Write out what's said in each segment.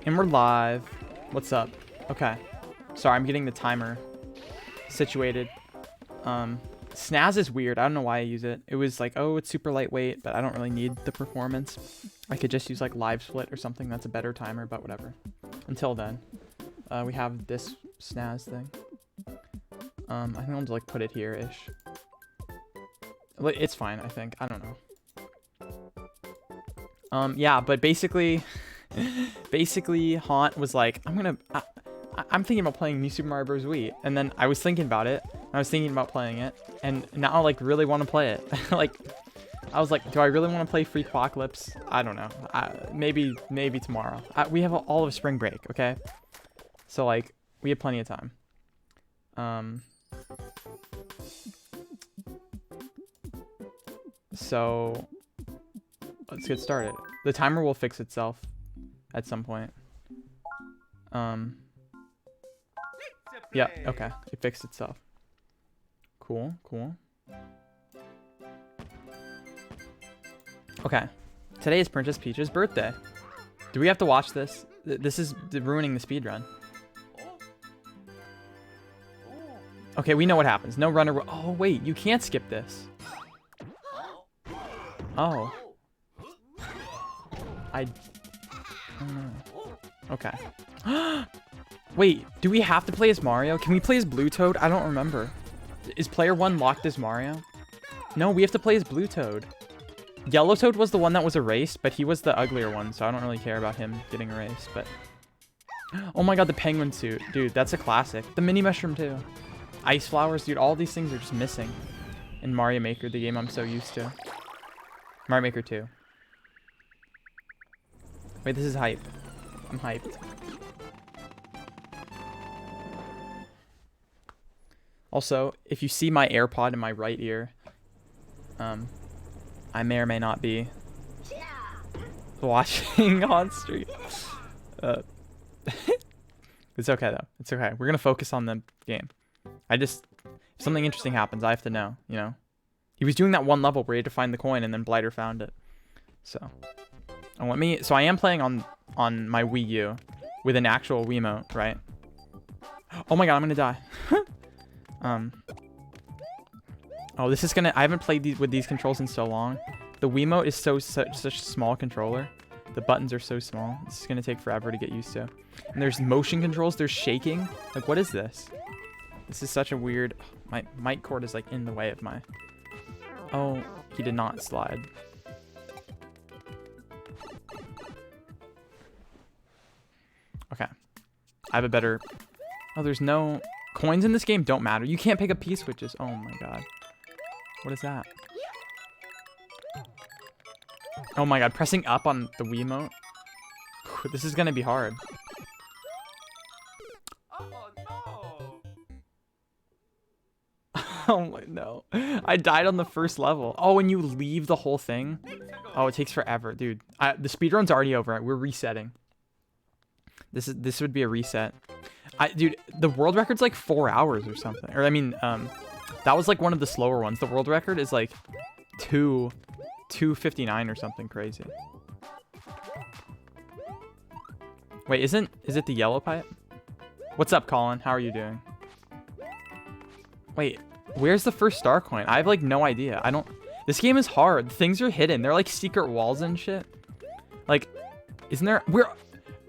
And we're live. What's up? Okay. Sorry, I'm getting the timer situated. Snaz is weird. I don't know why I use it. It was like, oh, it's super lightweight, but I don't really need the performance. I could just use like live split or something that's a better timer, but whatever. Until then, we have this Snaz thing. I think I'll just like put it here-ish. It's fine, I think. I don't know. Yeah, but basically... Basically, Haunt was like, I'm thinking about playing New Super Mario Bros. Wii. And then I was thinking about it. I was thinking about playing it. And now I like really want to play it. Like, I was like, do I really want to play Free Apocalypse? I don't know. Maybe tomorrow. We have all of spring break, okay? So like, we have plenty of time. So let's get started. The timer will fix itself at some point. Yeah, okay. It fixed itself. Cool, cool. Okay. Today is Princess Peach's birthday. Do we have to watch this? This is ruining the speedrun. Okay, we know what happens. No runner. Oh, wait. You can't skip this. Oh. I don't know. Okay. Wait, do we have to play as Mario? Can we play as Blue Toad? I don't remember. Is player 1 locked as Mario? No, we have to play as Blue Toad. Yellow Toad was the one that was erased, but he was the uglier one, so I don't really care about him getting erased, but... Oh my god, the penguin suit. Dude, that's a classic. The mini mushroom too. Ice flowers, dude, all these things are just missing in Mario Maker, the game I'm so used to. Mario Maker 2. Wait, this is hype. I'm hyped. Also, if you see my AirPod in my right ear, I may or may not be watching on stream. It's okay though. It's okay. We're gonna focus on the game. If something interesting happens, I have to know, you know? He was doing that one level where he had to find the coin and then Blighter found it. So, so I am playing on my Wii U with an actual Wiimote, right? Oh my god, I'm gonna die. Oh, this is gonna... I haven't played with these controls in so long. The Wiimote is such a small controller. The buttons are so small. This is gonna take forever to get used to. And there's motion controls. There's shaking. Like, what is this? This is such a weird... My mic cord is, like, in the way of my... Oh, he did not slide. Okay. I have a better... Oh, there's no... Coins in this game don't matter. You can't pick up P-switches. Oh my god. What is that? Oh my god, pressing up on the Wiimote? This is gonna be hard. Oh no! Oh my no. I died on the first level. Oh, and you leave the whole thing? Oh, it takes forever, dude. The speedrun's already over. We're resetting. This would be a reset. Dude, the world record's like 4 hours or something. Or I mean, that was like one of the slower ones. The world record is like 2:59 or something crazy. Wait, is it the yellow pipe? What's up, Colin? How are you doing? Wait, where's the first star coin? I have like no idea. This game is hard. Things are hidden. They're like secret walls and shit. Like, isn't there...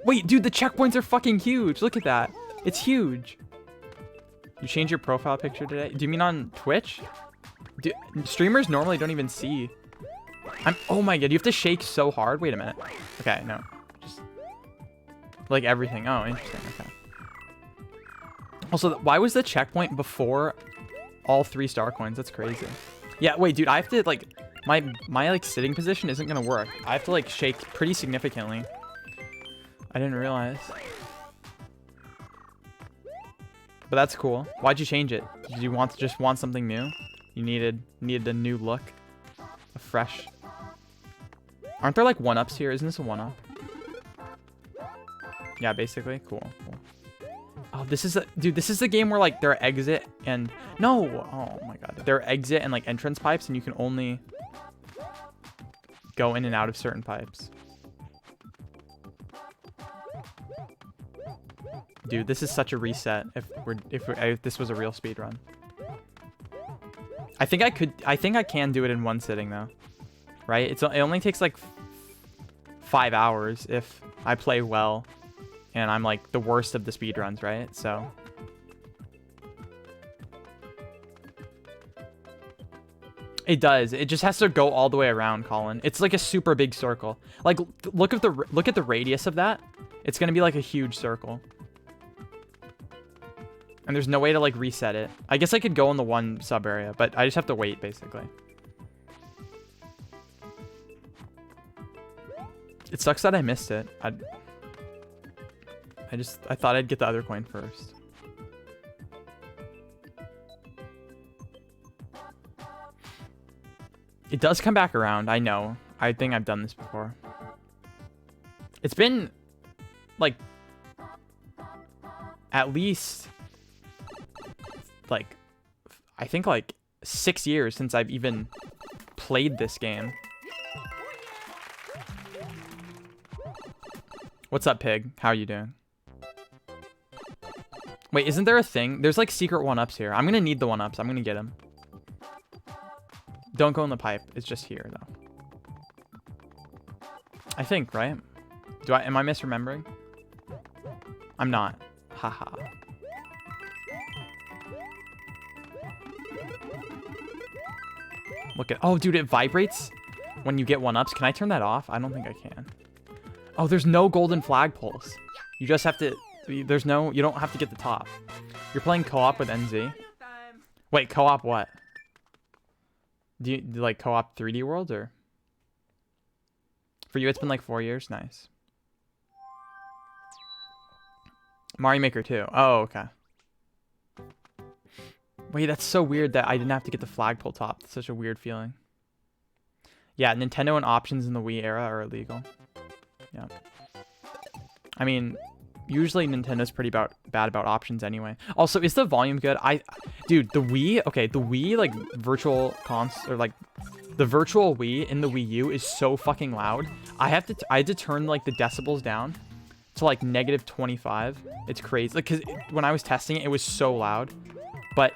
Wait, dude, the checkpoints are fucking huge. Look at that. It's huge. You changed your profile picture today? Do you mean on Twitch? Streamers normally don't even see. Oh my god, you have to shake so hard. Wait a minute. Okay, no. Just like everything. Oh, interesting. Okay. Also, why was the checkpoint before all 3 star coins? That's crazy. Yeah, wait, dude, I have to like my like sitting position isn't gonna work. I have to like shake pretty significantly. I didn't realize. But that's cool. Why'd you change it? Did you just want something new? You needed a new look, a fresh. Aren't there like 1-ups here? Isn't this a 1-up? Yeah, basically. Cool. Oh, this is the game where like there are exit and no. Oh my god, there are exit and like entrance pipes, and you can only go in and out of certain pipes. Dude, this is such a reset. If this was a real speed run, I think I can do it in one sitting though, right? It only takes like 5 hours if I play well, and I'm like the worst of the speed runs, right? So it does. It just has to go all the way around, Colin. It's like a super big circle. Like look at the radius of that. It's gonna be like a huge circle. And there's no way to like reset it. I guess I could go in the 1 sub area, but I just have to wait basically. It sucks that I missed it. I thought I'd get the other coin first. It does come back around. I know. I think I've done this before. It's been like at least like I think like 6 years since I've even played this game. What's up, Pig? How are you doing? Wait, isn't there a thing? There's like secret 1-ups here. I'm gonna need the 1-ups. I'm gonna get them. Don't go in the pipe. It's just here though. I think, right? Am I misremembering? I'm not. Haha. Look at, oh dude, it vibrates when you get 1-ups. Can I turn that off? I don't think I can. Oh, there's no golden flagpoles. You just have to, you don't have to get the top. You're playing co-op with NZ. Wait, co-op what? Do you like co-op 3D World or? For you, it's been like 4 years. Nice. Mario Maker 2. Oh, okay. Wait, that's so weird that I didn't have to get the flagpole top. That's such a weird feeling. Yeah, Nintendo and options in the Wii era are illegal. Yeah. I mean, usually Nintendo's pretty bad about options anyway. Also, is the volume good? Dude, the Wii, okay, the Wii like virtual or like the virtual Wii in the Wii U is so fucking loud. I had to turn like the decibels down to like -25. It's crazy. Like, cause when I was testing it, it was so loud. But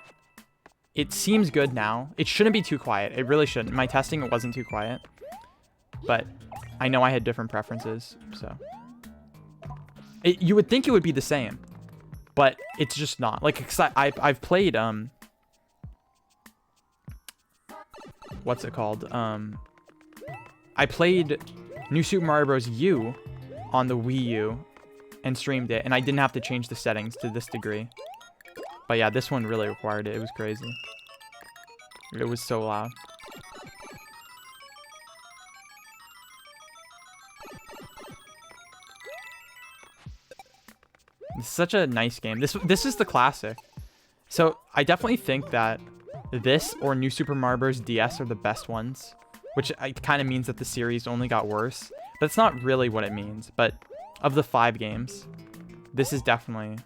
it seems good now. It shouldn't be too quiet. It really shouldn't. My testing, it wasn't too quiet. But I know I had different preferences, so. You would think it would be the same, but it's just not. Like, I've played, what's it called? I played New Super Mario Bros. U on the Wii U and streamed it, and I didn't have to change the settings to this degree. But yeah, this one really required it. It was crazy. It was so loud. It's such a nice game. This is the classic. So I definitely think that this or New Super Mario Bros. DS are the best ones, which kind of means that the series only got worse. That's not really what it means. But of the 5 games, this is definitely.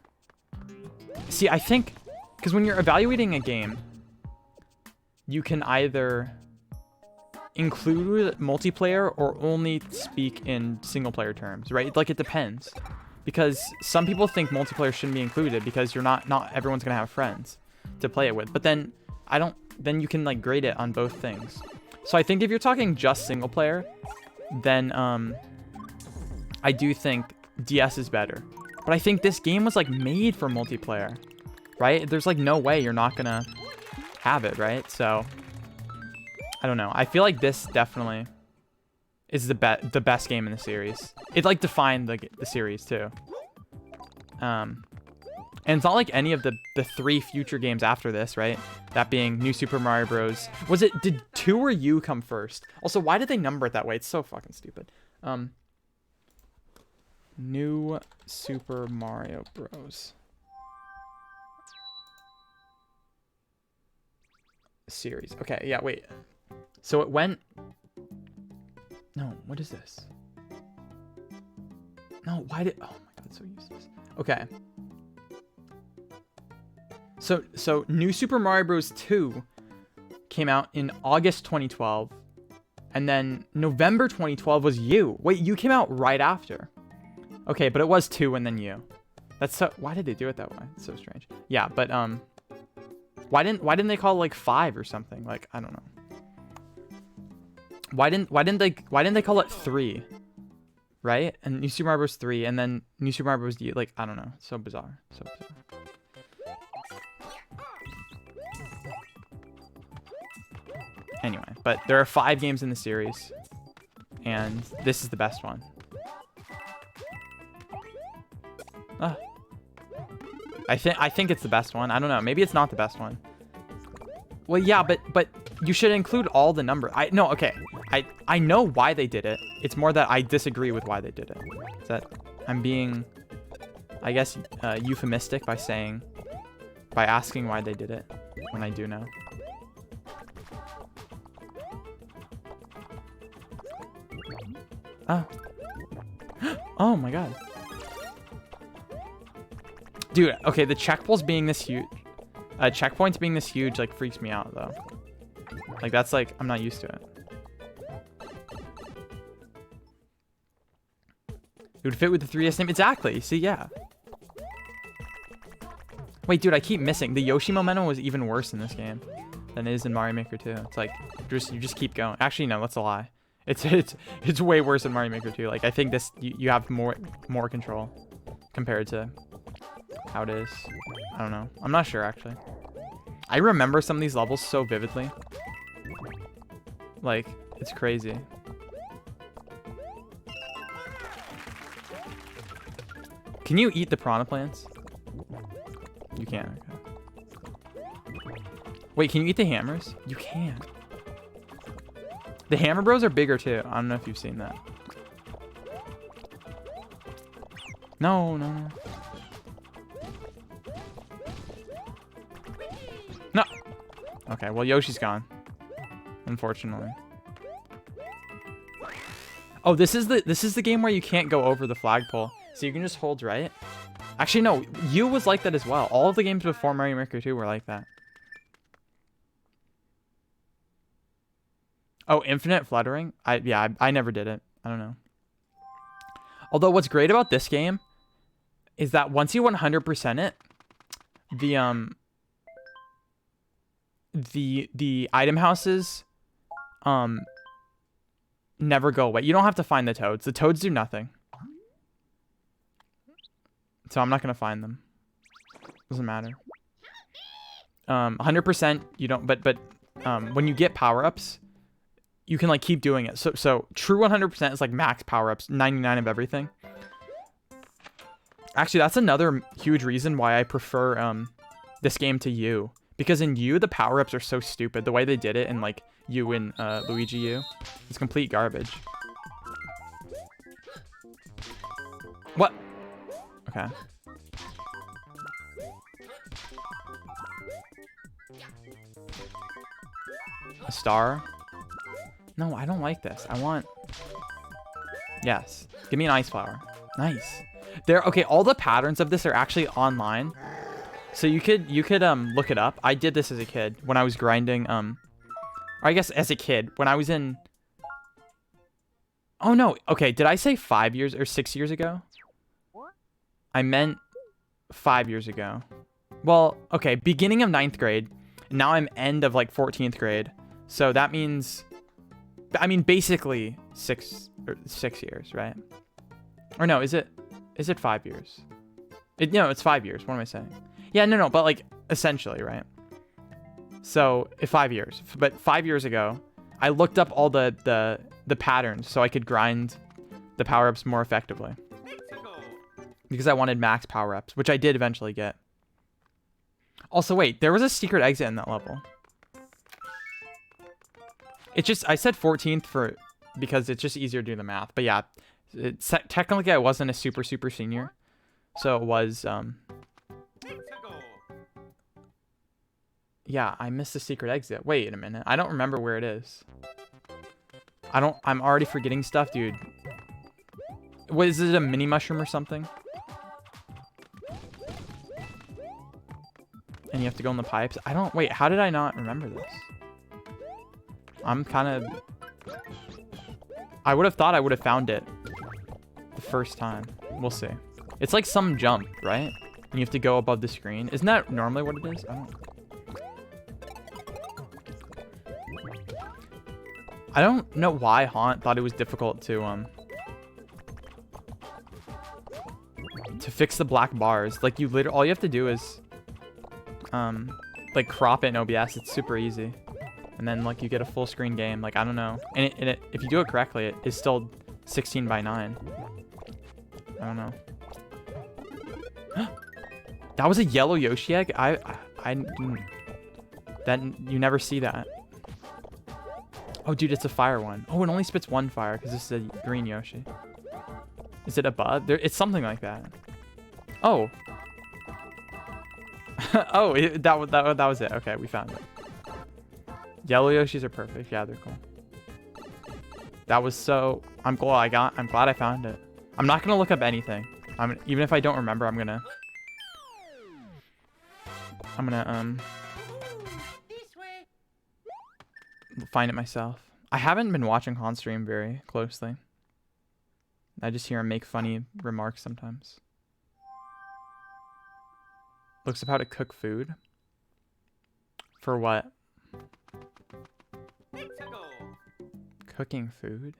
See, I think because when you're evaluating a game, you can either include multiplayer or only speak in single player terms, right? Like, it depends. Because some people think multiplayer shouldn't be included because not everyone's gonna have friends to play it with. But then then you can like grade it on both things. So I think if you're talking just single player, then I do think DS is better. But I think this game was like made for multiplayer, right? There's like no way you're not gonna have it, right? So I don't know. I feel like this definitely is the best game in the series. It like defined the series too. And it's not like any of the 3 future games after this, right? That being New Super Mario Bros. Did 2 or U come first? Also, why did they number it that way? It's so fucking stupid. New Super Mario Bros. Series. Okay, yeah, wait. So it went... No, what is this? No, why did... Oh my god, it's so useless. Okay. So New Super Mario Bros. 2 came out in August 2012. And then November 2012 was U. Wait, U came out right after. Okay, but it was 2 and then U. That's so... Why did they do it that way? It's so strange. Yeah, but, why didn't they call it, like, 5 or something? Like, I don't know. Why didn't they call it 3? Right? And New Super Mario Bros. 3, and then New Super Mario Bros. U. Like, I don't know. So bizarre. So bizarre. Anyway, but there are 5 games in the series, and this is the best one. Ah. I think it's the best one. I don't know. Maybe it's not the best one. Well, yeah, but you should include all the numbers. Okay. I know why they did it. It's more that I disagree with why they did it. Is that I'm being, I guess, euphemistic by asking why they did it when I do know. Oh. Oh my god. Dude, okay, the checkpoints being this huge, like, freaks me out, though. Like, that's, like, I'm not used to it. It would fit with the 3DS name. Exactly. See, yeah. Wait, dude, I keep missing. The Yoshi momentum was even worse in this game than it is in Mario Maker 2. It's like, you just keep going. Actually, no, that's a lie. It's way worse than Mario Maker 2. Like, I think this, you have more control compared to how it is. I don't know. I'm not sure, actually. I remember some of these levels so vividly. Like, it's crazy. Can you eat the piranha plants? You can. Okay. Wait, can you eat the hammers? You can. The Hammer Bros are bigger too. I don't know if you've seen that. No. No. Okay, well, Yoshi's gone. Unfortunately. Oh, this is the game where you can't go over the flagpole. So you can just hold right. Actually, no. U was like that as well. All of the games before Mario Maker 2 were like that. Oh, infinite fluttering? I never did it. I don't know. Although what's great about this game is that once you 100% it, the item houses never go away. You don't have to find the toads. The toads do nothing. So I'm not going to find them. Doesn't matter. 100% you don't, but when you get power-ups, you can like keep doing it. So true 100% is like max power-ups, 99 of everything. Actually, that's another huge reason why I prefer this game to U. Because in U, the power-ups are so stupid. The way they did it in like U and Luigi U, it's complete garbage. What? Okay. A star? No, I don't like this. I want... Yes. Give me an ice flower. Nice. Okay, all the patterns of this are actually online. So you could look it up. I did this as a kid when I was grinding, or I guess as a kid, when I was in... Oh no, okay, did I say 5 years or 6 years ago? I meant 5 years ago. Well, okay, beginning of 9th grade. Now I'm end of like 14th grade. So that means, I mean, basically 6 years, right? Or no, is it? Is it 5 years? No, it's 5 years. What am I saying? Yeah, no, but like essentially, right? So 5 years, but 5 years ago, I looked up all the patterns so I could grind the power-ups more effectively. Because I wanted max power-ups, which I did eventually get. Also, wait, there was a secret exit in that level. It's just, I said 14th because it's just easier to do the math. But yeah, technically I wasn't a super senior. So it was, yeah, I missed the secret exit. Wait a minute. I don't remember where it is. I'm already forgetting stuff, dude. What, is it a mini mushroom or something? And you have to go in the pipes? Wait, how did I not remember this? I'm kind of... I would have thought I would have found it the first time. We'll see. It's like some jump, right? And you have to go above the screen. Isn't that normally what it is? I don't know why Haunt thought it was difficult to fix the black bars. Like, all you have to do is like crop it in OBS. It's super easy. And then like you get a full screen game. Like, I don't know. And if you do it correctly, it is still 16 by 9. I don't know. That was a yellow Yoshi egg? I didn't... You never see that. Oh, dude, it's a fire one. Oh, it only spits one fire because this is a green Yoshi. Is it a bud? It's something like that. Oh. Oh, that was it. Okay, we found it. Yellow Yoshis are perfect. Yeah, they're cool. That was so... I'm glad I found it. I'm not gonna look up anything. Even if I don't remember, I'm gonna find it myself. I haven't been watching Han stream very closely. I just hear him make funny remarks sometimes. Looks up how to cook food. For what? Cooking food?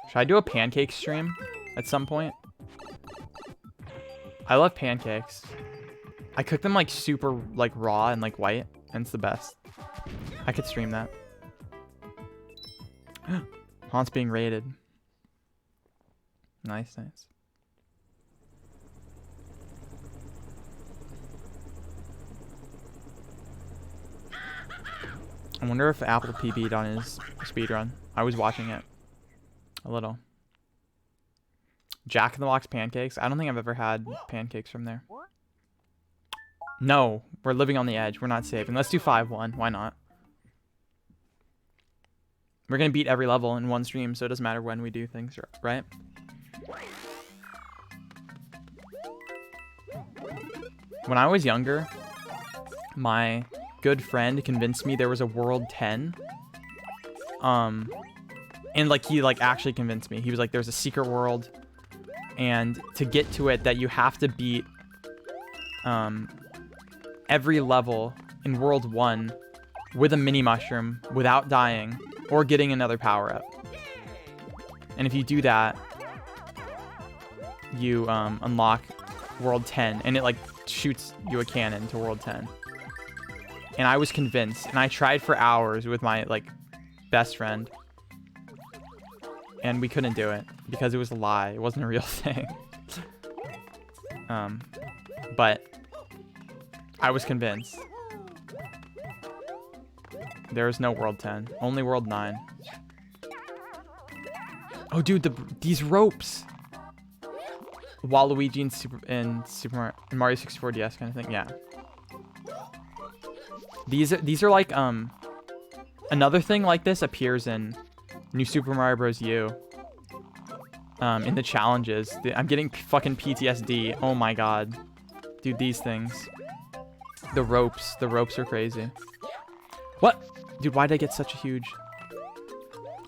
Should I do a pancake stream at some point? I love pancakes. I cook them like super like raw and like white, and it's the best. I could stream that. Haunt's being raided. Nice. I wonder if Apple PB'd on his speedrun. I was watching it. A little. Jack in the Box pancakes? I don't think I've ever had pancakes from there. No, we're living on the edge. We're not saving. Let's do 5-1. Why not? We're going to beat every level in one stream, so it doesn't matter when we do things, right? When I was younger, my good friend convinced me there was a World 10. And like he like actually convinced me. He was like, there's a secret world, and to get to it that you have to beat every level in World 1 with a mini mushroom without dying or getting another power up. And if you do that, you unlock World 10, and it like shoots you a cannon to World 10. And I was convinced, and I tried for hours with my like best friend, and we couldn't do it because it was a lie. It wasn't a real thing. But I was convinced. There is no World 10, only World 9. Oh, dude, these ropes. Waluigi in Super Mario 64 DS kind of thing. Yeah. These are like another thing like this appears in New Super Mario Bros. U. In the challenges. I'm getting fucking PTSD. Oh my god. Dude, these things. The ropes are crazy. What? Dude, why did I get such a huge...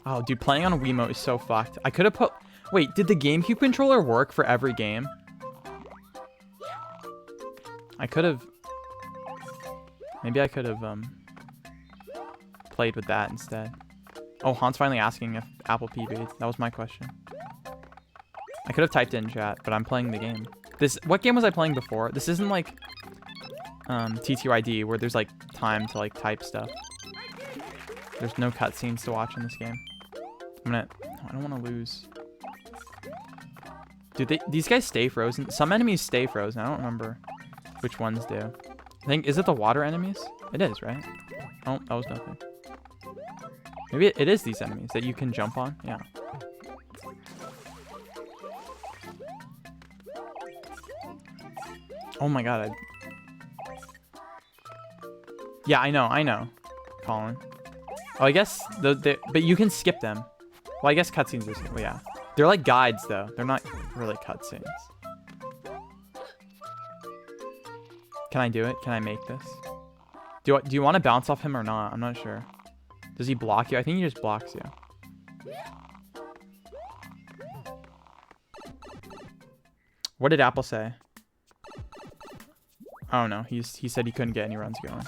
Oh, dude, playing on a Wiimote is so fucked. I could have put... Wait, did the GameCube controller work for every game? I could have... Maybe I could have played with that instead. Oh, Han's finally asking if Apple P bait. That was my question. I could have typed it in chat, but I'm playing the game. What game was I playing before? This isn't like TTYD where there's like time to like type stuff. There's no cutscenes to watch in this game. I don't want to lose. Dude, these guys stay frozen. Some enemies stay frozen. I don't remember which ones do. I think, is it the water enemies? It is, right? Oh, that was nothing. Maybe it is these enemies that you can jump on. Yeah. Oh my god. Yeah, I know. Colin. Oh, I guess but you can skip them. Well, I guess cutscenes is, well, yeah. They're like guides though. They're not really cutscenes. Can I do it? Can I make this? Do you want to bounce off him or not? I'm not sure. Does he block you? I think he just blocks you. What did Apple say? Oh no, he said he couldn't get any runs going.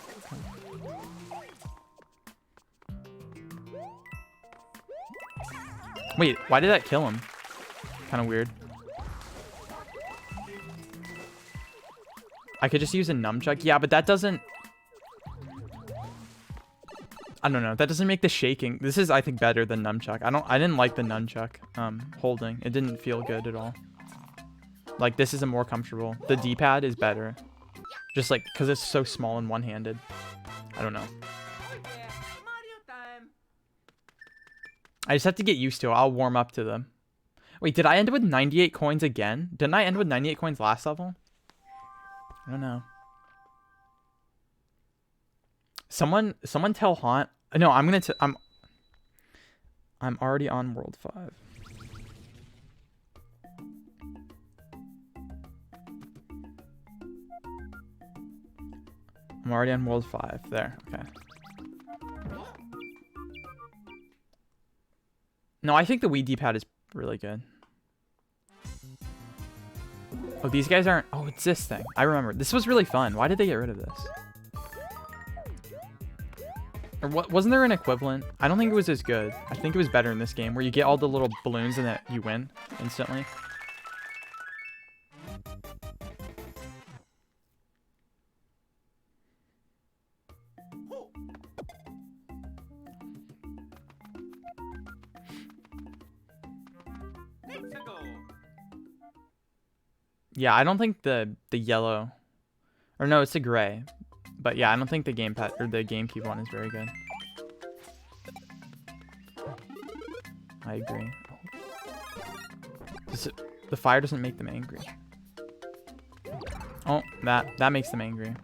Wait, why did that kill him? Kind of weird. I could just use a nunchuck. Yeah, but that doesn't... I don't know. That doesn't make the shaking. This is, I think, better than nunchuck. I didn't like the nunchuck holding. It didn't feel good at all. Like, this is a more comfortable. The D-pad is better. Just like, because it's so small and one-handed. I don't know. I just have to get used to it. I'll warm up to them. Wait, did I end with 98 coins again? Didn't I end with 98 coins last level? I don't know. Someone tell Haunt. No, I'm already on World 5. I'm already on World 5. There. Okay. No, I think the Wii D-pad is really good. Oh, these guys aren't... Oh, it's this thing. I remember. This was really fun. Why did they get rid of this? Or what? Wasn't there an equivalent? I don't think it was as good. I think it was better in this game, where you get all the little balloons and that you win instantly. Yeah, I don't think the yellow, or no, it's the gray. But yeah, I don't think the gamepad or the GameCube one is very good. I agree. The fire doesn't make them angry. Oh, that makes them angry.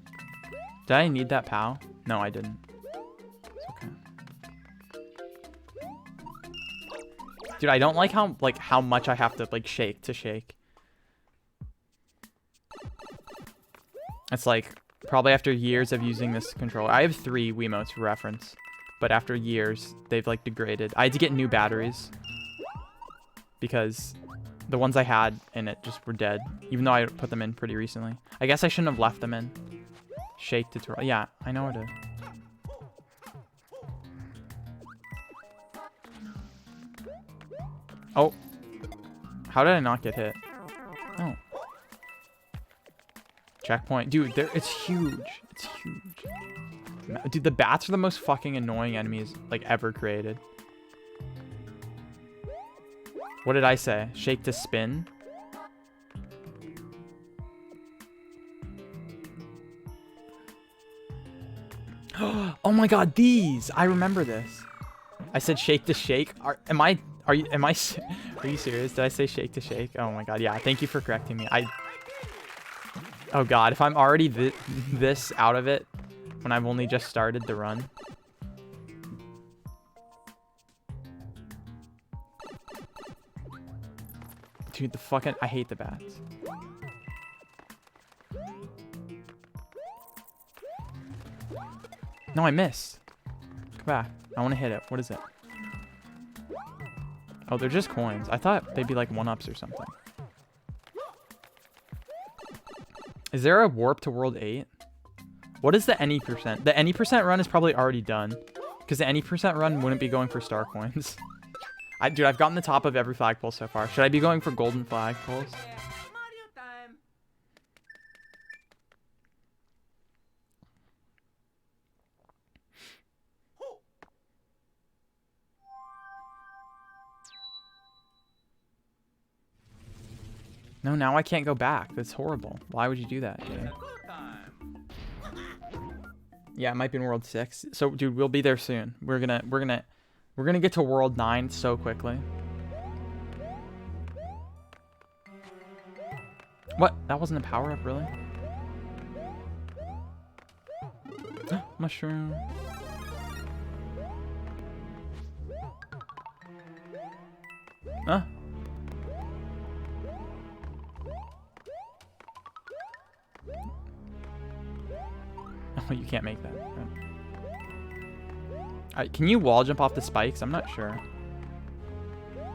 Did I need that POW? No, I didn't. It's okay. Dude, I don't like how much I have to like shake to shake. It's like probably after years of using this controller. I have 3 Wiimotes for reference, but after years they've like degraded. I had to get new batteries because the ones I had in it just were dead, even though I put them in pretty recently. I guess I shouldn't have left them in. Shake tutorial. Yeah, I know it is. Oh. How did I not get hit? Oh. Checkpoint. Dude, it's huge. It's huge. Dude, the bats are the most fucking annoying enemies like ever created. What did I say? Shake to spin? Oh my god, these! I remember this. I said shake to shake. Are you serious? Did I say shake to shake? Oh my god, yeah. Thank you for correcting me. Oh god, if I'm already this out of it when I've only just started the run. Dude, I hate the bats. No, I missed. Come back. I want to hit it. What is it? Oh, they're just coins. I thought they'd be like 1-ups or something. Is there a warp to World 8? What is the any %? The any % run is probably already done. Because any percent run wouldn't be going for star coins. Dude, I've gotten the top of every flagpole so far. Should I be going for golden flagpoles? Mario time. No, now I can't go back. That's horrible. Why would you do that? Dude? Go time. Yeah, it might be in World 6. So, dude, we'll be there soon. We're gonna get to World 9 so quickly. What? That wasn't a power-up, really? Mushroom. Huh? Oh, you can't make that. Right. Can you wall jump off the spikes? I'm not sure.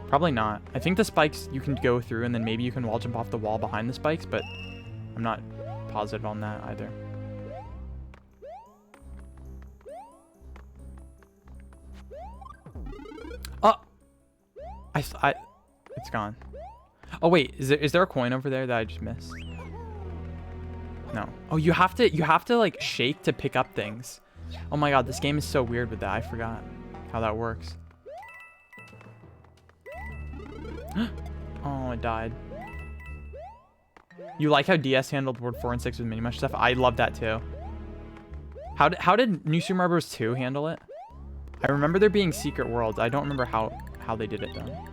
Probably not. I think the spikes you can go through and then maybe you can wall jump off the wall behind the spikes, but I'm not positive on that either. Oh! It's gone. Oh wait, is there a coin over there that I just missed? No. Oh, you have to like shake to pick up things. Oh my god, this game is so weird with that. I forgot how that works. Oh, it died. You like how DS handled World 4 and 6 with mini mush stuff? I love that too. How did New Super Mario Bros. 2 handle it? I remember there being secret worlds. I don't remember how they did it though.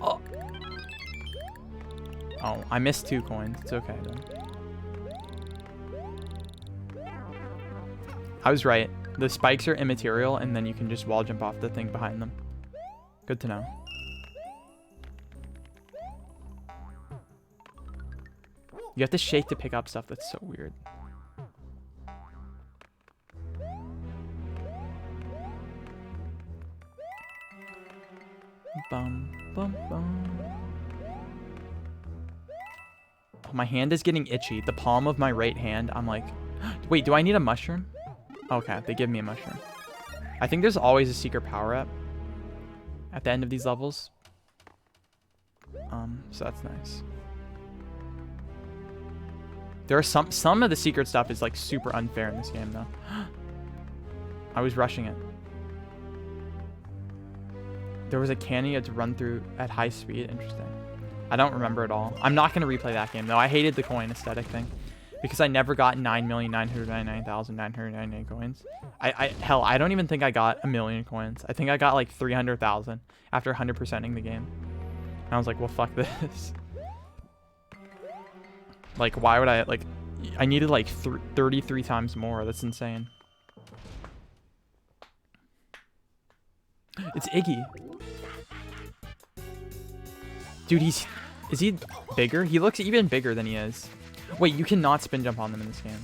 Oh. Oh, I missed 2 coins. It's okay then. I was right. The spikes are immaterial, and then you can just wall jump off the thing behind them. Good to know. You have to shake to pick up stuff. That's so weird. Bum, bum, bum. Oh, my hand is getting itchy. The palm of my right hand, I'm like... Wait, do I need a mushroom? Okay, they give me a mushroom. I think there's always a secret power-up at the end of these levels. So that's nice. There are some of the secret stuff is like super unfair in this game though. I was rushing it. There was a canyon you had to run through at high speed. Interesting. I don't remember it all. I'm not gonna replay that game though. I hated the coin aesthetic thing. Because I never got 9,999,999 coins. Hell, I don't even think I got 1,000,000 coins. I think I got like 300,000 after 100%ing the game. And I was like, well, fuck this. Like, why would I, like, I needed like 33 times more. That's insane. It's Iggy. Dude, is he bigger? He looks even bigger than he is. Wait, you cannot spin jump on them in this game.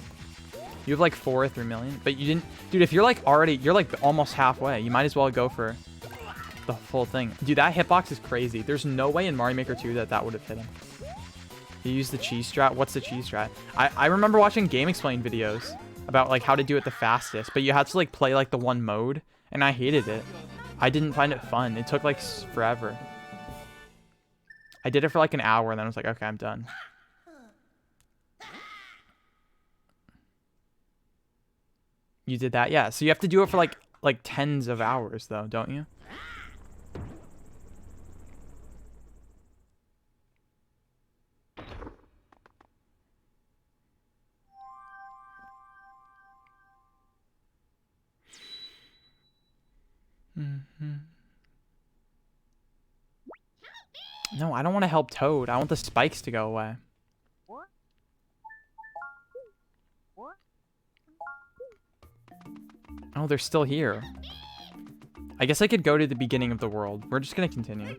You have like 4 or 3 million, but you didn't. Dude, if you're like you're like almost halfway. You might as well go for the full thing. Dude, that hitbox is crazy. There's no way in Mario Maker 2 that would have hit him. You use the cheese strat. What's the cheese strat? I remember watching Game Explain videos about like how to do it the fastest, but you had to like play like the one mode, and I hated it. I didn't find it fun. It took like forever. I did it for like an hour, and then I was like, okay, I'm done. You did that? Yeah. So you have to do it for like tens of hours though, don't you? No, I don't want to help Toad. I want the spikes to go away. Oh, they're still here. I guess I could go to the beginning of the world. We're just gonna continue.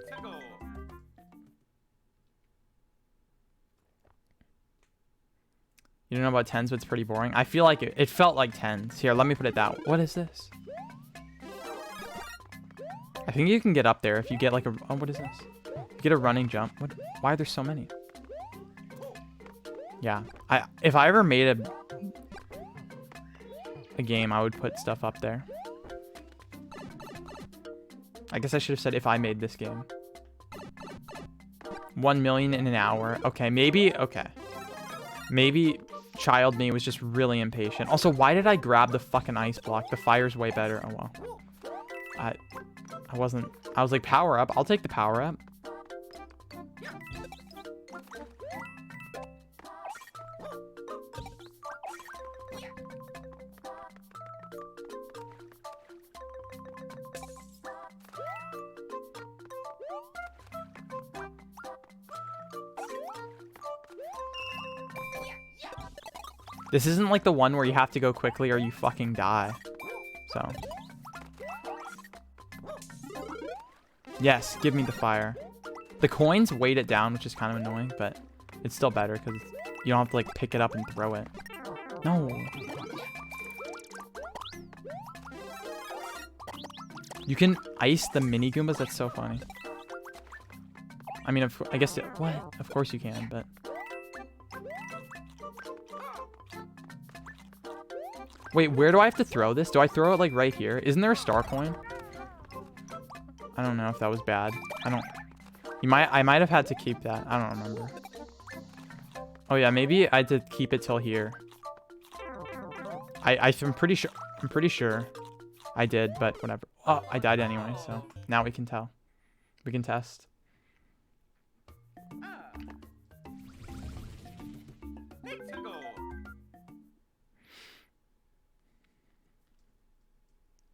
You don't know about tens, but it's pretty boring. I feel like it felt like tens. Here, let me put it that way. What is this? I think you can get up there if you get like a... Oh, what is this? You get a running jump. What? Why are there so many? Yeah. If I ever made a game, I would put stuff up there. I guess I should have said if I made this game. 1 million in an hour. Okay, maybe. Okay. Maybe child me was just really impatient. Also, why did I grab the fucking ice block? The fire's way better. Oh, well. I was like, power up. I'll take the power up. This isn't like the one where you have to go quickly or you fucking die. So. Yes, give me the fire. The coins weight it down, which is kind of annoying, but it's still better because you don't have to like pick it up and throw it. No. You can ice the mini Goombas? That's so funny. I mean, I guess, what? Of course you can, but. Wait, where do I have to throw this? Do I throw it like right here? Isn't there a star coin? I don't know if that was bad. I might have had to keep that. I don't remember. Oh yeah, maybe I did keep it till here. I'm pretty sure I did, but whatever. Oh, I died anyway, so now we can tell. We can test.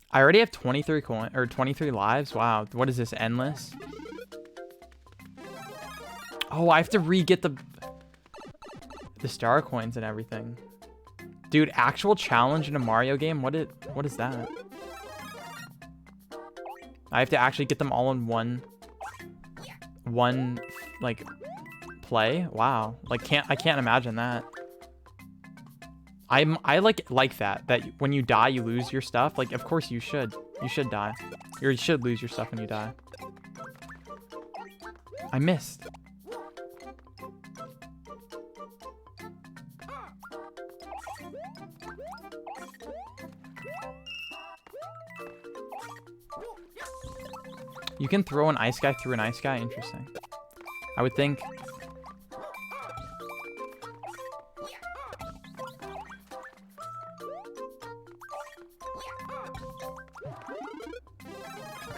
I already have 23 or 23 lives. Wow, what is this? Endless? Oh, I have to re-get the star coins and everything. Dude, actual challenge in a Mario game? What is that? I have to actually get them all in one like play? Wow. Like I can't imagine that. I like that when you die you lose your stuff. Like of course you should die, or you should lose your stuff when you die. I missed. You can throw an ice guy through an ice guy. Interesting. I would think.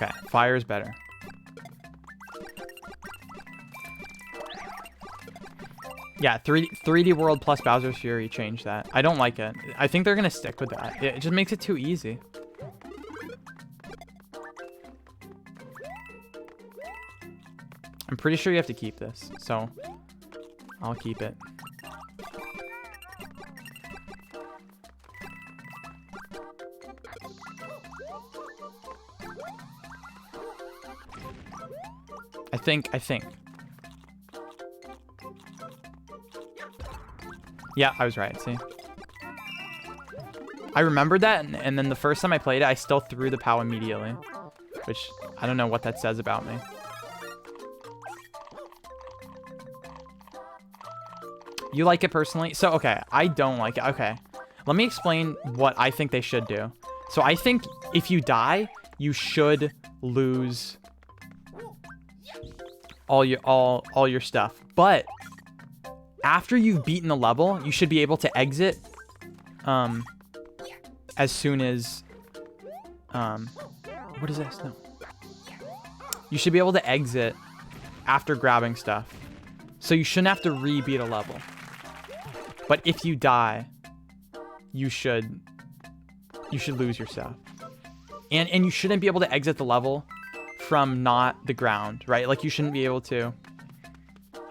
Okay, fire is better. Yeah, 3D World plus Bowser's Fury changed that. I don't like it. I think they're gonna stick with that. It just makes it too easy. I'm pretty sure you have to keep this, so I'll keep it. I think. Yeah, I was right, see? I remembered that, and then the first time I played it, I still threw the POW immediately. Which, I don't know what that says about me. You like it personally? So, okay, I don't like it. Okay, let me explain what I think they should do. So I think if you die, you should lose all your stuff. But after you've beaten the level, you should be able to exit as soon as what is this? No. You should be able to exit after grabbing stuff. So you shouldn't have to re-beat a level. But if you die, you should lose your stuff. And you shouldn't be able to exit the level from not the ground, right? Like you shouldn't be able to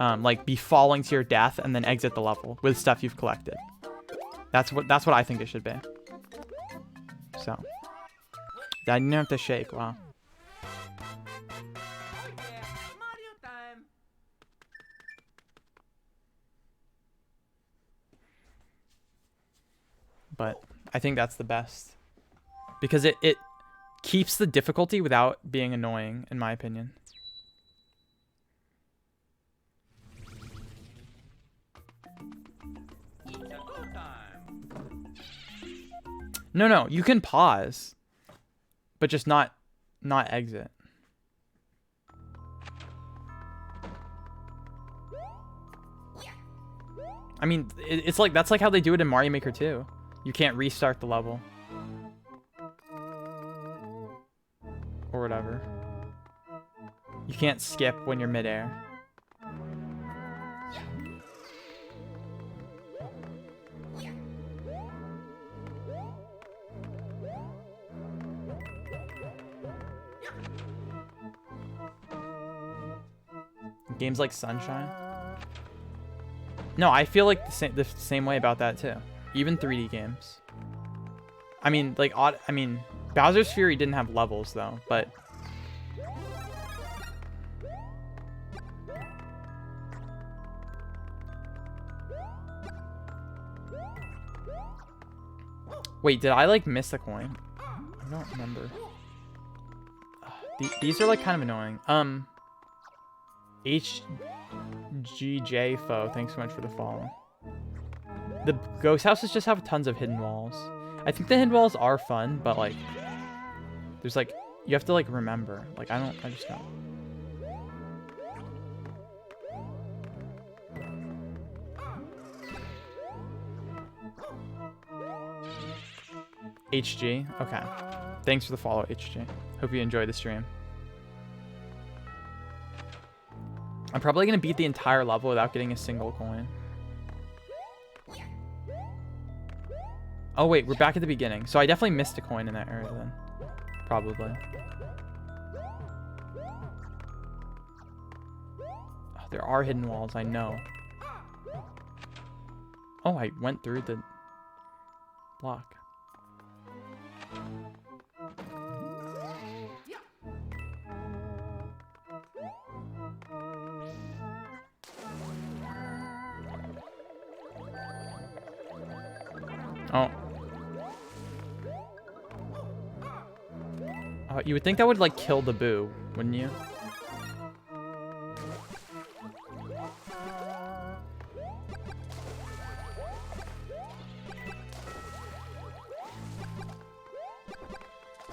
like be falling to your death and then exit the level with stuff you've collected. That's what I think it should be. So I didn't have to shake. Wow. But I think that's the best because it keeps the difficulty without being annoying, in my opinion. No, you can pause, but just not exit. I mean, it's like, that's like how they do it in Mario Maker 2. You can't restart the level. Or whatever. You can't skip when you're midair. Games like Sunshine. No, I feel like the same way about that too. Even 3D games. I mean, like, Bowser's Fury didn't have levels though, but wait, did I like miss a coin? I don't remember. These are like kind of annoying. HGJ Foe, thanks so much for the follow. The ghost houses just have tons of hidden walls. I think the hidden walls are fun, but like, there's like, you have to like remember. Like, I just don't. HG, okay. Thanks for the follow, HG. Hope you enjoyed the stream. I'm probably gonna beat the entire level without getting a single coin. Oh wait, we're back at the beginning. So I definitely missed a coin in that area then. Probably. Oh, there are hidden walls, I know. Oh, I went through the block. Oh. You would think that would, like, kill the boo, wouldn't you?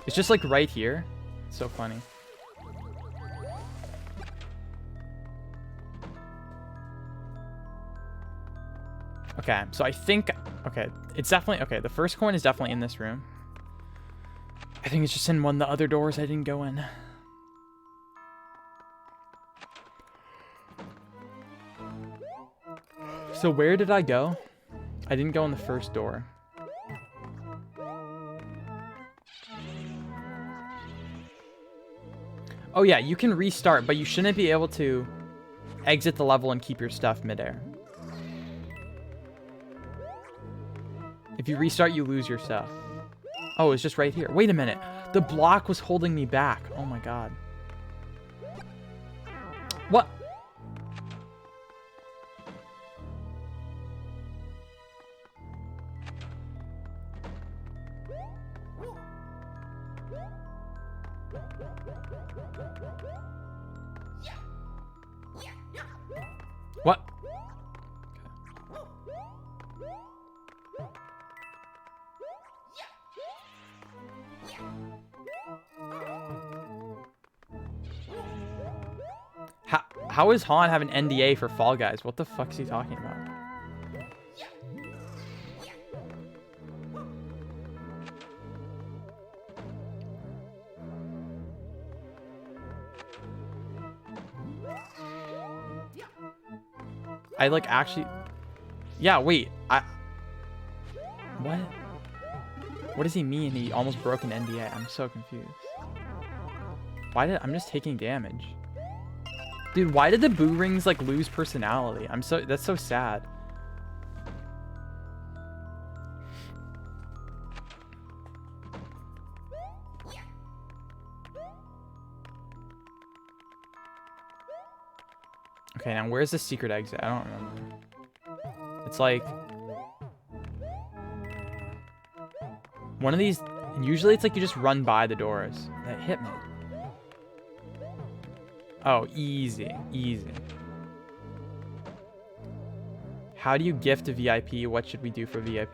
It's just, like, right here. It's so funny. Okay, so I think... Okay, it's definitely... Okay, the first coin is definitely in this room. I think it's just in one of the other doors I didn't go in. So where did I go? I didn't go in the first door. Oh yeah, you can restart, but you shouldn't be able to exit the level and keep your stuff midair. If you restart, you lose your stuff. Oh, it's just right here. Wait a minute. The block was holding me back. Oh my god. What? What? How is Han have an NDA for Fall Guys? What the fuck is he talking about? I like actually... Yeah, wait. What? What does he mean he almost broke an NDA? I'm so confused. I'm just taking damage. Dude, why did the boo rings like lose personality? That's so sad. Okay, now where's the secret exit? I don't remember. It's like one of these. Usually it's like you just run by the doors. That hit me. Oh, easy, easy. How do you gift a VIP? What should we do for VIP?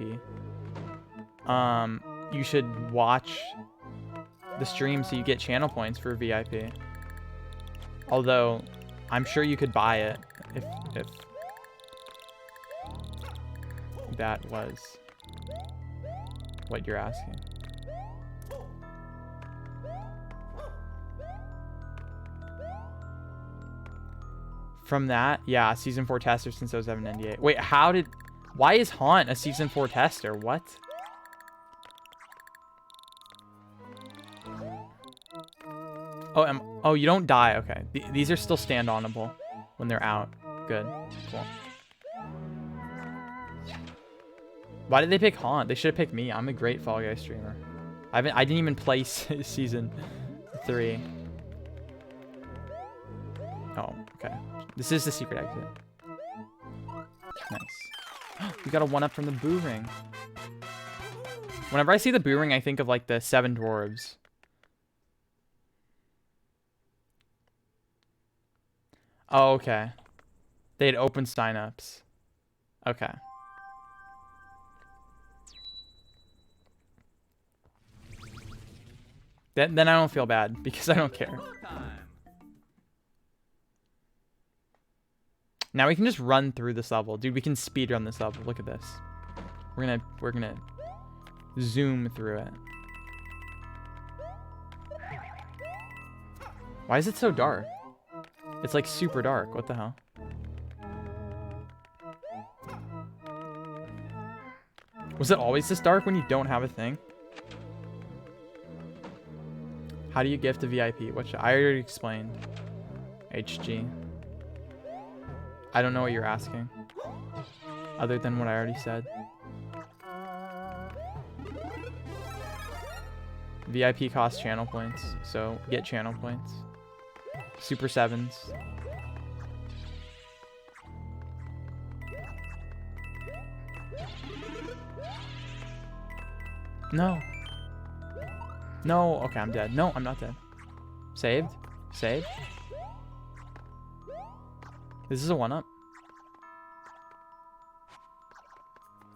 You should watch the stream so you get channel points for VIP. Although, I'm sure you could buy it if that was what you're asking. From that, yeah, season 4 tester since 07 NDA. Wait, why is Haunt a season 4 tester? What? Oh, you don't die. Okay. These are still stand onable when they're out. Good. Cool. Why did they pick Haunt? They should have picked me. I'm a great Fall Guys streamer. I didn't even play season 3. Oh, okay. This is the secret exit. Nice. We got a 1-up from the Boo Ring. Whenever I see the Boo Ring, I think of like the 7 dwarves. Oh, okay. They had open sign-ups. Okay. Then I don't feel bad because I don't care. Now we can just run through this level. Dude, we can speed run this level. Look at this. We're gonna zoom through it. Why is it so dark? It's like super dark. What the hell? Was it always this dark when you don't have a thing? How do you gift a VIP? I already explained. HG. I don't know what you're asking. Other than what I already said. VIP costs channel points, so get channel points. Super 7s. No. No. Okay, I'm dead. No, I'm not dead. Saved? Saved? This is a 1-up.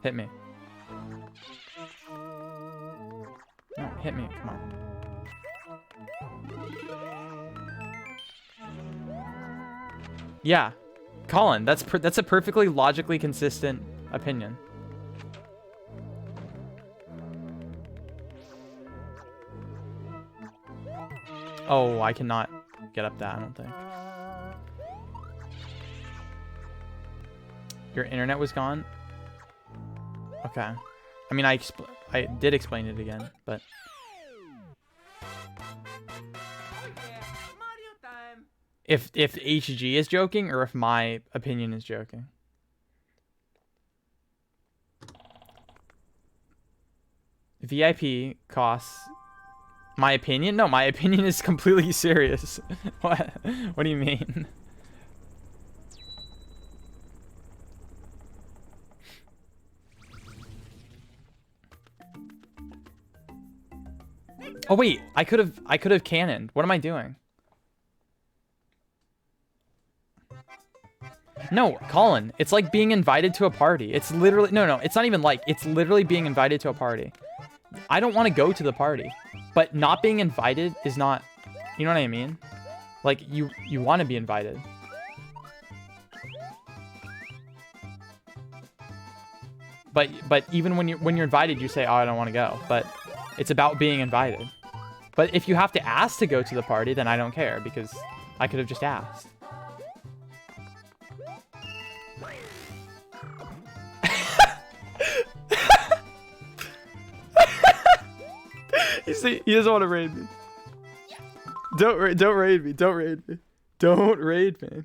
Hit me. No, hit me. Come on. Yeah. Colin, that's a perfectly logically consistent opinion. Oh, I cannot get up that, I don't think. Your internet was gone? Okay. I mean, I did explain it again, but... If HG is joking, or if my opinion is joking. VIP costs... My opinion? No, my opinion is completely serious. What? What do you mean? Oh wait, I could have cannoned. What am I doing? No, Colin, it's like being invited to a party. It's literally no, it's not even like, it's literally being invited to a party. I don't want to go to the party, but not being invited is not, you know what I mean? Like you want to be invited. But even when you're invited, you say, "Oh, I don't want to go." But it's about being invited. But if you have to ask to go to the party, then I don't care because I could have just asked. You see, he doesn't want to raid me. Don't raid me. Don't raid me. Don't raid me.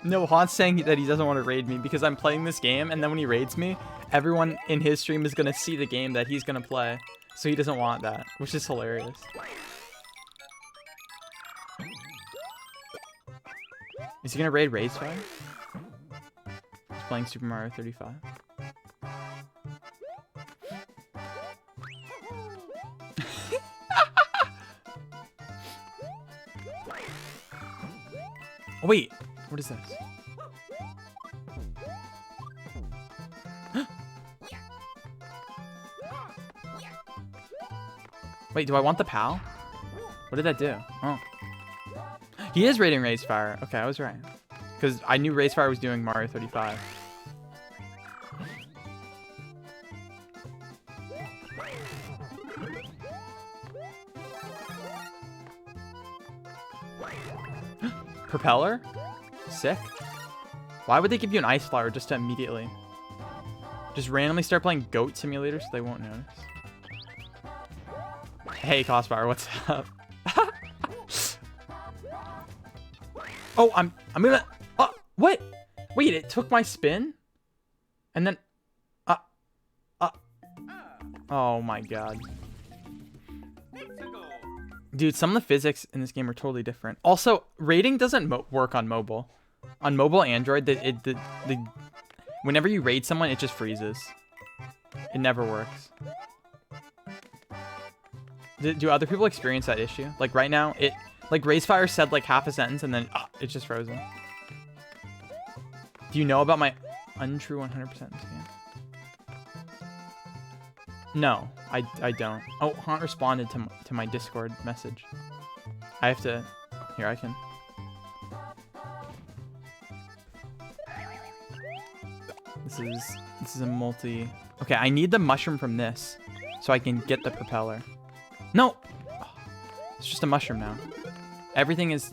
No, Haunt's saying that he doesn't want to raid me because I'm playing this game, and then when he raids me, everyone in his stream is going to see the game that he's going to play. So he doesn't want that, which is hilarious. Is he going to raid Racefire? He's playing Super Mario 35. Oh, wait. What is this? Wait, do I want the PAL? What did that do? Oh. He is rating Racefire. Okay, I was right. Because I knew Racefire was doing Mario 35. Propeller? Sick. Why would they give you an ice flower just to immediately just randomly start playing Goat Simulator so they won't notice? Hey, Cosfire, what's up? Oh, I'm gonna. What? Wait, it took my spin, and then. Oh my god. Dude, some of the physics in this game are totally different. Also, rating doesn't work on mobile. On mobile Android, whenever you raid someone, it just freezes. It never works. Do other people experience that issue? Like right now, like Racefire said like half a sentence and then it's just frozen. Do you know about my untrue 100% in this game? No, I don't. Oh, Haunt responded to my Discord message. I have to. Here, I can. This is a multi. Okay, I need the mushroom from this so I can get the propeller. No, it's just a mushroom now. Everything is.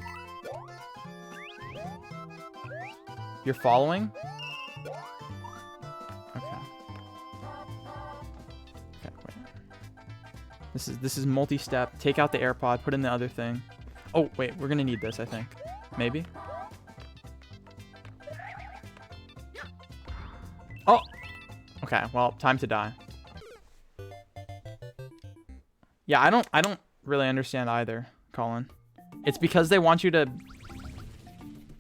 You're following? Okay. Okay, wait. This is multi-step. Take out the AirPod, put in the other thing. Oh, wait, we're gonna need this, I think. Maybe? Oh! Okay, well, time to die. Yeah, I don't really understand either, Colin. It's because they want you to.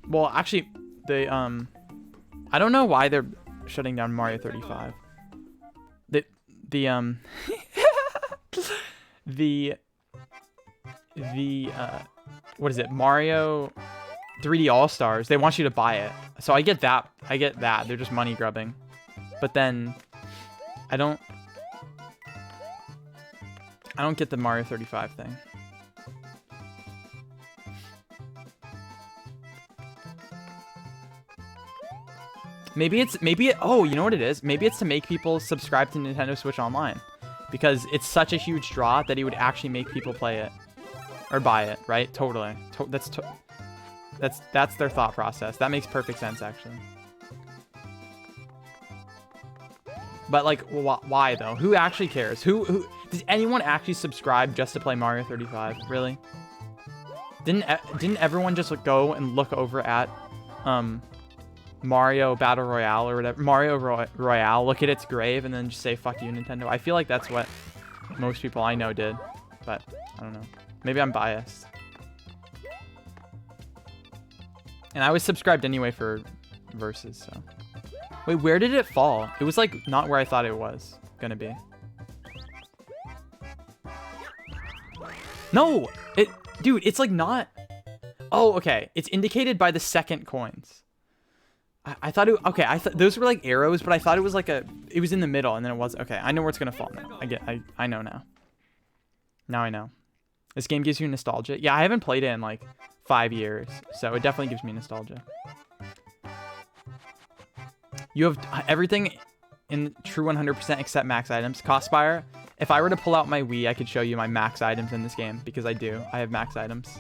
Well, actually, they I don't know why they're shutting down Mario 35. What is it? Mario 3D All-Stars. They want you to buy it. So I get that. They're just money grubbing. But then I don't get the Mario 35 thing. Oh, you know what it is? Maybe it's to make people subscribe to Nintendo Switch Online. Because it's such a huge draw that it would actually make people play it. Or buy it, right? Totally. That's their thought process. That makes perfect sense, actually. But like, why though? Who actually cares? Who does anyone actually subscribe just to play Mario 35? Really? Didn't everyone just go and look over at Mario Battle Royale or whatever, Mario Royale, look at its grave and then just say fuck you, Nintendo? I feel like that's what most people I know did, but I don't know. Maybe I'm biased. And I was subscribed anyway for Versus, so. Wait, where did it fall? It was like not where I thought it was gonna be. No! Dude, it's like not. Oh, okay. It's indicated by the second coins. I thought it. Okay, I thought those were like arrows, but I thought it was like it was in the middle, and then it was. Okay, I know where it's gonna fall now. I know now. Now I know. This game gives you nostalgia. Yeah, I haven't played it in like 5 years, so it definitely gives me nostalgia. You have everything in true 100% except max items. Costspire, if I were to pull out my Wii, I could show you my max items in this game because I do. I have max items.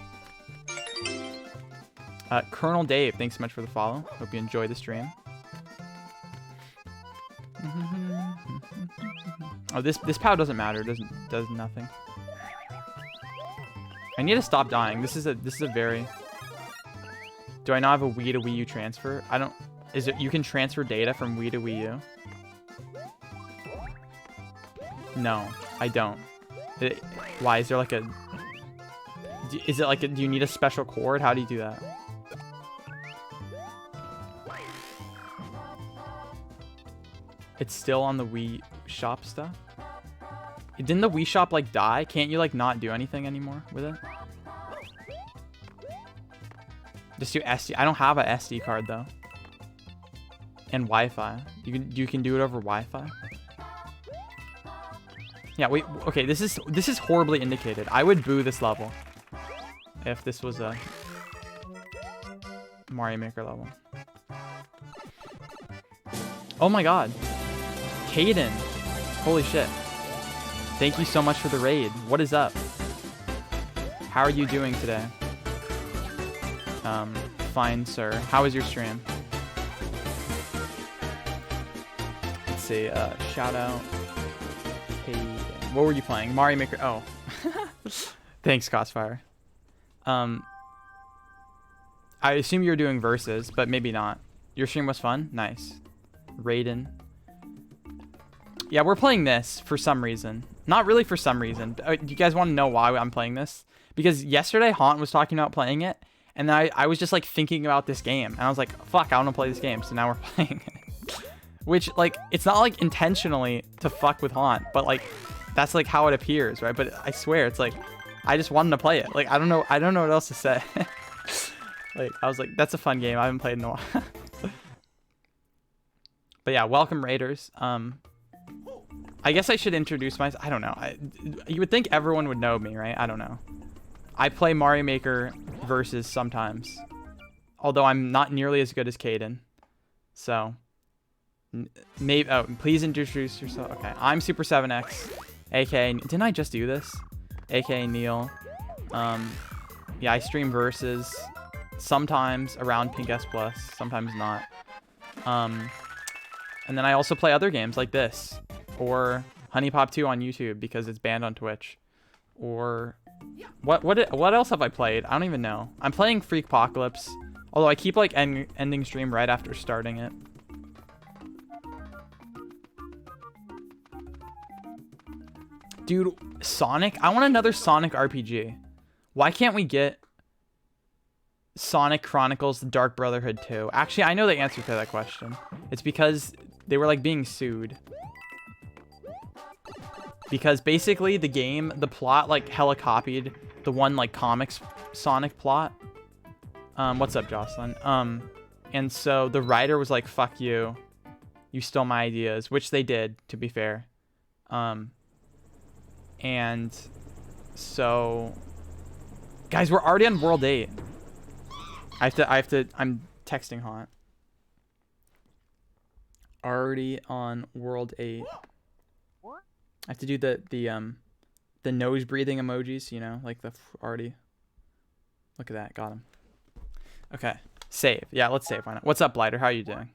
Colonel Dave, thanks so much for the follow. Hope you enjoy the stream. Oh, this POW doesn't matter. It does nothing. I need to stop dying. This is a very. Do I not have a Wii to Wii U transfer? I don't. Is it you can transfer data from Wii to Wii U? No, I don't. Why is there like a? Is it like do you need a special cord? How do you do that? It's still on the Wii shop stuff. Didn't the Wii shop like die? Can't you like not do anything anymore with it? Just do SD. I don't have a SD card though. And Wi-Fi. You can do it over Wi-Fi. Yeah, wait. Okay, this is horribly indicated. I would boo this level if this was a Mario Maker level. Oh my god. Caden. Holy shit. Thank you so much for the raid. What is up? How are you doing today? Fine, sir. How was your stream? Let's see. Shout out. Caden. What were you playing? Mario Maker. Oh. Thanks, Crossfire. I assume you were doing verses, but maybe not. Your stream was fun? Nice. Raiden. Yeah, we're playing this for some reason. Not really for some reason. Do you guys want to know why I'm playing this? Because yesterday, Haunt was talking about playing it, and then I was just, like, thinking about this game. And I was like, fuck, I want to play this game. So now we're playing it. Which, like, it's not, like, intentionally to fuck with Haunt, but, like, that's, like, how it appears, right? But I swear, it's, like, I just wanted to play it. Like, I don't know what else to say. Like, I was like, that's a fun game. I haven't played in a while. But yeah, welcome Raiders. I guess I should introduce myself. I don't know. You would think everyone would know me, right? I don't know. I play Mario Maker versus sometimes. Although I'm not nearly as good as Caden. So, maybe. Oh, please introduce yourself. Okay, I'm Super7X, aka. Didn't I just do this? Aka Neil. Yeah, I stream versus sometimes around Pink S Plus, sometimes not. And then I also play other games like this, or Honey Pop 2 on YouTube because it's banned on Twitch, or what else have I played? I don't even know. I'm playing Freakpocalypse, although I keep like ending stream right after starting it. Dude, Sonic? I want another Sonic RPG. Why can't we get Sonic Chronicles The Dark Brotherhood 2? Actually, I know the answer to that question. It's because they were like being sued. Because basically the game, the plot like hella copied the one like comics Sonic plot. What's up, Jocelyn? And so the writer was like, fuck you. You stole my ideas, which they did, to be fair. And so guys, we're already on World 8. I'm texting Haunt. Already on World 8. I have to do the nose breathing emojis, you know, like the already. Look at that, got him. Okay, save. Yeah, let's save. Why not? What's up, Blighter? How are you doing?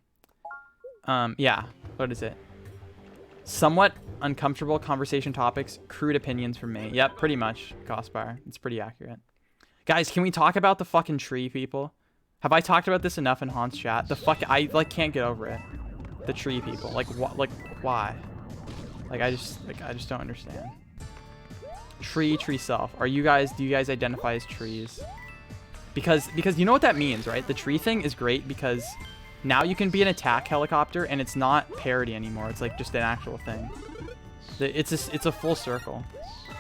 Yeah. What is it? Somewhat uncomfortable conversation topics, crude opinions from me. Yep, pretty much, Gospire. It's pretty accurate. Guys, can we talk about the fucking tree people? Have I talked about this enough in Haunt's chat? I like can't get over it. The tree people. Like what? Like why? Like I just don't understand. Tree self. Do you guys identify as trees? Because you know what that means, right? The tree thing is great because now you can be an attack helicopter and it's not parody anymore. It's like just an actual thing. It's a full circle.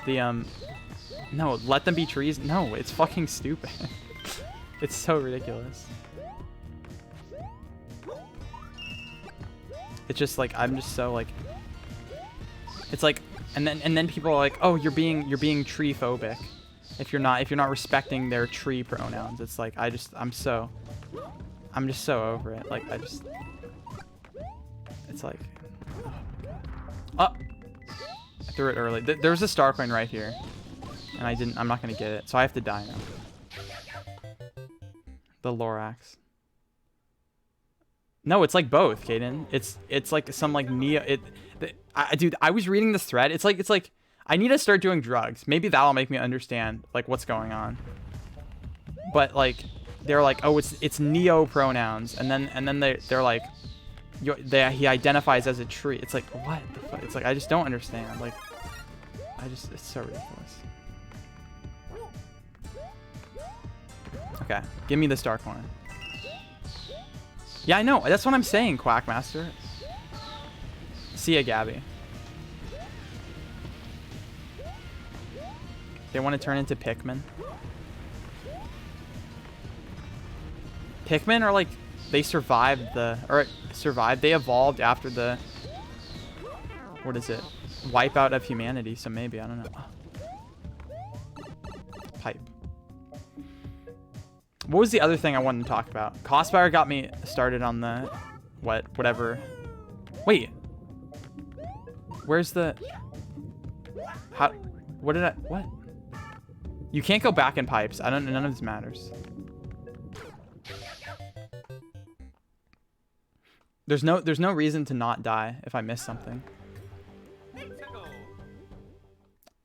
No, let them be trees. No, it's fucking stupid. It's so ridiculous. It's just like I'm just so like. It's like, and then people are like, oh, you're being tree phobic, if you're not respecting their tree pronouns. It's like I'm just so over it. Like it's like, oh, I threw it early. There was a star coin right here. And I'm not going to get it. So I have to die now. The Lorax. No, it's like both, Caden. It's like some like Neo. Dude, I was reading this thread. It's like I need to start doing drugs. Maybe that'll make me understand like what's going on. But like they're like, oh, it's Neo pronouns, and then they're like, he identifies as a tree. It's like what the fuck? It's like I just don't understand. Like it's so ridiculous. Okay, give me the star coin. Yeah, I know. That's what I'm saying, Quackmaster. See ya, Gabby. They want to turn into Pikmin. Pikmin are like, they survived they evolved after the, what is it? Wipeout of humanity, so maybe, I don't know. Pipe. What was the other thing I wanted to talk about? Cosfire got me started on the, whatever. Wait. Where's the, how, what? You can't go back in pipes. None of this matters. There's no reason to not die if I miss something.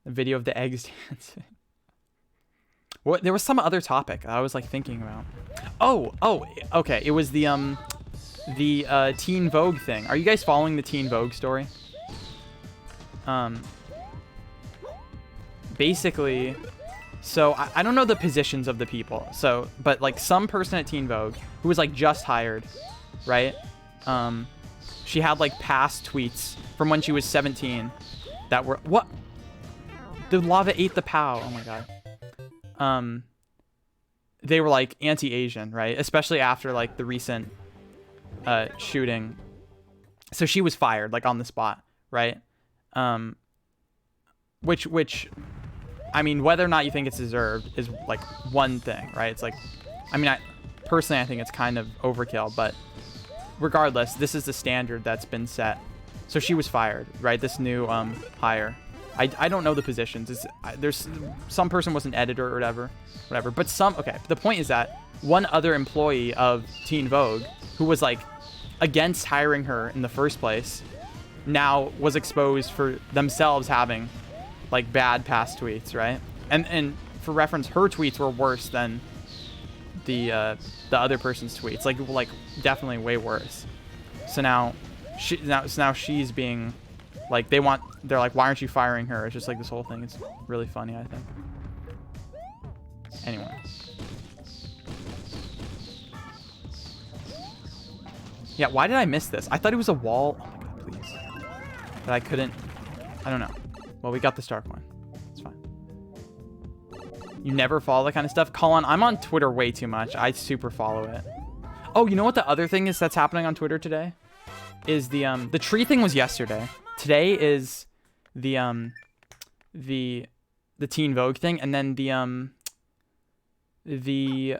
A video of the eggs dancing. What? There was some other topic I was like thinking about. Oh, okay. It was the Teen Vogue thing. Are you guys following the Teen Vogue story? Basically, so I don't know the positions of the people. So, but like some person at Teen Vogue who was like just hired, right? She had like past tweets from when she was 17 that were, what? The lava ate the POW. Oh my god. They were like anti-Asian, right? Especially after like the recent shooting. So she was fired like on the spot, right? Which I mean, whether or not you think it's deserved is like one thing, right? It's like, I mean, personally I think it's kind of overkill, but regardless, this is the standard that's been set. So she was fired, right? This new hire. I don't know the positions. There's some person was an editor or whatever. But okay. The point is that one other employee of Teen Vogue, who was like against hiring her in the first place, now was exposed for themselves having like bad past tweets, right? And for reference, her tweets were worse than the other person's tweets, like definitely way worse. So now she's being like, they're like, why aren't you firing her? It's just like this whole thing is really funny, I think. Anyway. Yeah, why did I miss this? I thought it was a wall. Oh my god, please. But I couldn't. I don't know. Well, we got the star coin. It's fine. You never follow that kind of stuff? Colin, I'm on Twitter way too much. I super follow it. Oh, you know what the other thing is that's happening on Twitter today? Is the tree thing was yesterday. Today is the Teen Vogue thing, and then the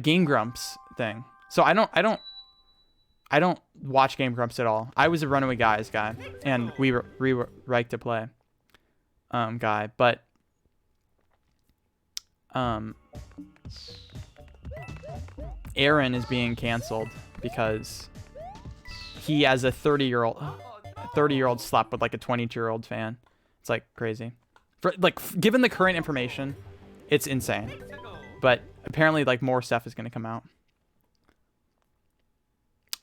Game Grumps thing. So I don't watch Game Grumps at all. I was a Runaway Guys guy, and we were right to play guy, but Aaron is being canceled because he, as a 30-year-old slept with like a 22-year-old fan. It's like crazy. Given the current information, it's insane. But apparently like more stuff is going to come out.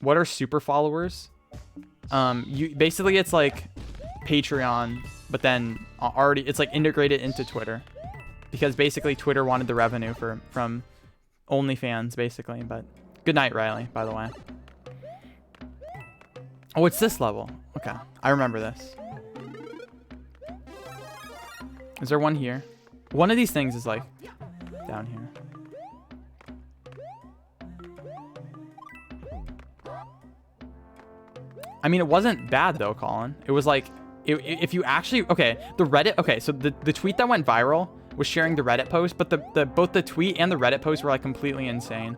What are super followers? Basically it's like Patreon, but then already it's like integrated into Twitter, because basically Twitter wanted the revenue from OnlyFans basically. But good night, Riley, by the way. Oh, it's this level. Okay, I remember this. Is there one here? One of these things is like down here. I mean, it wasn't bad though, Colin. It was like, if you actually, okay, the Reddit, okay, so the tweet that went viral was sharing the Reddit post, but both the tweet and the Reddit post were like completely insane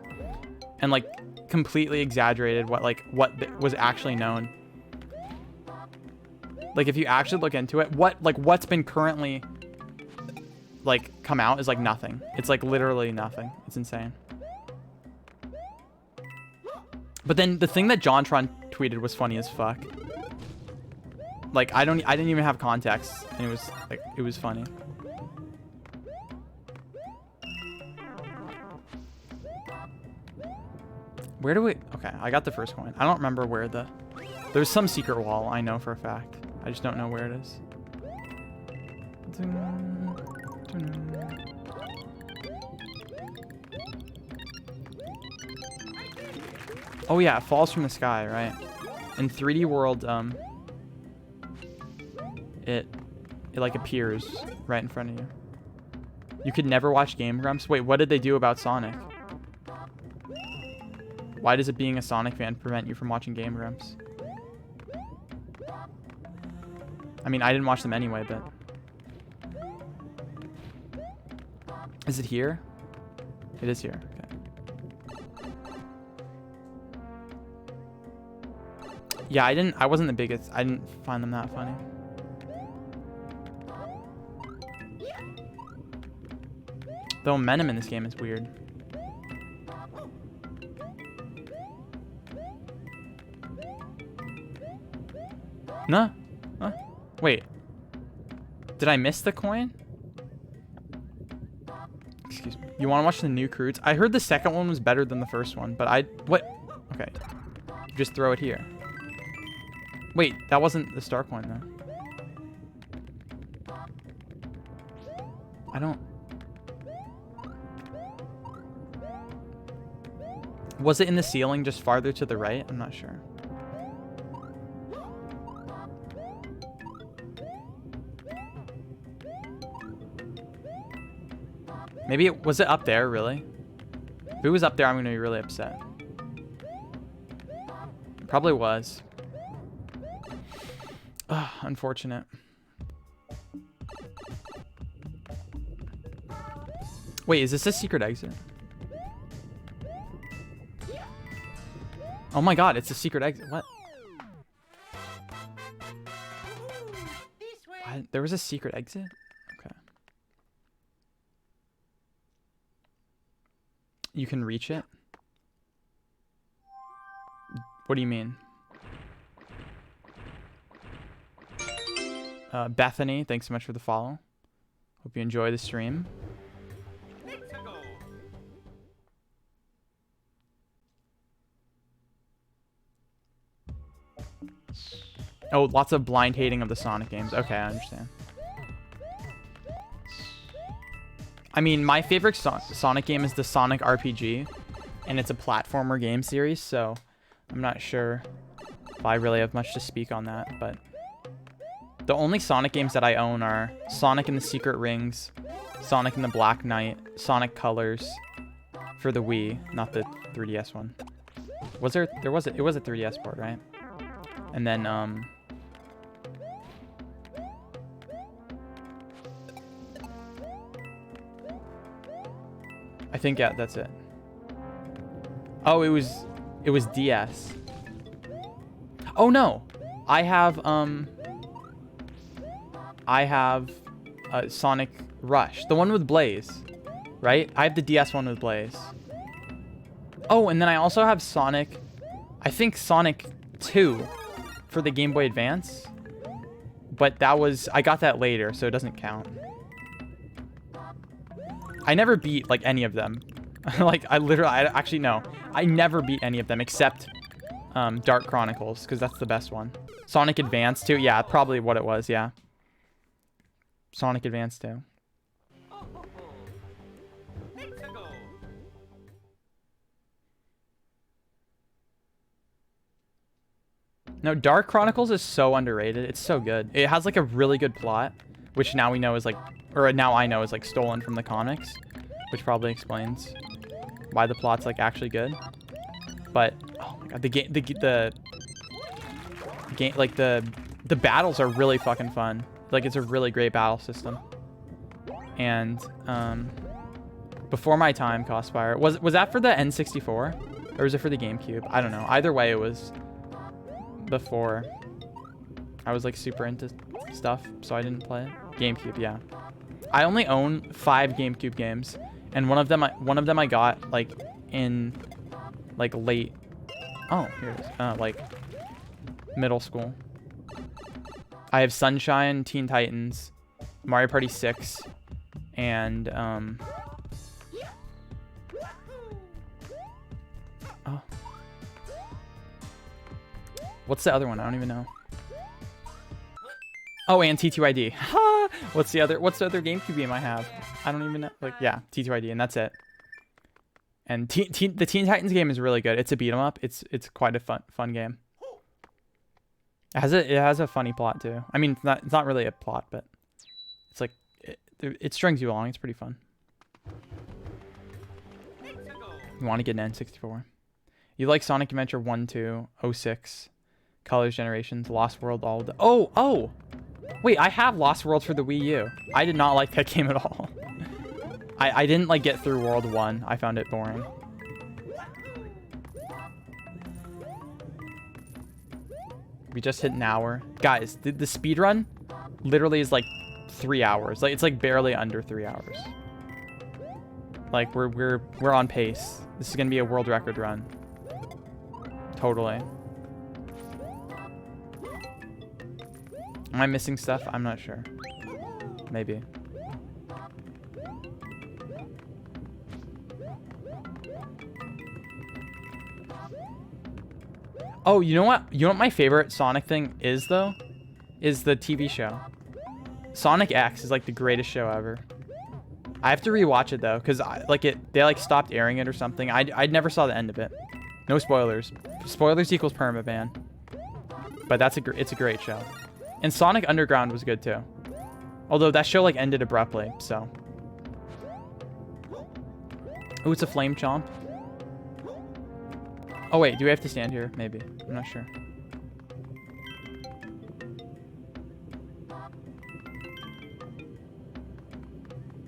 and like completely exaggerated what was actually known. Like if you actually look into it, what's been currently like come out is like nothing. It's like literally nothing. It's insane. But then the thing that JonTron tweeted was funny as fuck. Like I didn't even have context, and it was funny. Where do we? Okay, I got the first coin. I don't remember where there's some secret wall, I know for a fact. I just don't know where it is. Oh yeah, it falls from the sky, right? In 3D World, it like appears right in front of you. You could never watch Game Grumps. Wait, what did they do about Sonic? Why does it being a Sonic fan prevent you from watching Game Grumps? I mean, I didn't watch them anyway, but... Is it here? It is here. Okay. Yeah, I wasn't the biggest. I didn't find them that funny. The momentum in this game is weird. No? Huh? Wait. Did I miss the coin? Excuse me. You want to watch the new Croods? I heard the second one was better than the first one, but what? Okay. Just throw it here. Wait, that wasn't the star coin, though. I don't... Was it in the ceiling just farther to the right? I'm not sure. Maybe was it up there, really? If it was up there, I'm going to be really upset. It probably was. Ugh, unfortunate. Wait, is this a secret exit? Oh my god, it's a secret exit. What? There was a secret exit? Okay. You can reach it? What do you mean? Bethany, thanks so much for the follow. Hope you enjoy the stream. Oh, lots of blind hating of the Sonic games. Okay, I understand. I mean, my favorite Sonic game is the Sonic RPG, and it's a platformer game series, so I'm not sure if I really have much to speak on that, but the only Sonic games that I own are Sonic and the Secret Rings, Sonic and the Black Knight, Sonic Colors for the Wii, not the 3DS one. Was there was it was a 3DS port, right? And then I think, yeah, that's it. Oh, it was DS. Oh no, I have Sonic Rush, the one with Blaze, right? I have the DS one with Blaze. Oh, and then I also have Sonic, I think Sonic 2 for the Game Boy Advance, but I got that later, so it doesn't count. I never beat like any of them. Like I actually no, I never beat any of them except Dark Chronicles, because that's the best one. Sonic Advance 2, yeah, probably what it was, yeah. Sonic Advance 2. No, Dark Chronicles is so underrated. It's so good. It has like a really good plot, which now we know is like, or now I know is like stolen from the comics, which probably explains why the plot's like actually good. But oh my god, the game, like the battles are really fucking fun. Like it's a really great battle system. And before my time, Cosfire, was that for the N64 or was it for the GameCube? I don't know. Either way, it was before I was like super into stuff, so I didn't play it. GameCube, yeah. I only own 5 GameCube games, and one of them I got like in like late, oh here it is, like middle school. I have Sunshine, Teen Titans, Mario Party 6, and oh, what's the other one? I don't even know. Oh, and T2ID. Ha! What's the other GameCube game I have? I don't even know. Like, yeah, T2ID, and that's it. And the Teen Titans game is really good. It's a beat 'em up. It's quite a fun game. It has a funny plot too. I mean, it's not really a plot, but it's like it strings you along. It's pretty fun. You want to get an N64? You like Sonic Adventure 1, 2, 06, Colors Generations, Lost World, all the... Oh! Wait, I have Lost World for the Wii U. I did not like that game at all. I didn't like get through World 1. I found it boring. We just hit an hour. Guys, the speed run literally is like 3 hours. Like it's like barely under 3 hours. Like we're on pace. This is gonna be a world record run. Totally. Am I missing stuff? I'm not sure. Maybe. Oh, you know what? You know what my favorite Sonic thing is, though? Is the TV show. Sonic X is like the greatest show ever. I have to rewatch it though, because they like stopped airing it or something. I never saw the end of it. No spoilers. Spoilers equals permaban. But it's a great show. And Sonic Underground was good too. Although that show like ended abruptly, so. Oh, it's a flame chomp. Oh wait, do we have to stand here? Maybe. I'm not sure.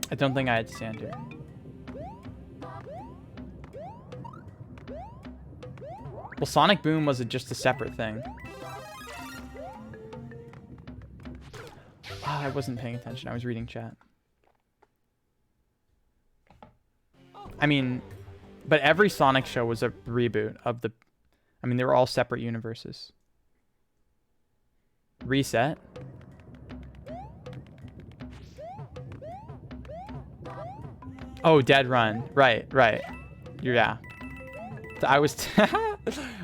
I don't think I had to stand here. Well, Sonic Boom was just a separate thing. Oh, I wasn't paying attention. I was reading chat. I mean, but every Sonic show was a reboot of the... I mean, they were all separate universes. Reset? Oh, Dead Run. Right. Yeah. I was...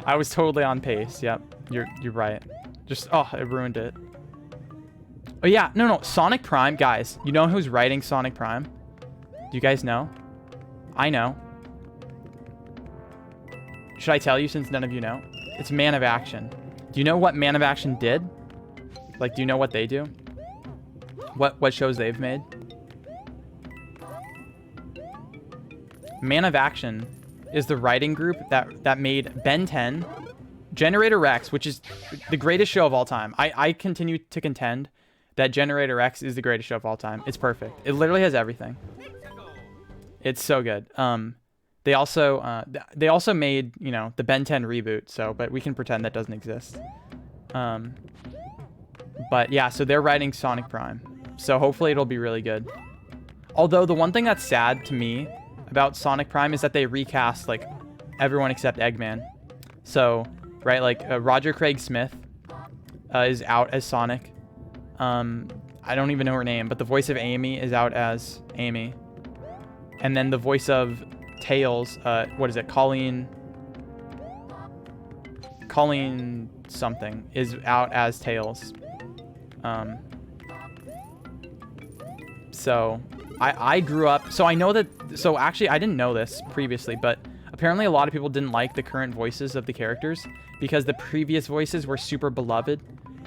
I was totally on pace. Yep. You're right. Just... Oh, it ruined it. Oh, yeah. No. Sonic Prime. Guys, you know who's writing Sonic Prime? Do you guys know? I know. Should I tell you since none of you know? It's Man of Action. Do you know what Man of Action did? Like, do you know what they do? What shows they've made? Man of Action is the writing group that made Ben 10, Generator Rex, which is the greatest show of all time. I continue to contend that Generator Rex is the greatest show of all time. It's perfect. It literally has everything. It's so good. They also made, you know, the Ben 10 reboot, so, but we can pretend that doesn't exist. But yeah, so they're writing Sonic Prime. So hopefully it'll be really good. Although the one thing that's sad to me about Sonic Prime is that they recast like everyone except Eggman. So, right, like Roger Craig Smith is out as Sonic. I don't even know her name, but the voice of Amy is out as Amy. And then the voice of Tails, what is it? Colleen something is out as Tails. So I grew up, so I know that, so actually I didn't know this previously, but apparently a lot of people didn't like the current voices of the characters because the previous voices were super beloved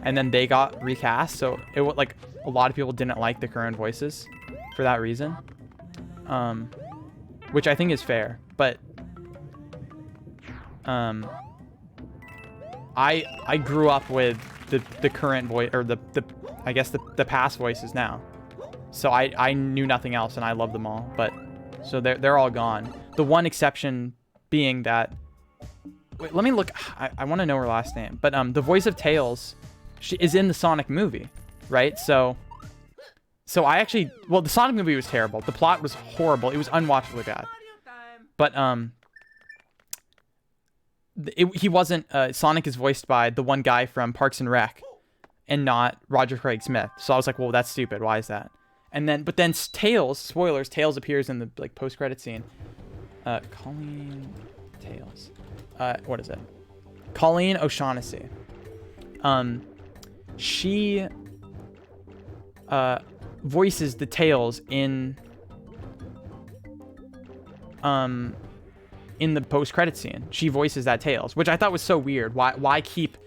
and then they got recast. So it was like a lot of people didn't like the current voices for that reason. Which I think is fair, but I grew up with the current voice, or I guess the past voices now. So I knew nothing else and I love them all, but so they're all gone. The one exception being that, wait, let me look. I want to know her last name, but the voice of Tails, she is in the Sonic movie, right? So I actually, well, the Sonic movie was terrible. The plot was horrible. It was unwatchably bad. But he wasn't. Sonic is voiced by the one guy from Parks and Rec, and not Roger Craig Smith. So I was like, well, that's stupid. Why is that? And then, but then Tails, spoilers, Tails appears in the like post-credit scene. Colleen Tails. What is it? Colleen O'Shaughnessy. She voices the Tails in the post-credit scene. She voices that Tails, which I thought was so weird. Why keep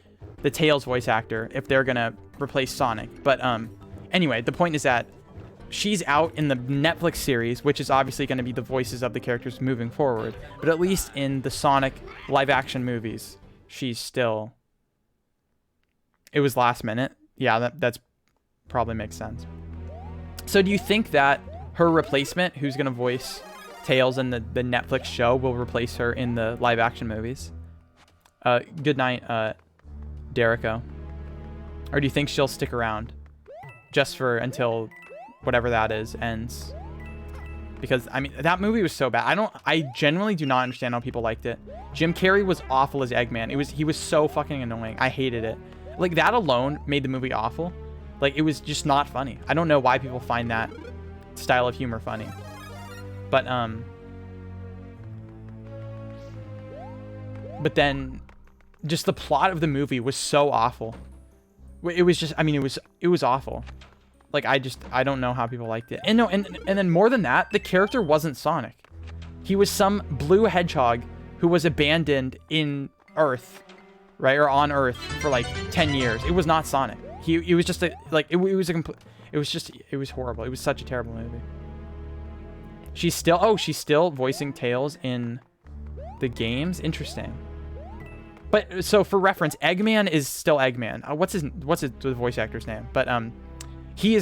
the Tails voice actor if they're gonna replace Sonic? But anyway, the point is that she's out in the Netflix series, which is obviously going to be the voices of the characters moving forward. But at least in the Sonic live-action movies, she's still... It was last minute. Yeah, that's probably makes sense. So do you think that her replacement, who's going to voice Tails in the Netflix show, will replace her in the live-action movies? Good night, Derico. Or do you think she'll stick around just for until whatever that is ends? Because I mean, that movie was so bad. I genuinely do not understand how people liked it. Jim Carrey was awful as Eggman. He was so fucking annoying. I hated it. Like, that alone made the movie awful. Like, it was just not funny. I don't know why people find that style of humor funny. But then just the plot of the movie was so awful. It was just, I mean, it was awful. Like, I don't know how people liked it. And no, and then more than that, the character wasn't Sonic. He was some blue hedgehog who was abandoned in Earth, right? Or on Earth for like 10 years. It was not Sonic. It was just it was horrible. It was such a terrible movie. She's still voicing Tails in the games. Interesting. But so for reference, Eggman is still Eggman. What's the voice actor's name? But he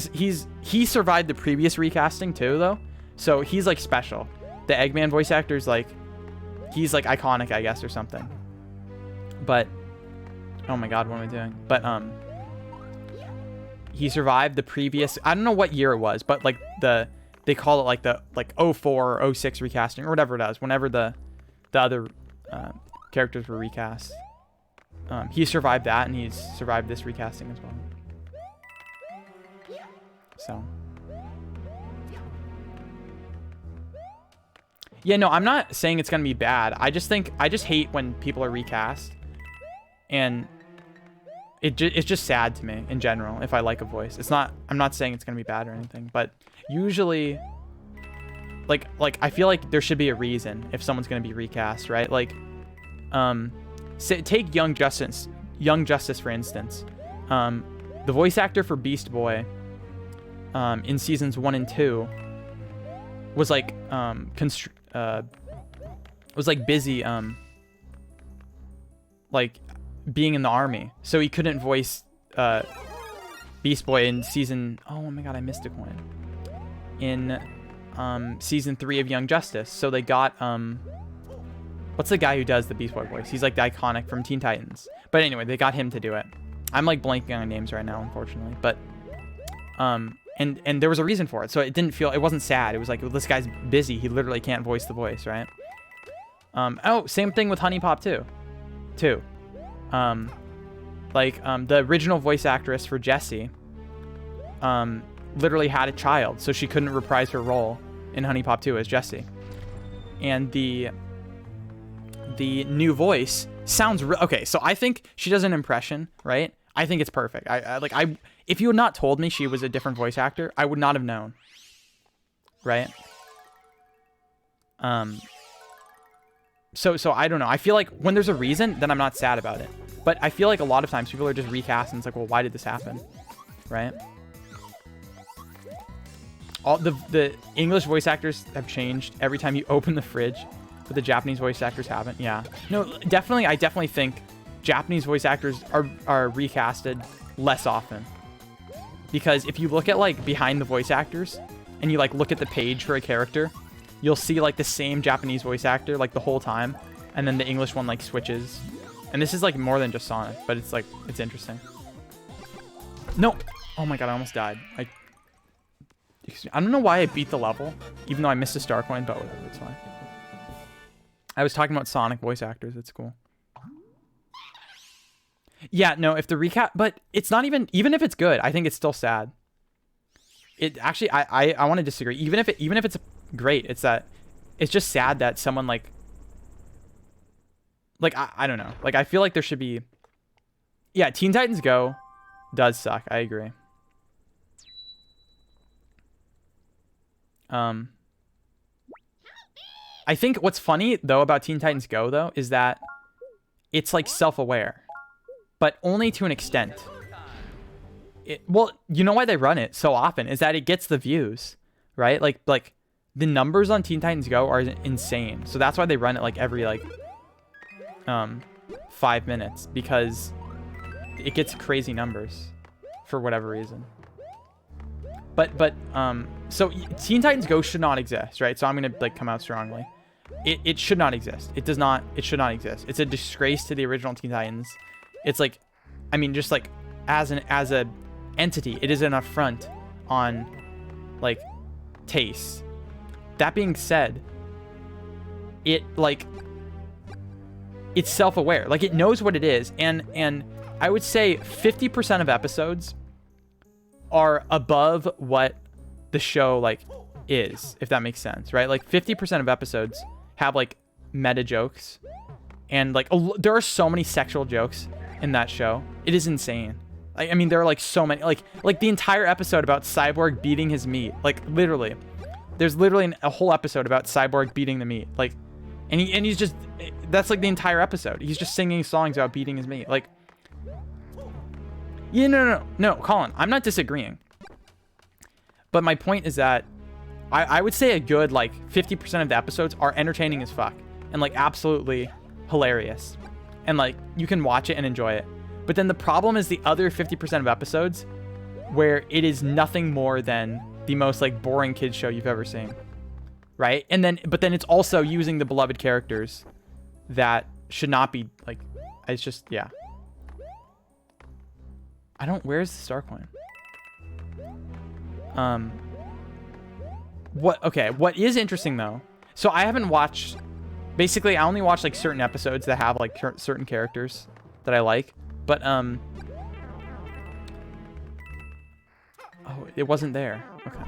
survived the previous recasting too, though. So he's like special. The Eggman voice actor's like, he's like iconic, I guess, or something. But oh my god, what am I doing? But he survived the previous, I don't know what year it was, but like they call it like the 04 or 06 recasting or whatever it is, whenever the other characters were recast. He survived that, and he's survived this recasting as well. So yeah, no, I'm not saying it's gonna be bad. I just hate when people are recast, and it's just sad to me in general if I like a voice. I'm not saying it's gonna be bad or anything, but usually like I feel like there should be a reason if someone's gonna be recast, right? Like take Young Justice for instance. The voice actor for Beast Boy in seasons 1 and 2 was like busy like being in the army, so he couldn't voice Beast Boy in season, oh my god, I missed a coin, in season 3 of Young Justice. So they got what's the guy who does the Beast Boy voice? He's like the iconic from Teen Titans. But anyway, they got him to do it. I'm like blanking on names right now, unfortunately. But and there was a reason for it, so it wasn't sad. It was like, well, this guy's busy, he literally can't voice the voice, right? Oh, same thing with Honey Pop too. The original voice actress for Jessie literally had a child, so she couldn't reprise her role in Honey Pop 2 as Jessie. And the new voice sounds okay, so I think she does an impression, right? I think it's perfect. If you had not told me she was a different voice actor, I would not have known, right? So I don't know. I feel like when there's a reason, then I'm not sad about it. But I feel like a lot of times people are just recasting. It's like, well, why did this happen, right? All the English voice actors have changed every time you open the fridge, but the Japanese voice actors haven't. Yeah, no, definitely. I definitely think Japanese voice actors are recasted less often, because if you look at like behind the voice actors and you like look at the page for a character, you'll see like the same Japanese voice actor like the whole time, and then the English one like switches. And this is like more than just Sonic, but it's like, it's interesting. No, oh my god, I almost died. I don't know why I beat the level, even though I missed a star coin, but whatever, it's fine. I was talking about Sonic voice actors. It's cool. Yeah, no, if the recap, but it's not even if it's good, I think it's still sad. It actually, I want to disagree. Even if it's great, it's just sad that someone like I don't know. Like, I feel like there should be, yeah, Teen Titans Go does suck. I agree. I think what's funny though about Teen Titans Go though is that it's like self-aware, but only to an extent. well, you know why they run it so often is that it gets the views, right? Like the numbers on Teen Titans Go are insane. So that's why they run it like every like 5 minutes, because it gets crazy numbers for whatever reason. But so Teen Titans Go should not exist, right? So I'm gonna like come out strongly. It should not exist. It does not. It should not exist. It's a disgrace to the original Teen Titans. It's like, I mean, just like as a entity, it is an affront on like taste. That being said, it's self-aware. Like, it knows what it is, and I would say 50% of episodes are above what the show like is, if that makes sense, right? Like 50% of episodes have like meta jokes, and like there are so many sexual jokes in that show. It is insane. I mean, there are like so many, like the entire episode about Cyborg beating his meat. Like literally, there's literally a whole episode about Cyborg beating the meat. Like, and he's just, that's like the entire episode. He's just singing songs about beating his meat. Like, yeah, no, Colin, I'm not disagreeing. But my point is that I would say a good like 50% of the episodes are entertaining as fuck and like absolutely hilarious, and like you can watch it and enjoy it. But then the problem is the other 50% of episodes where it is nothing more than the most like boring kids show you've ever seen, right? But then it's also using the beloved characters that should not be like, it's just, yeah. Where's the star coin? What is interesting though, so I haven't watched, basically I only watch like certain episodes that have like certain characters that I like, but oh, it wasn't there. Okay.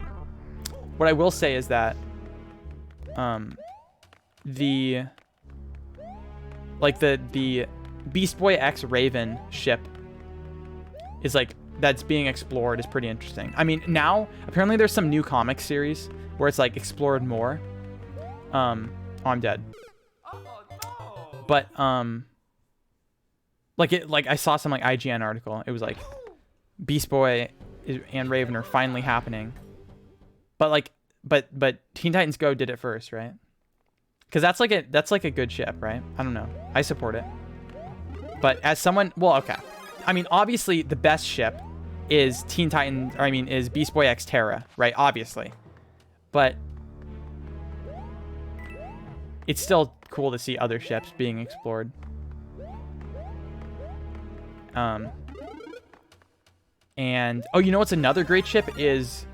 What I will say is that the Beast Boy X Raven ship is like, that's being explored, is pretty interesting. I mean, now apparently there's some new comic series where it's like explored more. Oh, I'm dead. But like I saw some like IGN article. It was like Beast Boy and Raven are finally happening. But Teen Titans Go did it first, right? Because that's like a good ship, right? I don't know. I support it. But as someone, well, okay. I mean, obviously the best ship is is Beast Boy X Terra, right? Obviously. But it's still cool to see other ships being explored. And oh, you know what's another great ship is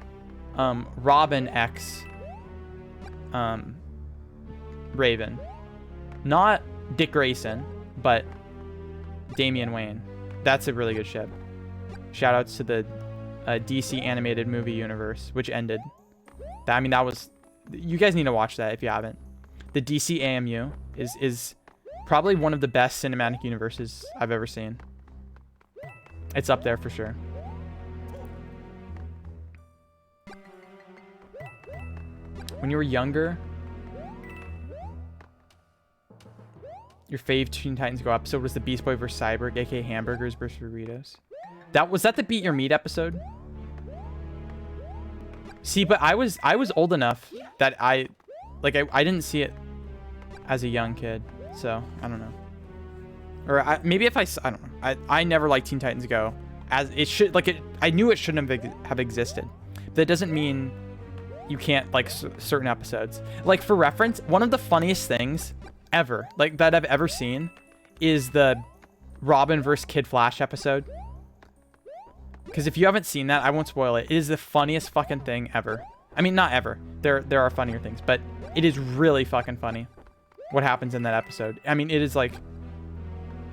Robin X Raven. Not Dick Grayson, but Damian Wayne. That's a really good ship. Shoutouts to the DC animated movie universe, which ended. I mean, that was, you guys need to watch that if you haven't. The DC AMU is probably one of the best cinematic universes I've ever seen. It's up there for sure. When you were younger, your fave Teen Titans Go episode was the Beast Boy vs. Cyborg, aka Hamburgers vs. Burritos. Was that the Beat Your Meat episode? See, but I was old enough that I didn't see it as a young kid, so I don't know. Or maybe if I don't know. I never liked Teen Titans Go as it should, like, I knew it shouldn't have existed. But that doesn't mean you can't like certain episodes. Like, for reference, one of the funniest things ever, like, that I've ever seen is the Robin vs. Kid Flash episode. Because if you haven't seen that, I won't spoil it. It is the funniest fucking thing ever. I mean, not ever. There are funnier things, but it is really fucking funny what happens in that episode. I mean, it is like,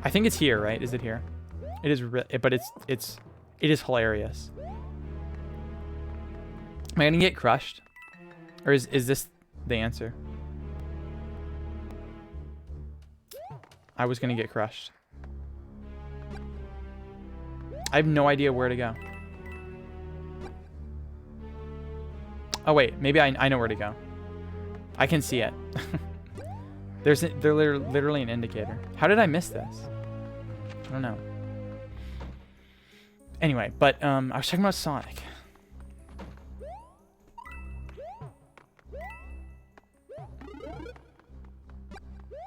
I think it's here, right? Is it here? It is, but it is hilarious. Am I gonna get crushed, or is this the answer? I was gonna get crushed. I have no idea where to go. Oh wait, maybe I know where to go. I can see it. There's literally an indicator. How did I miss this? I don't know. Anyway, but I was talking about Sonic.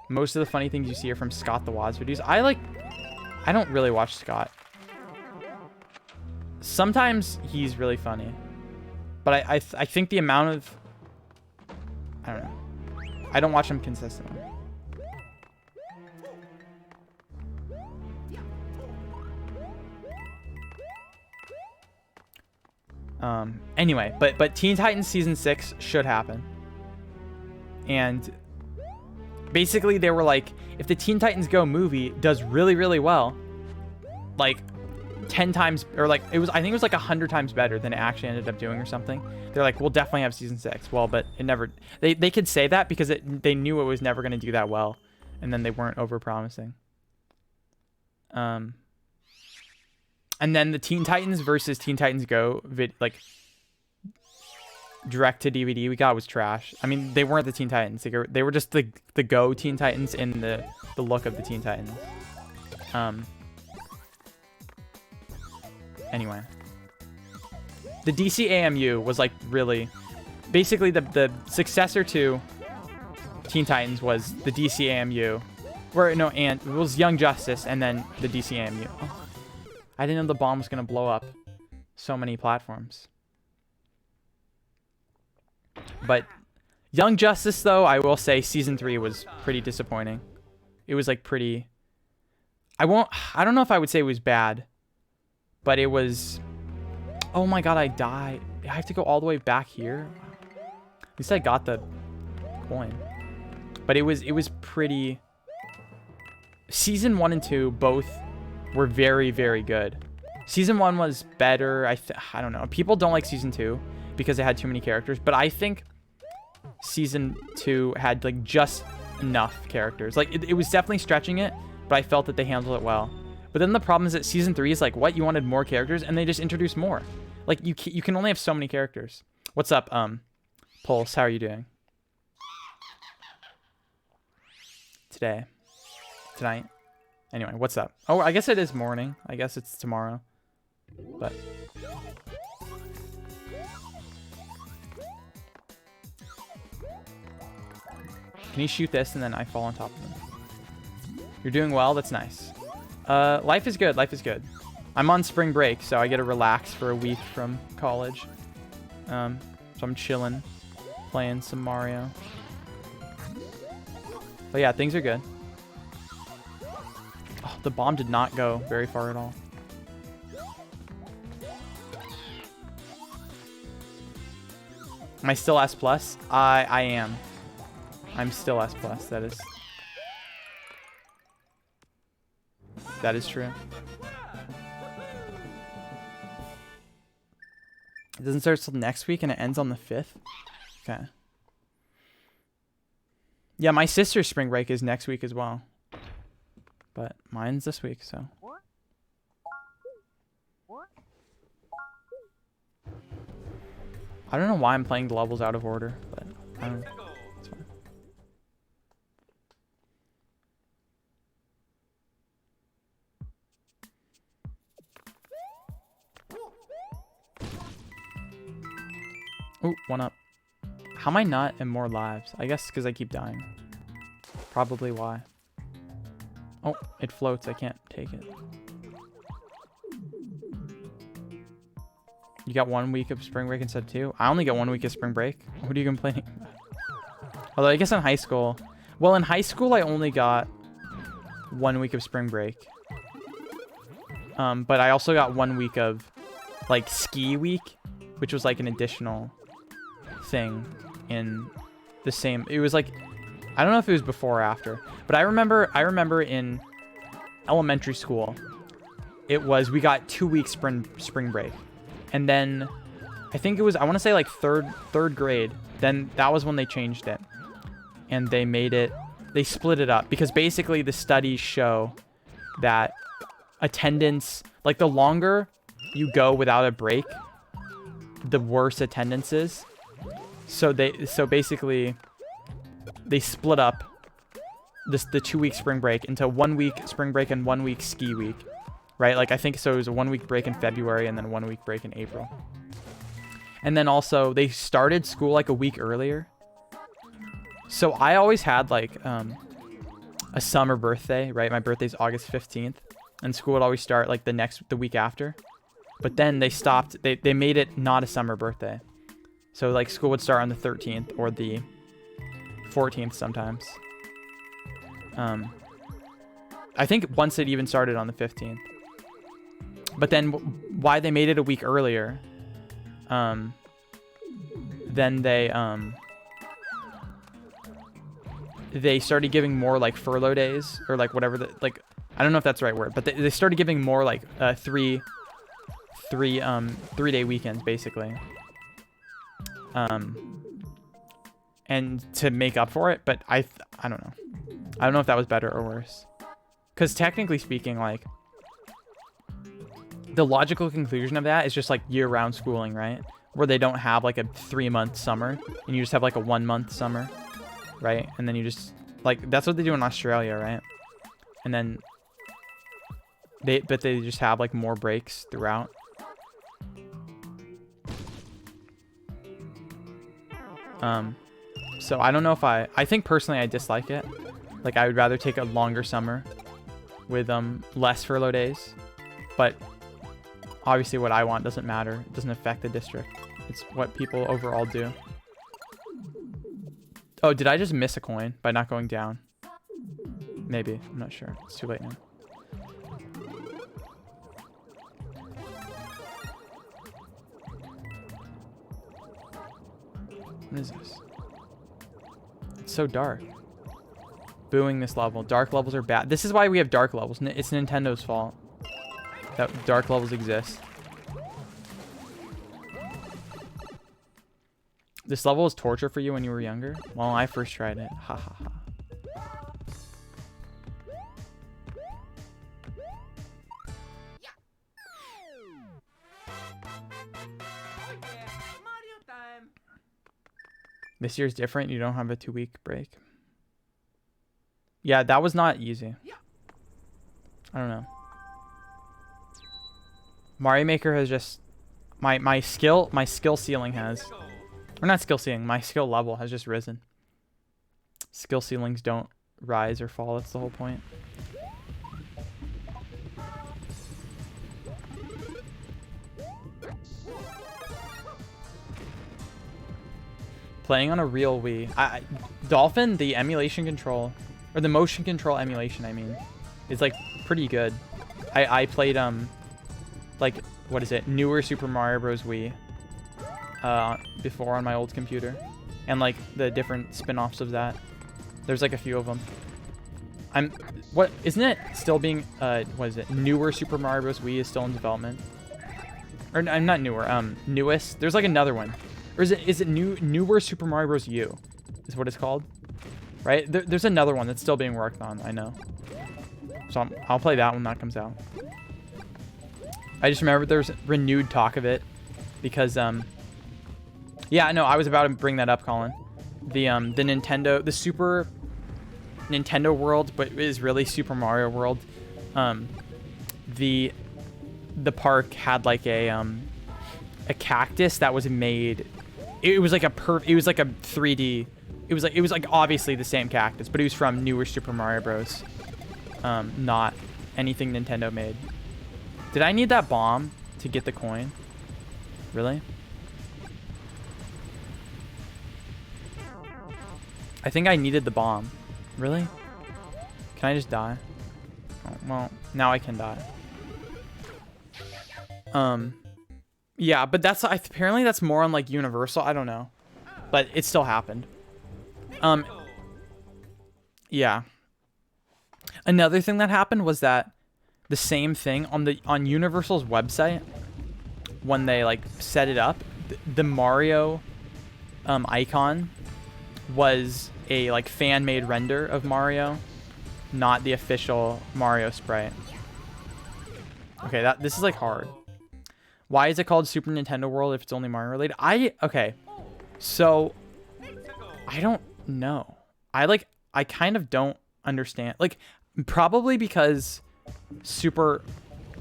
Most of the funny things you see are from Scott the Woz videos. I don't really watch Scott. Sometimes he's really funny. But I think the amount of... I don't know. I don't watch him consistently. Anyway, but Teen Titans Season 6 should happen. And basically they were like, if the Teen Titans Go movie does really, really well, like 10 times, or like, I think it was like 100 times better than it actually ended up doing or something. They're like, we'll definitely have Season 6. Well, but it never, they could say that because they knew it was never going to do that well. And then they weren't over-promising. And then the Teen Titans versus Teen Titans Go like direct to DVD we got was trash. I mean, they weren't the Teen Titans. They were just the Go Teen Titans in the look of the Teen Titans. Anyway, the DC AMU was like really, basically the successor to Teen Titans was the DC AMU, where no, and it was Young Justice and then the DC AMU. Oh. I didn't know the bomb was going to blow up so many platforms. But Young Justice, though, I will say Season 3 was pretty disappointing. It was like pretty... I don't know if I would say it was bad, but it was... Oh my god, I died. I have to go all the way back here? At least I got the coin. But it was pretty... Season 1 and 2 both were very, very good. Season 1 was better. I don't know. People don't like Season 2 because it had too many characters, but I think Season 2 had like just enough characters. Like it was definitely stretching it, but I felt that they handled it well. But then the problem is that Season 3 is like, what? You wanted more characters and they just introduced more. Like you can only have so many characters. What's up, Pulse? How are you doing? Tonight? Anyway, what's up? Oh, I guess it is morning. I guess it's tomorrow. But... Can you shoot this and then I fall on top of him? You're doing well? That's nice. Life is good. Life is good. I'm on spring break, so I get to relax for a week from college. So I'm chilling, playing some Mario. But yeah, things are good. Oh, the bomb did not go very far at all. Am I still S+? I am. I'm still S+. That is true. It doesn't start till next week and it ends on the 5th? Okay. Yeah, my sister's spring break is next week as well. But mine's this week, so. I don't know why I'm playing the levels out of order, but I don't know. It's fine. Ooh, one up. How am I not in more lives? I guess because I keep dying. Probably why. Oh, it floats. I can't take it. You got 1 week of spring break instead of 2? I only got 1 week of spring break. What are you complaining about? Although I guess in high school... Well, in high school, I only got 1 week of spring break. But I also got 1 week of, like, ski week, which was, like, an additional thing in the same... It was, like... I don't know if it was before or after. But I remember in elementary school, it was... We got 2 weeks spring break. And then, I think it was, I want to say like third grade. Then that was when they changed it. And they made it, they split it up. Because basically the studies show that attendance, like the longer you go without a break, the worse attendance is. So basically, they split up the 2 week spring break into 1 week spring break and 1 week ski week. right? Like I think so it was a 1 week break in February and then a 1 week break in April. And then also they started school like a week earlier. So I always had like a summer birthday, right? My birthday's August 15th and school would always start like the week after. But then they stopped, they made it not a summer birthday. So like school would start on the 13th or the 14th sometimes. I think once it even started on the 15th. But then why they made it a week earlier, then they started giving more like furlough days or like whatever like I don't know if that's the right word, but they started giving more like 3-day weekends basically. And to make up for it, but I don't know. I don't know if that was better or worse. Because technically speaking, like the logical conclusion of that is just like year-round schooling, right? Where they don't have like a 3-month summer and you just have like a 1-month summer, right? And then you just like that's what they do in Australia, right? And then they just have like more breaks throughout. So I don't know if I think personally I dislike it. Like I would rather take a longer summer with less furlough days, but obviously what I want doesn't matter. It doesn't affect the district. It's what people overall do. Oh, did I just miss a coin by not going down? Maybe. I'm not sure. It's too late now. What is this? It's so dark. Booing this level. Dark levels are bad. This is why we have dark levels. It's Nintendo's fault that dark levels exist. This level was torture for you when you were younger? Well, I first tried it. Ha ha ha. This year's different. You don't have a 2-week break. Yeah, that was not easy. I don't know. Mario Maker has just my skill ceiling has, or not skill ceiling, my skill level has just risen. Skill ceilings don't rise or fall. That's the whole point. Playing on a real Wii. Dolphin, the emulation control, or the motion control emulation, I mean, is like pretty good. I played like what is it? Newer Super Mario Bros. Wii before on my old computer, and like the different spin-offs of that. There's like a few of them. Isn't it still being what is it? Newer Super Mario Bros. Wii is still in development. Or I'm not newer. Newest. There's like another one. Or is it newer Super Mario Bros. U is what it's called, right? There's another one that's still being worked on. I know. So I'll play that when that comes out. I just remember there's renewed talk of it because yeah, no, I was about to bring that up, Colin. The Nintendo, the Super Nintendo World, but it is really Super Mario World. The park had like a cactus that was made. It was like a 3D. It was like obviously the same cactus, but it was from newer Super Mario Bros. Not anything Nintendo made. Did I need that bomb to get the coin? Really? I think I needed the bomb. Really? Can I just die? Oh, well, now I can die. Yeah, but that's apparently that's more on like Universal. I don't know, but it still happened. Yeah. Another thing that happened was that the same thing on Universal's website when they like set it up, the Mario icon was a like fan-made render of Mario, not the official Mario sprite. Okay, this is like hard. Why is it called Super Nintendo World if it's only Mario related? Okay. So I don't know. I kind of don't understand. Like probably because Super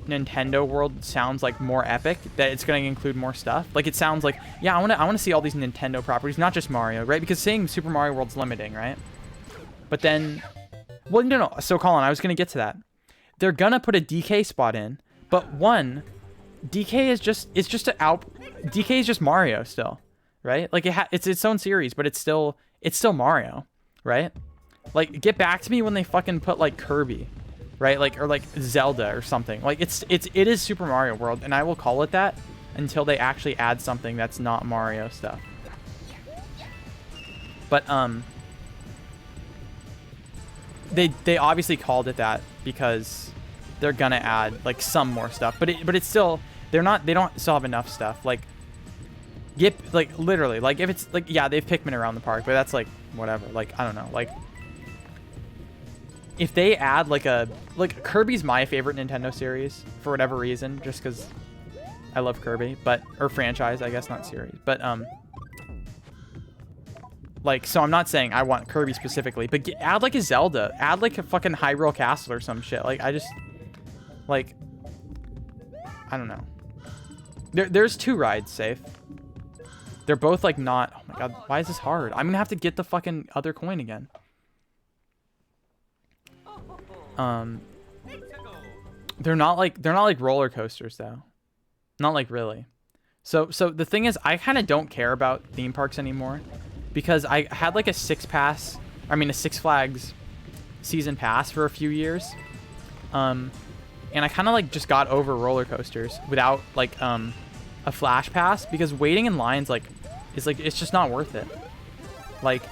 Nintendo World sounds like more epic, that it's going to include more stuff. Like it sounds like, yeah, I want to see all these Nintendo properties, not just Mario, right? Because saying Super Mario World's limiting, right? But then, well, no. So Colin, I was going to get to that. They're going to put a DK spot in, but one, DK is just, DK is just Mario still, right? Like it's its own series, but it's still Mario, right? Like get back to me when they fucking put like Kirby, right? Like, or like Zelda or something. Like it is Super Mario World, and I will call it that until they actually add something that's not Mario stuff. But they obviously called it that because they're gonna add like some more stuff, but it's still, they don't still have enough stuff. Like like literally, like if it's like, yeah, they've Pikmin around the park, but that's like whatever. Like I don't know, like if they add like Kirby's my favorite Nintendo series for whatever reason, just because I love Kirby, or franchise, I guess, not series, but like, so I'm not saying I want Kirby specifically, but add like a Zelda, add like a fucking Hyrule Castle or some shit. Like I just, like, I don't know. There's 2 rides, Safe. They're both like not, oh my god, why is this hard? I'm gonna have to get the fucking other coin again. They're not like roller coasters though. Not like really. So the thing is, I kind of don't care about theme parks anymore because I had like a Six Flags season pass for a few years. And I kind of like just got over roller coasters without like a flash pass, because waiting in lines it's just not worth it. Like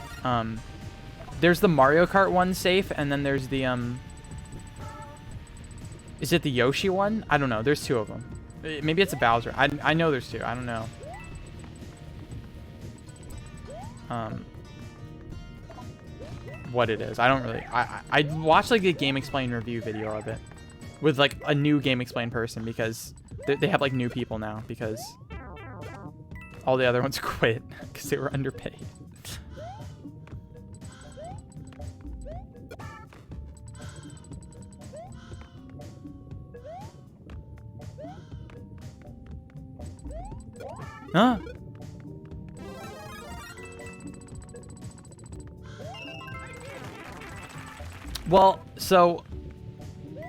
there's the Mario Kart one, Safe, and then there's the is it the Yoshi one? I don't know. There's 2 of them. Maybe it's a Bowser. I know there's 2. I don't know. What it is. I don't really... I watched like a Game Explain review video of it with like a new Game Explain person, because they have like new people now because all the other ones quit because they were underpaid. Huh? Well, so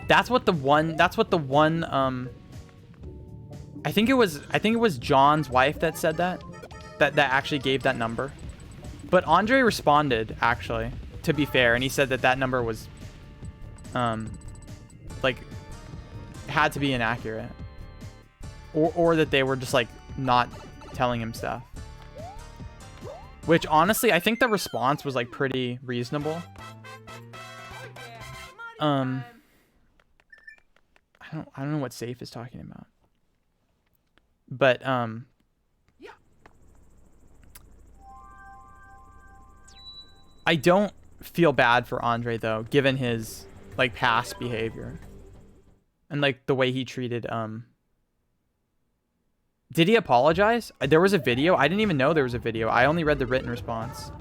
that's what the one I think it was John's wife that said that actually gave that number. But Andre responded, actually, to be fair, and he said that number was like had to be inaccurate. Or that they were just like not telling him stuff. Which honestly, I think the response was like pretty reasonable. I don't know what Safe is talking about. But I don't feel bad for Andre though, given his like past behavior and like the way he treated Did he apologize? There was a video. I didn't even know there was a video. I only read the written response.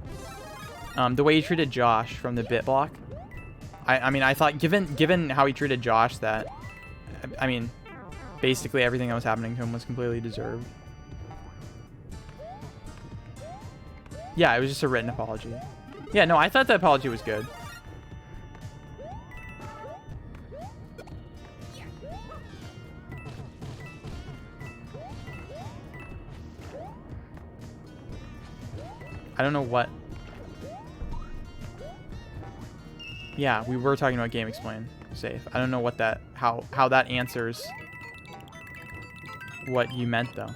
The way he treated Josh from the BitBlock. I mean, I thought given how he treated Josh, that I mean, basically everything that was happening to him was completely deserved. Yeah, it was just a written apology. Yeah, no, I thought the apology was good. I don't know what. Yeah, we were talking about Game Explain, Safe. I don't know what that, how that answers what you meant though.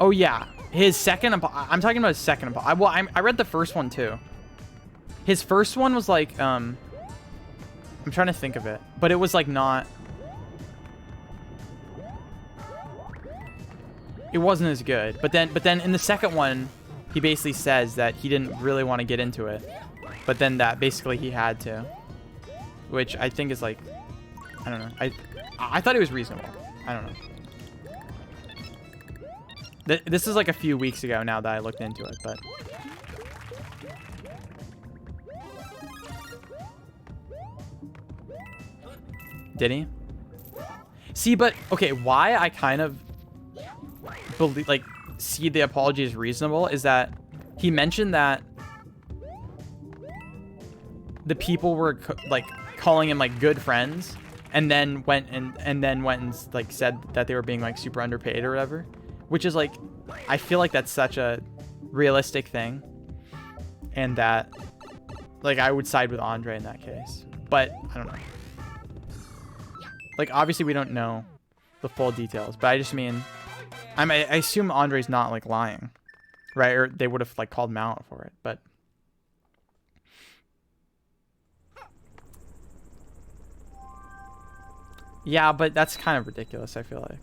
Oh yeah. His second, I'm talking about his second. Well, I read the first one too. His first one was like, I'm trying to think of it, but it was like not. It wasn't as good. But then in the second one, he basically says that he didn't really want to get into it, but then that basically he had to, which I think is like I don't know. I thought it was reasonable. I don't know. This is like a few weeks ago now that I looked into it, but did he? See, but okay, why I kind of believe, like, see the apology as reasonable is that he mentioned that the people were like calling him like good friends, and then went and like said that they were being like super underpaid or whatever, which is like, I feel like that's such a realistic thing, and that like I would side with Andre in that case, but I don't know. Like, obviously we don't know the full details, but I just mean, I assume Andre's not like lying, right? Or they would have like called him out for it, but yeah, but that's kind of ridiculous, I feel like.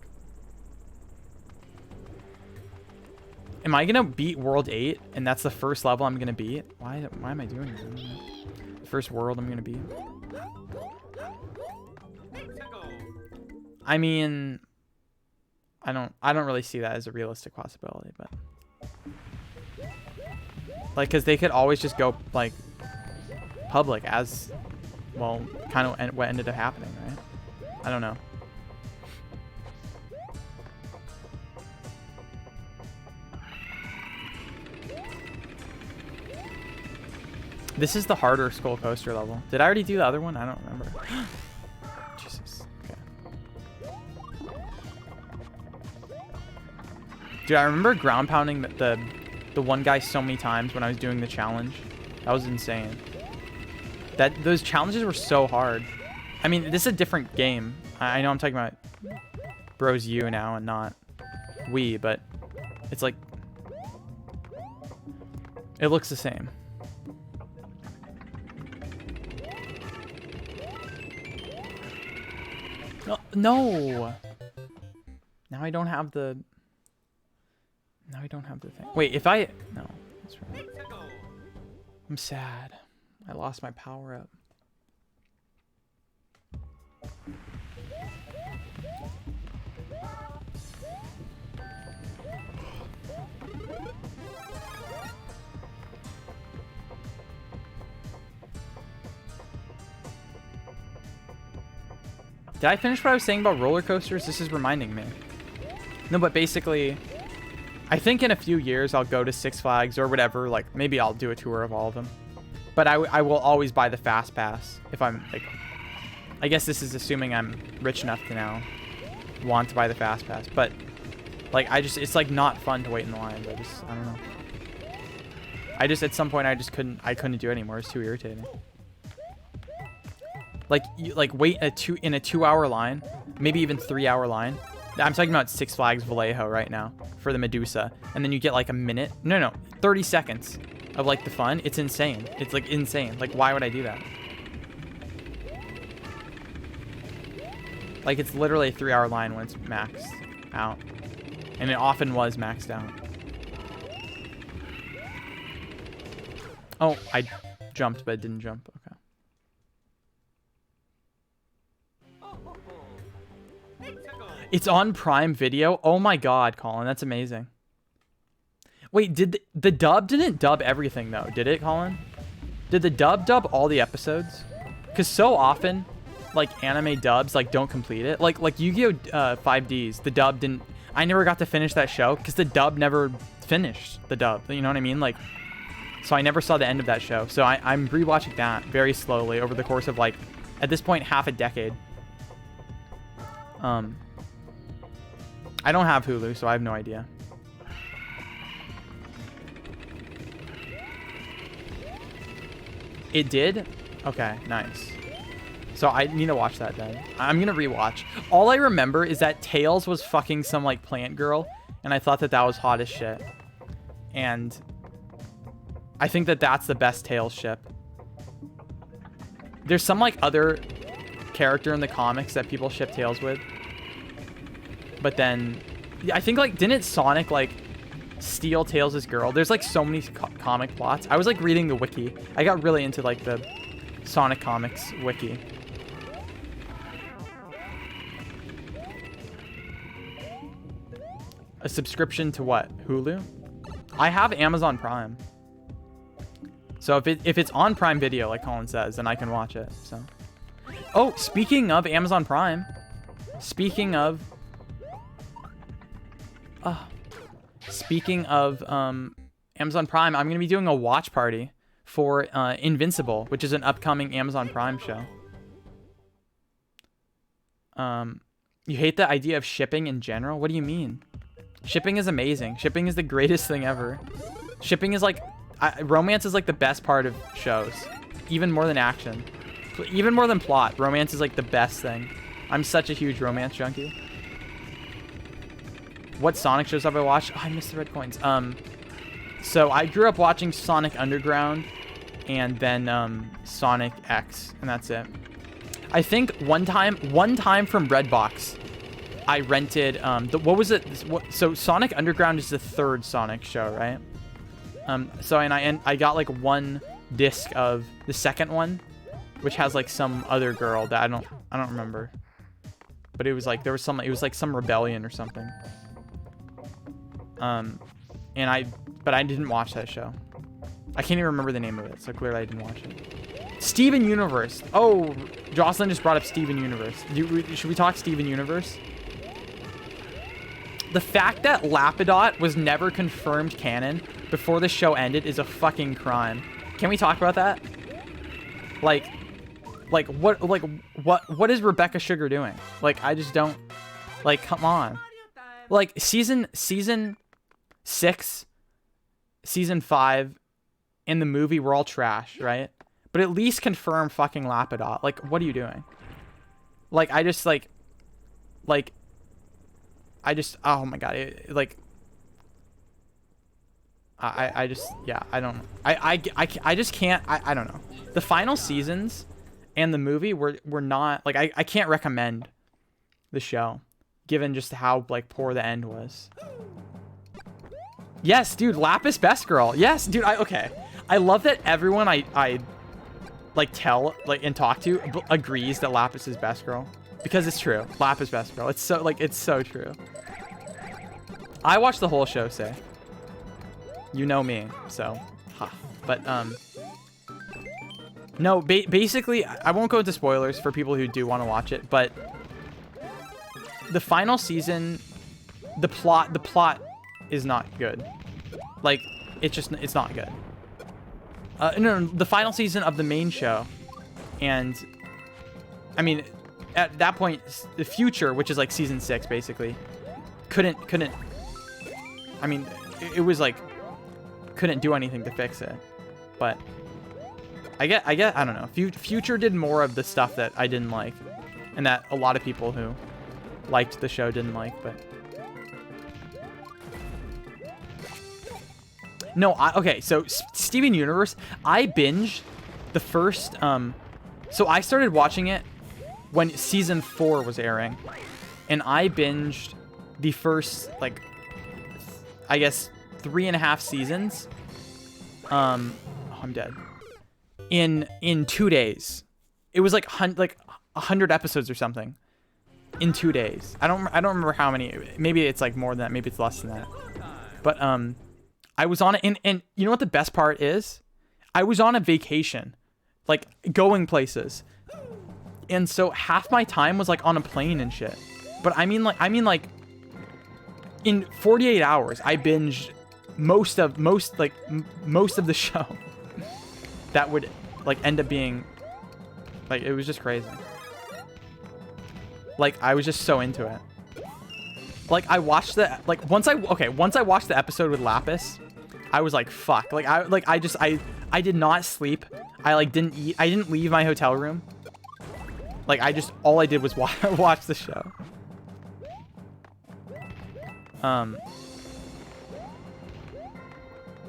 Am I gonna beat World 8 and that's the first level I'm gonna beat? Why am I doing that? I don't know. First world I'm gonna beat. I mean, I don't really see that as a realistic possibility, but like, because they could always just go like public, as well, kind of what ended up happening, right? I don't know. This is the harder Skull Coaster level. Did I already do the other one? I don't remember. Jesus. Okay. Dude, I remember ground pounding the one guy so many times when I was doing the challenge. That was insane. Those challenges were so hard. I mean, this is a different game. I know I'm talking about Bros U now and not Wii, but it's like, it looks the same. No. Now I don't have the. Now I don't have the thing. Wait, if I. No, that's right. I'm sad. I lost my power up. Did I finish what I was saying about roller coasters? This is reminding me. No, but basically, I think in a few years I'll go to Six Flags or whatever. Like, maybe I'll do a tour of all of them. But I will always buy the Fast Pass if I'm, like... I guess this is assuming I'm rich enough to now want to buy the Fast Pass. But, like, it's, like, not fun to wait in the lines. I don't know. At some point, I couldn't do it anymore. It's too irritating. Like, wait in a 2-hour line, maybe even 3-hour line. I'm talking about Six Flags Vallejo right now for the Medusa, and then you get like a minute, no, 30 seconds of like the fun. It's insane. It's like insane. Like, why would I do that? Like, it's literally a 3-hour line when it's maxed out, and it often was maxed out. Oh, I jumped, but it didn't jump. Okay. It's on Prime Video. Oh my god, Colin, that's amazing. Wait, did the dub didn't dub everything though, did it, Colin? Did the dub all the episodes? Because so often, like, anime dubs like don't complete it. Like Yu-Gi-Oh! 5Ds, the dub didn't. I never got to finish that show because the dub never finished the dub. You know what I mean? Like, so I never saw the end of that show. So I'm rewatching that very slowly over the course of, like, at this point, half a decade. I don't have Hulu, so I have no idea. It did? Okay, nice. So I need to watch that then. I'm gonna rewatch. All I remember is that Tails was fucking some, like, plant girl, and I thought that was hot as shit. And I think that that's the best Tails ship. There's some, like, other character in the comics that people ship Tails with. But then, I think, like, didn't Sonic, like, steal Tails' girl? There's, like, so many comic plots. I was, like, reading the wiki. I got really into, like, the Sonic comics wiki. A subscription to what? Hulu? I have Amazon Prime. So if it's on Prime Video, like Colin says, then I can watch it. So. Oh, speaking of Amazon Prime. Speaking of Amazon Prime, I'm gonna be doing a watch party for Invincible, which is an upcoming Amazon Prime show. You hate the idea of shipping in general? What do you mean? Shipping is amazing. Shipping is the greatest thing ever. Shipping is like, romance is like the best part of shows. Even more than action. Even more than plot. Romance is like the best thing. I'm such a huge romance junkie. What Sonic shows have I watched? Oh, I missed the red coins. So I grew up watching Sonic Underground and then Sonic X, and that's it. I think one time from Redbox, I rented what was it? So Sonic Underground is the third Sonic show, right? And I got like one disc of the second one, which has like some other girl that I don't remember. But it was like it was like some rebellion or something. But I didn't watch that show. I can't even remember the name of it, so clearly I didn't watch it. Steven Universe. Oh, Jocelyn just brought up Steven Universe. Should we talk Steven Universe? The fact that Lapidot was never confirmed canon before the show ended is a fucking crime. Can we talk about that? Like what is Rebecca Sugar doing? Like, I just don't, like, come on. Like, season 6, season 5, and the movie were all trash, right? But at least confirm fucking Lapidot. Like, what are you doing? Like, I just, oh my god, I just, yeah, I don't know. I just can't, I don't know. The final seasons and the movie were not, like, I can't recommend the show, given just how, like, poor the end was. Yes, dude, Lapis best girl. Yes, dude, okay. I love that everyone I like, tell, like, and talk to agrees that Lapis is best girl. Because it's true. Lapis best girl. It's so, like, it's so true. I watched the whole show, say. You know me, so, ha. But, no, basically, I won't go into spoilers for people who do want to watch it, but the final season, the plot is not good. Like, it's not good. No, the final season of the main show, and, I mean, at that point, the future, which is like season 6, basically, couldn't, I mean, it was like, couldn't do anything to fix it, but I don't know. Future did more of the stuff that I didn't like, and that a lot of people who liked the show didn't like, but no, okay, so Steven Universe, I binged the first, so I started watching it when season 4 was airing, and I binged the first, like, I guess 3.5 seasons. Oh, I'm dead. In 2 days. It was like 100 episodes or something in 2 days. I don't remember how many. Maybe it's like more than that. Maybe it's less than that. But I was on it, and you know what the best part is? I was on a vacation, like, going places. And so half my time was like on a plane and shit. But I mean like in 48 hours I binged most of the show. That would, like, end up being, like, it was just crazy. Like, I was just so into it. Like, I watched once I watched the episode with Lapis, I was like, fuck. Like, I did not sleep. I, like, didn't eat. I didn't leave my hotel room. Like, all I did was watch the show.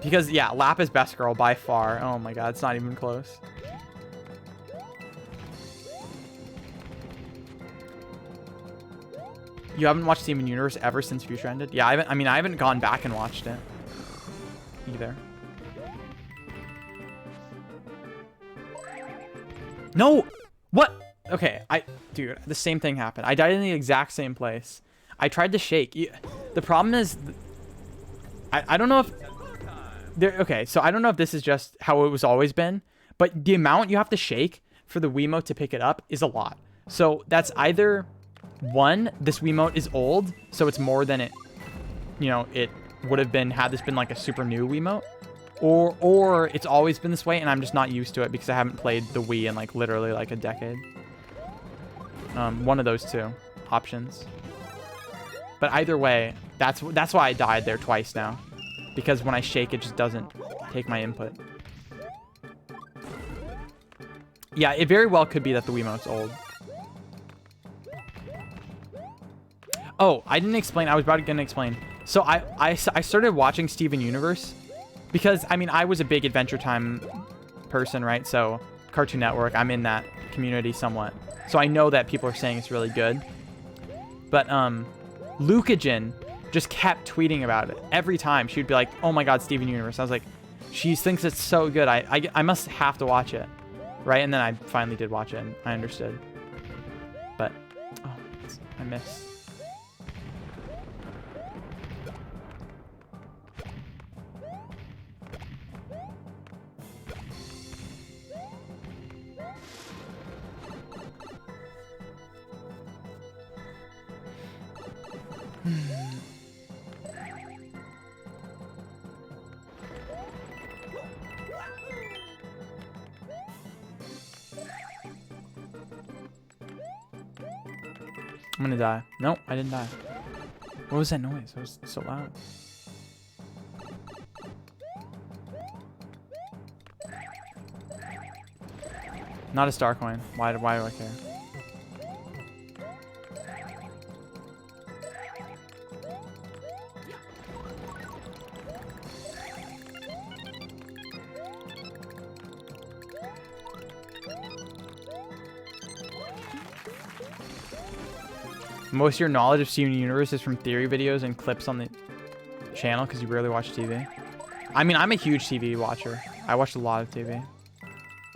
Because, yeah, Lapis best girl by far. Oh my god, it's not even close. You haven't watched Steven Universe ever since Future ended? Yeah, I haven't gone back and watched it either. No! What? Okay, dude, the same thing happened. I died in the exact same place. I tried to shake. The problem is, I don't know if okay. So I don't know if this is just how it was always been, but the amount you have to shake for the Wiimote to pick it up is a lot. So that's either one, this Wiimote is old, so it's more than it, you know, it would have been had this been like a super new Wiimote, or it's always been this way and I'm just not used to it because I haven't played the Wii in like literally like a decade. One of those two options. But either way, that's why I died there twice now, because when I shake it just doesn't take my input. Yeah, it very well could be that the Wiimote's old. Oh, I didn't explain. I was about to explain. So I started watching Steven Universe because, I mean, I was a big Adventure Time person, right? So Cartoon Network, I'm in that community somewhat. So I know that people are saying it's really good. But Lucagen just kept tweeting about it. Every time she would be like, oh my God, Steven Universe. I was like, she thinks it's so good. I must have to watch it. Right? And then I finally did watch it and I understood. But, oh, I missed. I'm gonna die. Nope, I didn't die. What was that noise? That was so loud. Not a star coin. Why do I care? Most of your knowledge of Steven Universe is from theory videos and clips on the channel because you rarely watch TV. I mean, I'm a huge TV watcher. I watched a lot of TV.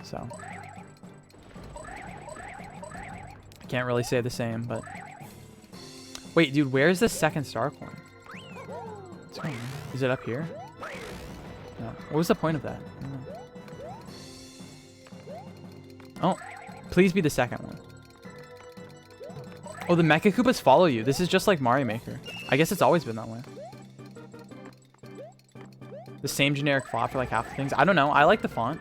So. I can't really say the same, but. Wait, dude, where's the second star coin? What's going on? Is it up here? No. What was the point of that? I don't know. Oh, please be the second one. Oh, the Mecha Koopas follow you. This is just like Mario Maker. I guess it's always been that way. The same generic font for like half the things. I don't know. I like the font.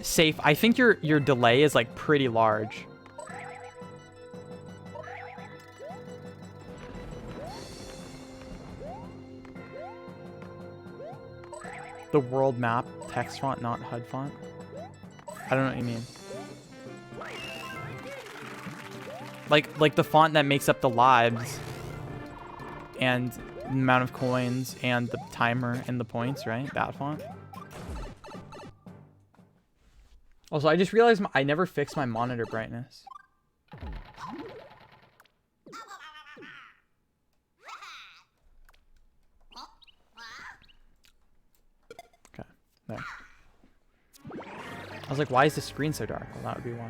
Safe. I think your delay is like pretty large. The world map text font, not HUD font. I don't know what you mean. Like the font that makes up the lives and the amount of coins and the timer and the points, right? That font. Also, I just realized I never fixed my monitor brightness. Okay, there. I was like, why is the screen so dark? Well, that would be why.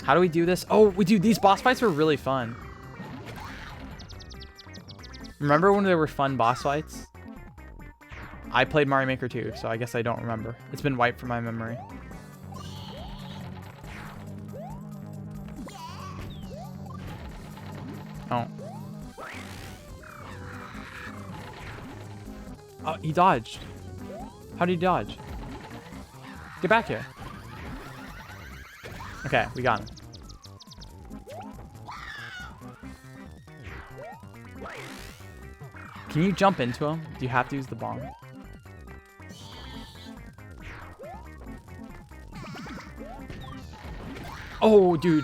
How do we do this? Oh, dude, these boss fights were really fun. Remember when there were fun boss fights? I played Mario Maker 2, so I guess I don't remember. It's been wiped from my memory. Oh. Oh, he dodged. How did he dodge? Get back here. Okay, we got him. Can you jump into him? Do you have to use the bomb? Oh, dude.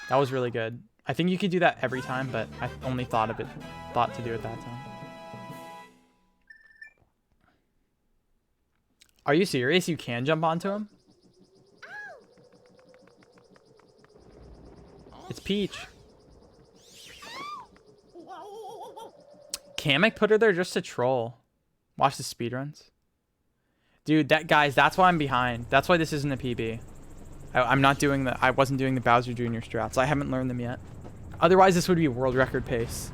That was really good. I think you could do that every time, but I only thought to do it that time. Are you serious? You can jump onto him? It's Peach. Kamek put her there just to troll. Watch the speedruns. Dude, guys, that's why I'm behind. That's why this isn't a PB. I wasn't doing the Bowser Jr. strats. I haven't learned them yet. Otherwise, this would be world record pace.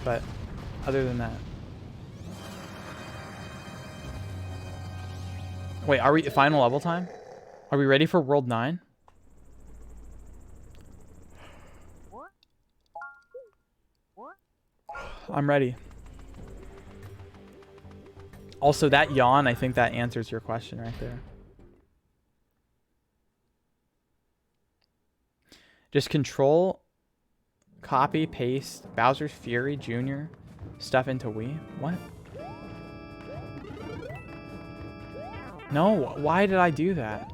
But other than that. Wait, are we final level time? Are we ready for World 9? I'm ready. Also, that yawn, I think that answers your question right there. Just control, copy, paste Bowser's Fury Jr. stuff into Wii. What? No, why did I do that?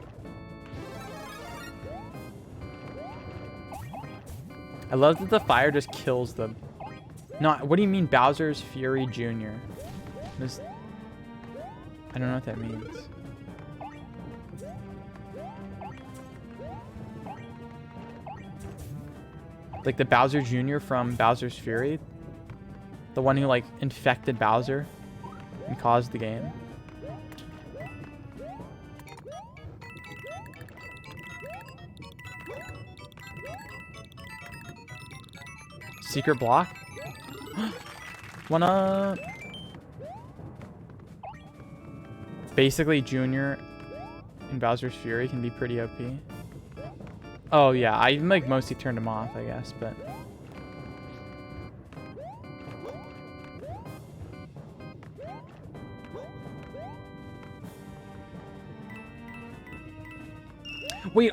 I love that the fire just kills them. No, what do you mean Bowser's Fury Jr.? I don't know what that means. Like the Bowser Jr. from Bowser's Fury? The one who like infected Bowser and caused the game? Secret block? Wanna... Basically, Junior in Bowser's Fury can be pretty OP. Oh, yeah. I like mostly turned him off, I guess, but... Wait,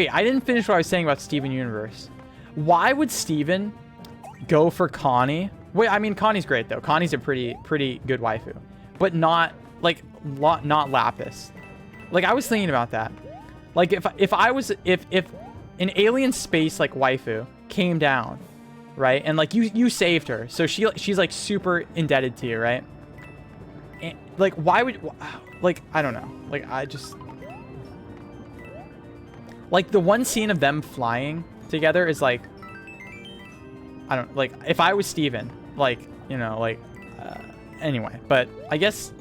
I didn't finish what I was saying about Steven Universe. Why would Steven go for Connie? Wait, I mean, Connie's great, though. Connie's a pretty good waifu. But not, like, not Lapis. Like, I was thinking about that. Like, if an alien space, like, waifu came down, right? And, like, you saved her. So she's, like, super indebted to you, right? And, like, why would... Like, I don't know. Like, I just... Like, the one scene of them flying together is, like... I don't... Like, if I was Steven, like, you know, like... anyway, but I guess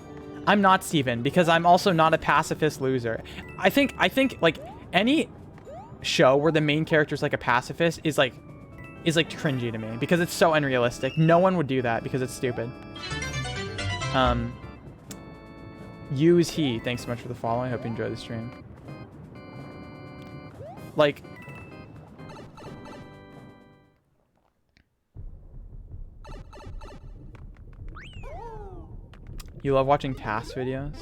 I'm not Steven because I'm also not a pacifist loser. I think, like, any show where the main character is, like, a pacifist is, like, cringy to me because it's so unrealistic. No one would do that because it's stupid. Use he. Thanks so much for the follow. I hope you enjoy the stream. Like... You love watching task videos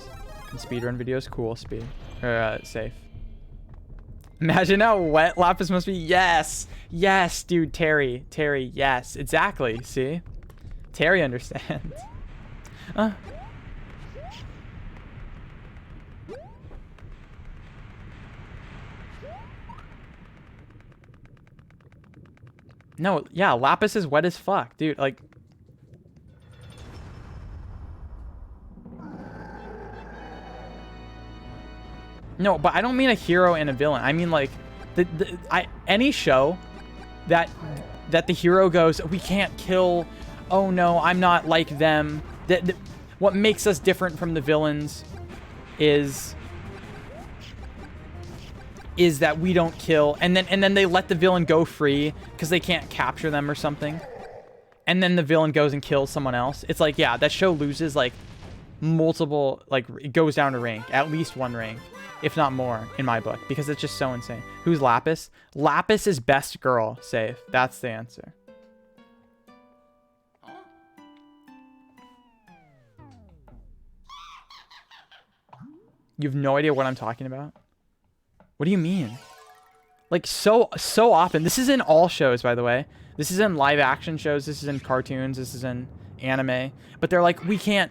and speedrun videos? Cool, speed. Or, safe. Imagine how wet Lapis must be. Yes! Yes, dude, Terry, yes. Exactly, see? Terry understands. No, yeah, Lapis is wet as fuck, dude, like... No, but I don't mean a hero and a villain. I mean, like, any show that the hero goes, we can't kill, oh no, I'm not like them. What makes us different from the villains is that we don't kill, and then they let the villain go free because they can't capture them or something. And then the villain goes and kills someone else. It's like, yeah, that show loses, like, multiple, like, it goes down a rank, at least one rank. If not more, in my book, because it's just so insane. Who's Lapis? Lapis is best girl, safe. That's the answer. You have no idea what I'm talking about? What do you mean? Like, so often. This is in all shows, by the way. This is in live action shows. This is in cartoons. This is in anime. But they're like, we can't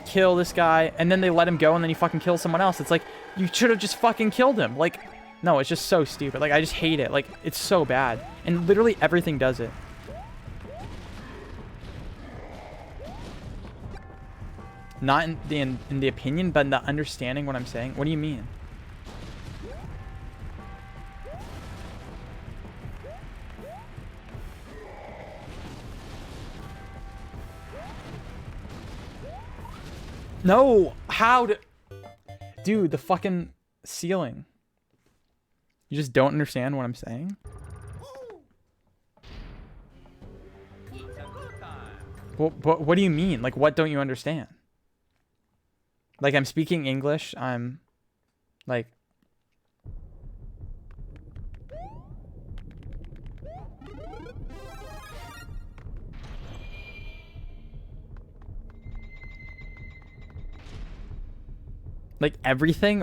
kill this guy, and then they let him go, and then he fucking kills someone else. It's like, you should have just fucking killed him. Like, no, it's just so stupid. Like, I just hate it. Like, it's so bad. And literally everything does it. Not in the opinion, but in the understanding what I'm saying. What do you mean? No, how to... Dude, the fucking ceiling. You just don't understand what I'm saying? It's a good time. Well, what do you mean? Like, what don't you understand? Like, I'm speaking English. I'm, like... Like, everything?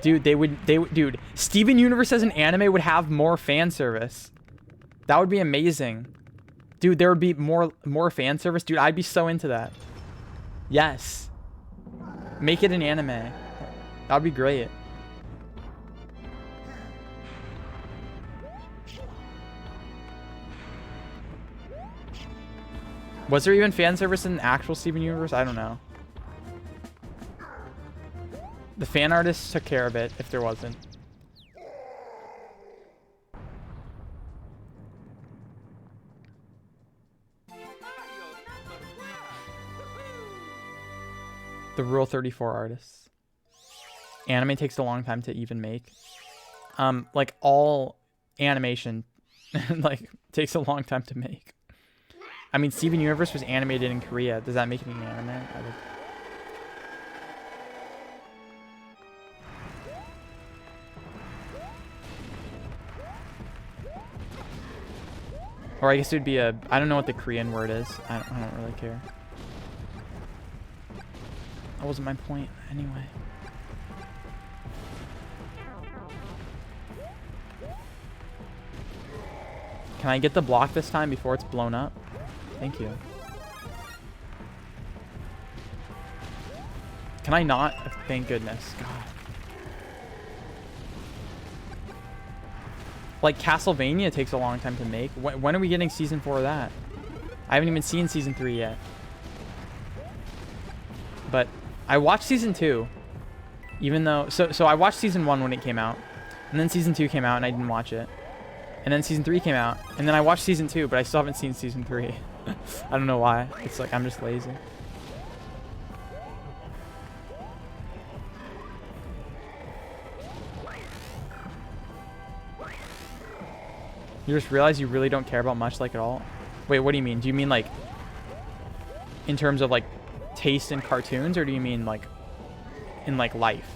Dude, dude, Steven Universe as an anime would have more fan service. That would be amazing. Dude, there would be more fan service. Dude, I'd be so into that. Yes. Make it an anime. That would be great. Was there even fan service in actual Steven Universe? I don't know. The fan artists took care of it if there wasn't. Mario number 1. Woohoo! The Rule 34 artists. Anime takes a long time to even make. Like all animation, like takes a long time to make. I mean, Steven Universe was animated in Korea. Does that make it an anime? Or I guess it would be a... I don't know what the Korean word is. I don't really care. That wasn't my point anyway. Can I get the block this time before it's blown up? Thank you. Can I not? Thank goodness. God. Like, Castlevania takes a long time to make. When are we getting season 4 of that? I haven't even seen season 3 yet. But I watched season 2. Even though... So I watched season 1 when it came out. And then season 2 came out and I didn't watch it. And then season 3 came out. And then I watched season 2, but I still haven't seen season 3. I don't know why. It's like, I'm just lazy. You just realize you really don't care about much, like, at all? Wait, what do you mean? Do you mean, like, in terms of, like, taste in cartoons? Or do you mean, like, in, like, life?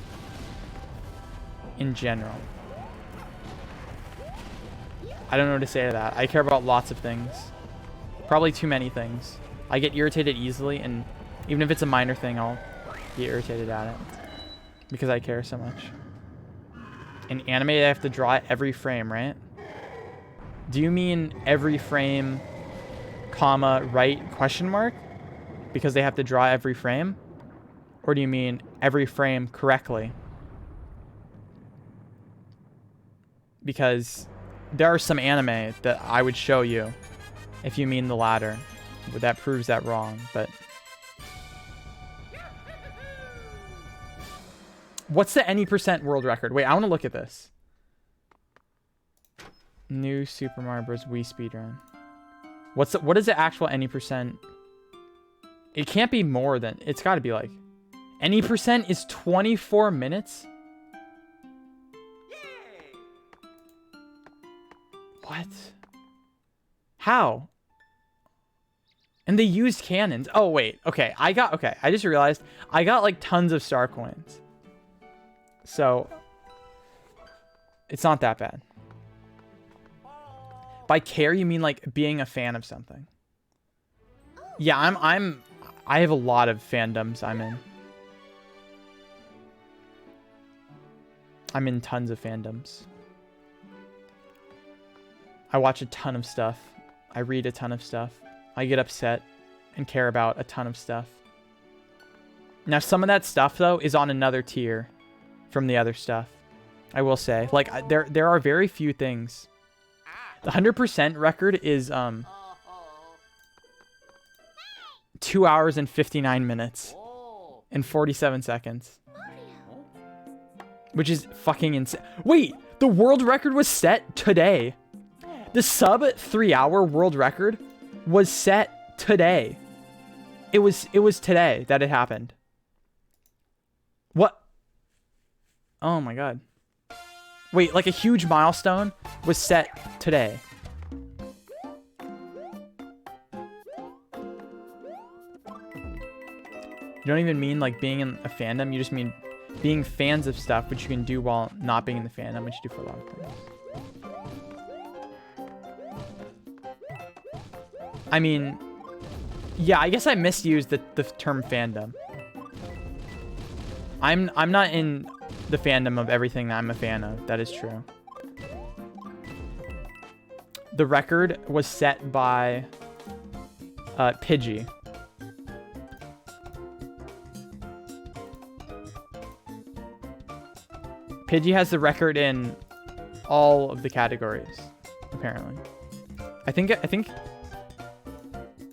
In general? I don't know what to say to that. I care about lots of things. Probably too many things. I get irritated easily, and even if it's a minor thing, I'll get irritated at it. Because I care so much. In anime, I have to draw every frame, right? Do you mean every frame, comma, right, question mark? Because they have to draw every frame? Or do you mean every frame correctly? Because there are some anime that I would show you if you mean the latter. But that proves that wrong, but... What's the any % world record? Wait, I want to look at this. New Super Mario Bros. Wii speedrun. What is the actual any %? It can't be more than... It's got to be like... Any % is 24 minutes? Yay! What? How? And they used cannons. Oh, wait. Okay, I just realized I got like tons of star coins. So it's not that bad. By care, you mean like being a fan of something. Yeah, I have a lot of fandoms I'm in. I'm in tons of fandoms. I watch a ton of stuff. I read a ton of stuff. I get upset and care about a ton of stuff. Now, some of that stuff, though, is on another tier from the other stuff. I will say. Like, there are very few things. The 100% record is 2 hours and 59 minutes and 47 seconds. Which is fucking insane. Wait, the world record was set today. The sub 3-hour world record was set today. It was today that it happened. What? Oh my god. Wait, like a huge milestone was set today. You don't even mean like being in a fandom, you just mean being fans of stuff, which you can do while not being in the fandom, which you do for a lot of things. I mean, yeah, I guess I misused the term fandom. I'm not in the fandom of everything that I'm a fan of. That is true. The record was set by Pidgey. Pidgey has the record in all of the categories, apparently. I think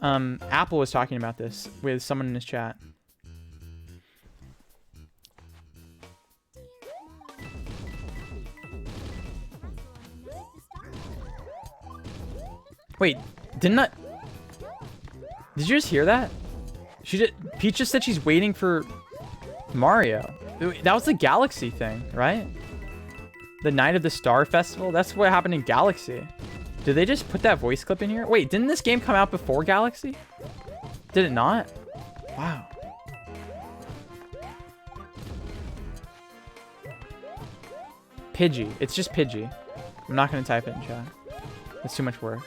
Apple was talking about this with someone in his chat. Wait, did you just hear that? Peach just said she's waiting for Mario. That was the Galaxy thing, right? The Night of the Star Festival? That's what happened in Galaxy. Did they just put that voice clip in here? Wait, didn't this game come out before Galaxy? Did it not? Wow. Pidgey. It's just Pidgey. I'm not going to type it in chat. It's too much work.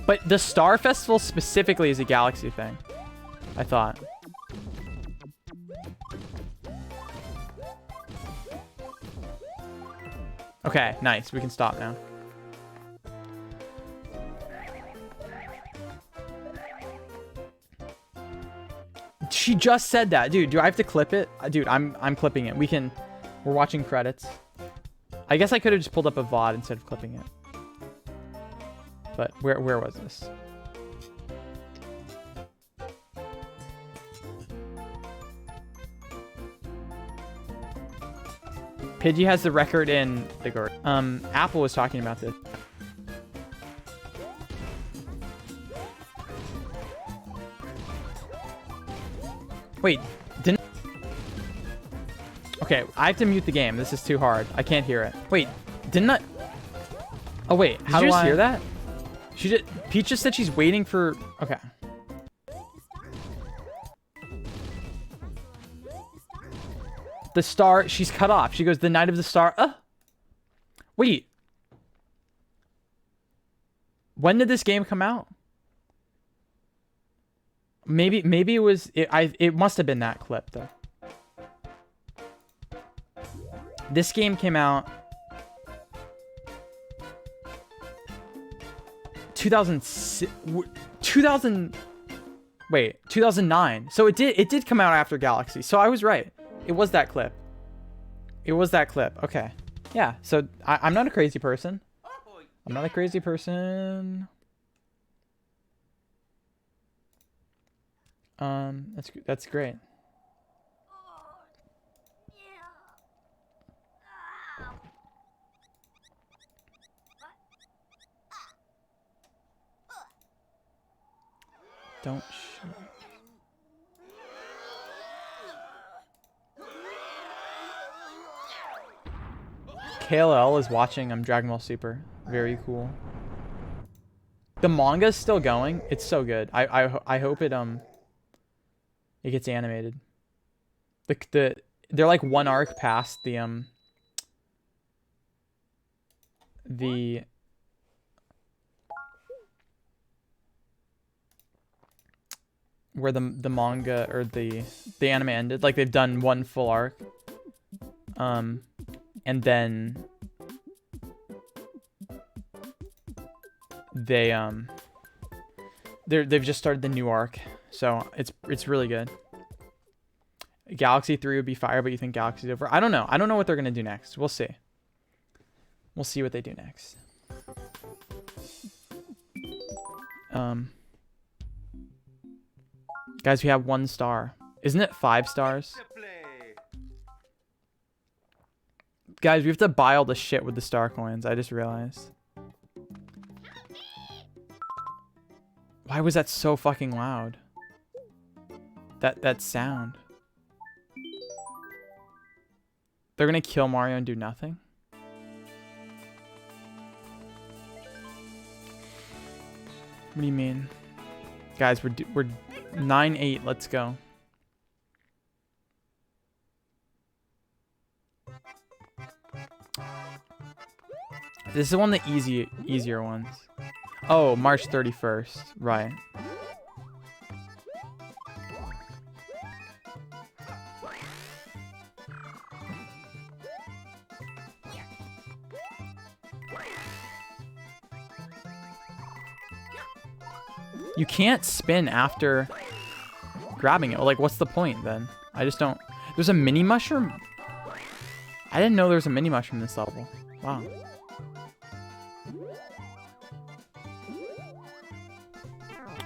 But the Star Festival specifically is a Galaxy thing, I thought. Okay, nice. We can stop now. She just said that. Dude, do I have to clip it? Dude, I'm clipping it. We're watching credits. I guess I could have just pulled up a VOD instead of clipping it. But where was this? Pidgey has the record in the guard. Apple was talking about this. Wait, didn't... Okay, I have to mute the game. This is too hard. I can't hear it. Wait, didn't I... Oh, wait. Did you just hear that? Peach just said she's waiting for... Okay. The star... She's cut off. She goes, the Night of the Star... Wait. When did this game come out? Maybe it was... It must have been that clip, though. This game came out... 2009. So it did come out after Galaxy. So I was right. It was that clip. It was that clip. Okay. Yeah. So I'm not a crazy person. I'm not a crazy person. That's great. Don't shoot. KLL is watching Dragon Ball Super. Very cool. The manga is still going. It's so good. I hope it gets animated. They're like one arc past the where the manga or the anime ended. Like they've done one full arc. And then they've just started the new arc. So it's really good. Galaxy 3 would be fire, but you think Galaxy's over? I don't know. I don't know what they're going to do next. We'll see. We'll see what they do next. Guys, we have 1 star. Isn't it 5 stars? Guys, we have to buy all the shit with the star coins. I just realized. Why was that so fucking loud? That sound. They're gonna kill Mario and do nothing? What do you mean? Guys, we're 9-8. Let's go. This is one of the easier ones. Oh, March 31st. Right. You can't spin after grabbing it. Like, what's the point then? I just don't... There's a mini mushroom? I didn't know there was a mini mushroom in this level. Wow.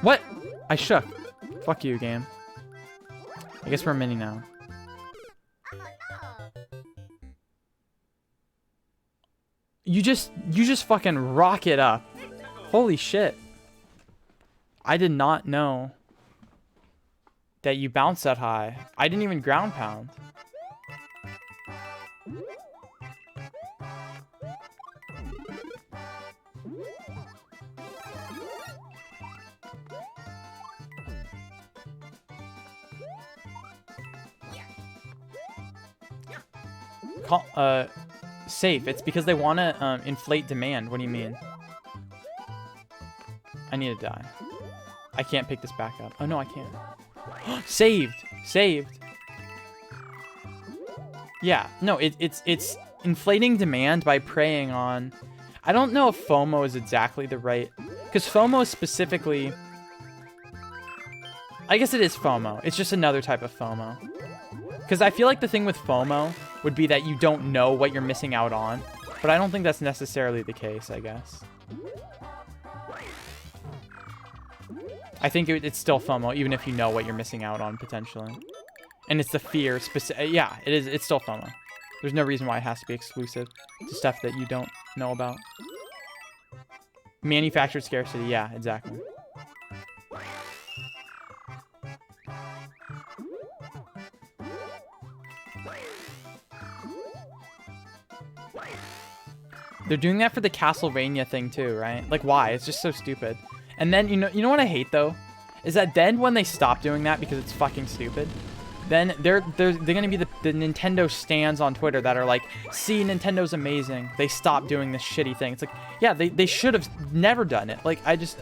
What? I shook. Fuck you, game. I guess we're a mini now. You just fucking rock it up. Holy shit. I did not know that you bounce that high. I didn't even ground pound. Safe. It's because they want to inflate demand. What do you mean? I need to die. I can't pick this back up. Oh, no, I can't. Saved. Saved. Yeah. No, it's inflating demand by preying on... I don't know if FOMO is exactly the right... Because FOMO is specifically... I guess it is FOMO. It's just another type of FOMO. Because I feel like the thing with FOMO would be that you don't know what you're missing out on. But I don't think that's necessarily the case, I guess. I think it's still FOMO, even if you know what you're missing out on, potentially. And it's the fear specific. Yeah, it is. It's still FOMO. There's no reason why it has to be exclusive to stuff that you don't know about. Manufactured scarcity. Yeah, exactly. They're doing that for the Castlevania thing too, right? Like, why? It's just so stupid. And then, you know what I hate, though? Is that then when they stop doing that because it's fucking stupid, then they're going to be the Nintendo stands on Twitter that are like, see, Nintendo's amazing. They stopped doing this shitty thing. It's like, yeah, they should have never done it. Like, I just...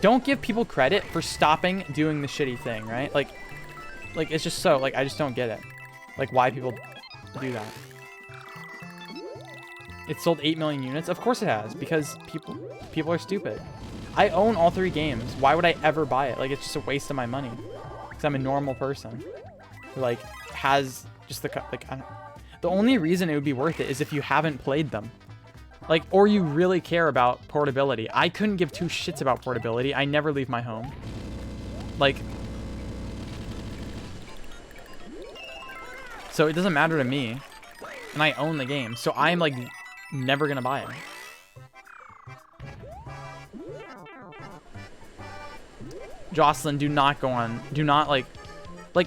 Don't give people credit for stopping doing the shitty thing, right? Like, it's just so... Like, I just don't get it. Like, why people do that. It sold 8 million units? Of course it has, because people are stupid. I own all 3 games. Why would I ever buy it? Like, it's just a waste of my money. Because I'm a normal person who, like, has just the... Like, I don't... The only reason it would be worth it is if you haven't played them. Like, or you really care about portability. I couldn't give 2 shits about portability. I never leave my home. Like... So it doesn't matter to me. And I own the game. So I'm, like, never gonna buy it. Jocelyn, do not go on. Do not, like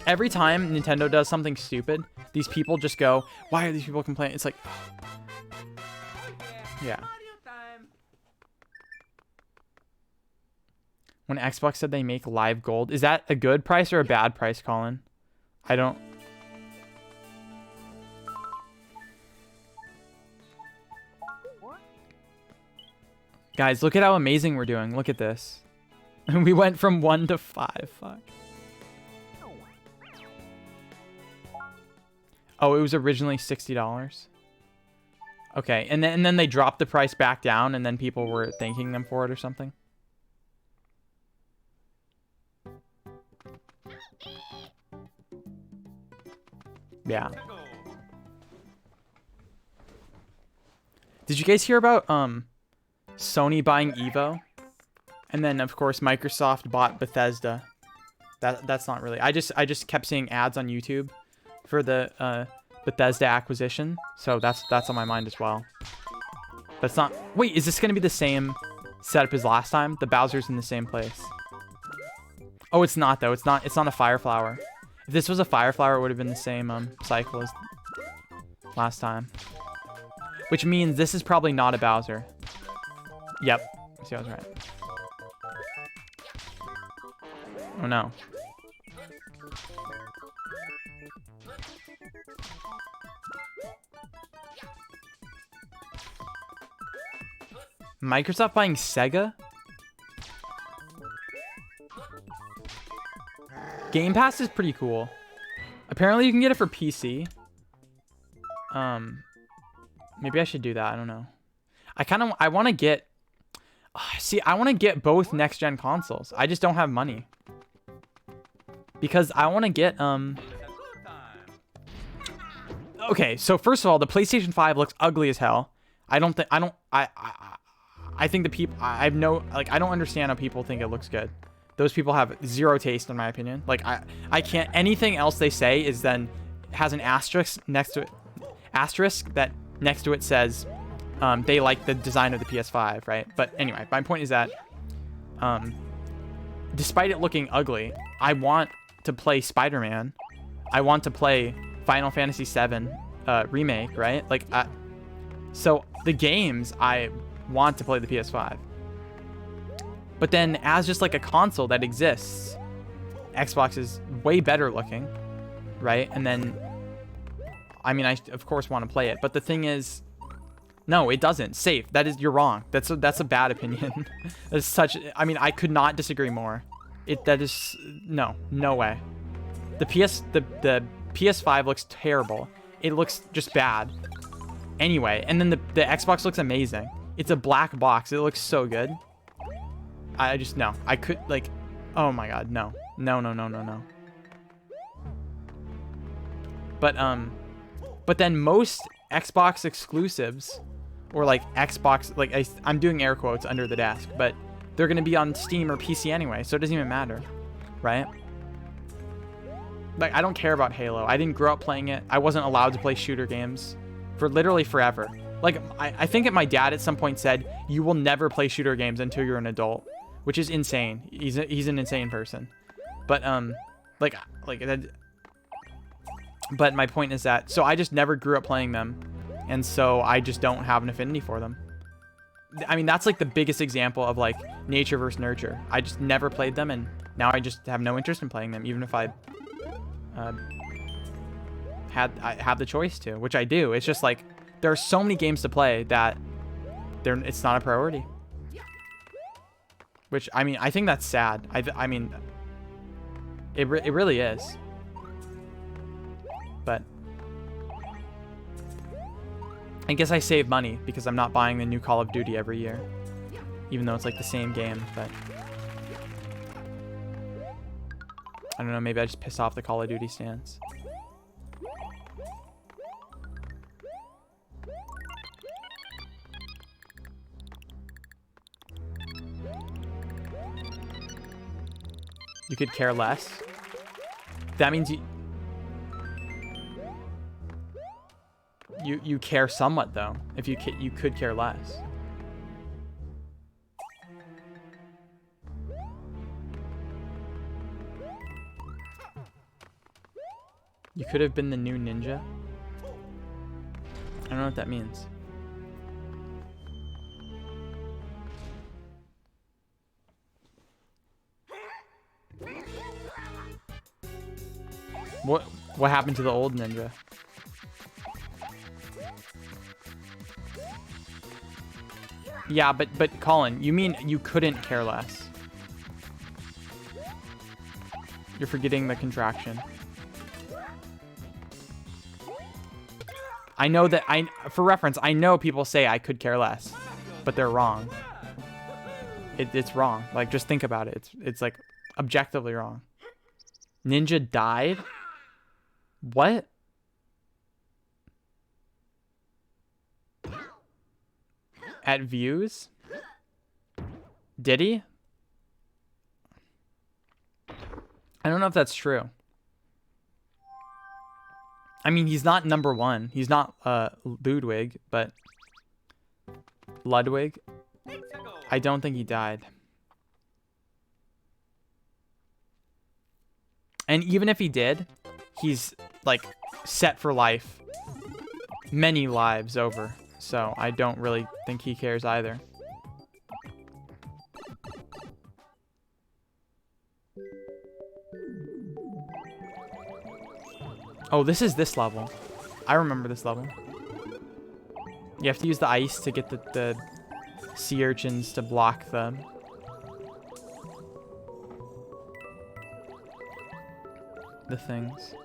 every time Nintendo does something stupid, these people just go, why are these people complaining? It's like, yeah. When Xbox said they make live gold, is that a good price or a bad price, Colin? I don't... Guys, look at how amazing we're doing. Look at this. We went from 1 to 5. Fuck. Oh, it was originally $60. Okay, and then they dropped the price back down, and then people were thanking them for it or something. Yeah. Did you guys hear about Sony buying Evo? And then of course Microsoft bought Bethesda. That's not really. I just kept seeing ads on YouTube for the Bethesda acquisition. So that's on my mind as well. But it's not. Wait, is this gonna be the same setup as last time? The Bowser's in the same place. Oh, it's not though. It's not a fire flower. If this was a fire flower, it would have been the same cycle as last time. Which means this is probably not a Bowser. Yep. See, I was right. Oh no. Microsoft buying Sega? Game Pass is pretty cool. Apparently you can get it for PC. Maybe I should do that. I don't know. I want to get... see, I want to get both next-gen consoles. I just don't have money. Because I want to get... Okay, so first of all, the PlayStation 5 looks ugly as hell. I think the people... I don't understand how people think it looks good. Those people have zero taste, in my opinion. Like, I can't... Anything else they say is then... has an asterisk next to it. Asterisk that next to it says they like the design of the PS5, right? But anyway, my point is that despite it looking ugly, I want to play Spider-Man. I want to play Final Fantasy VII Remake, right? Like, so the games, I want to play the PS5. But then as just like a console that exists, Xbox is way better looking, right? And then, I mean, I of course want to play it, but the thing is, no, it doesn't. Safe. You're wrong. That's a bad opinion. That's such. I mean, I could not disagree more. No way. The PS5 looks terrible. It looks just bad. Anyway, and then the Xbox looks amazing. It's a black box. It looks so good. No. I could like, oh my god, no. But then most Xbox exclusives, or like Xbox, like I'm doing air quotes under the desk, but they're gonna be on Steam or PC anyway, so it doesn't even matter, right? Like, I don't care about Halo. I didn't grow up playing it. I wasn't allowed to play shooter games for literally forever. Like, I think that my dad at some point said, you will never play shooter games until you're an adult, which is insane. He's an insane person. But like that. But my point is that, so I just never grew up playing them, and so I just don't have an affinity for them. I mean, that's like the biggest example of like nature versus nurture. I just never played them, and now I just have no interest in playing them, even if I have the choice to, which I do. It's just like there are so many games to play that it's not a priority. Which, I mean, I think that's sad. I mean, it really is. But I guess I save money because I'm not buying the new Call of Duty every year, even though it's like the same game. But I don't know, maybe I just piss off the Call of Duty stance. You could care less. That means you care somewhat, though. If you could care less. You could have been the new ninja. I don't know what that means. What happened to the old ninja? Yeah, but Colin, you mean you couldn't care less? You're forgetting the contraction. I know that for reference, I know people say I could care less, but they're wrong. It's wrong. Like, just think about it. It's like objectively wrong. Ninja died? What? At views? Did he? I don't know if that's true. I mean, he's not number one. He's not Ludwig, but Ludwig. I don't think he died. And even if he did, he's like set for life. Many lives over. So I don't really think he cares either. Oh, this is this level. I remember this level. You have to use the ice to get the sea urchins to block the things.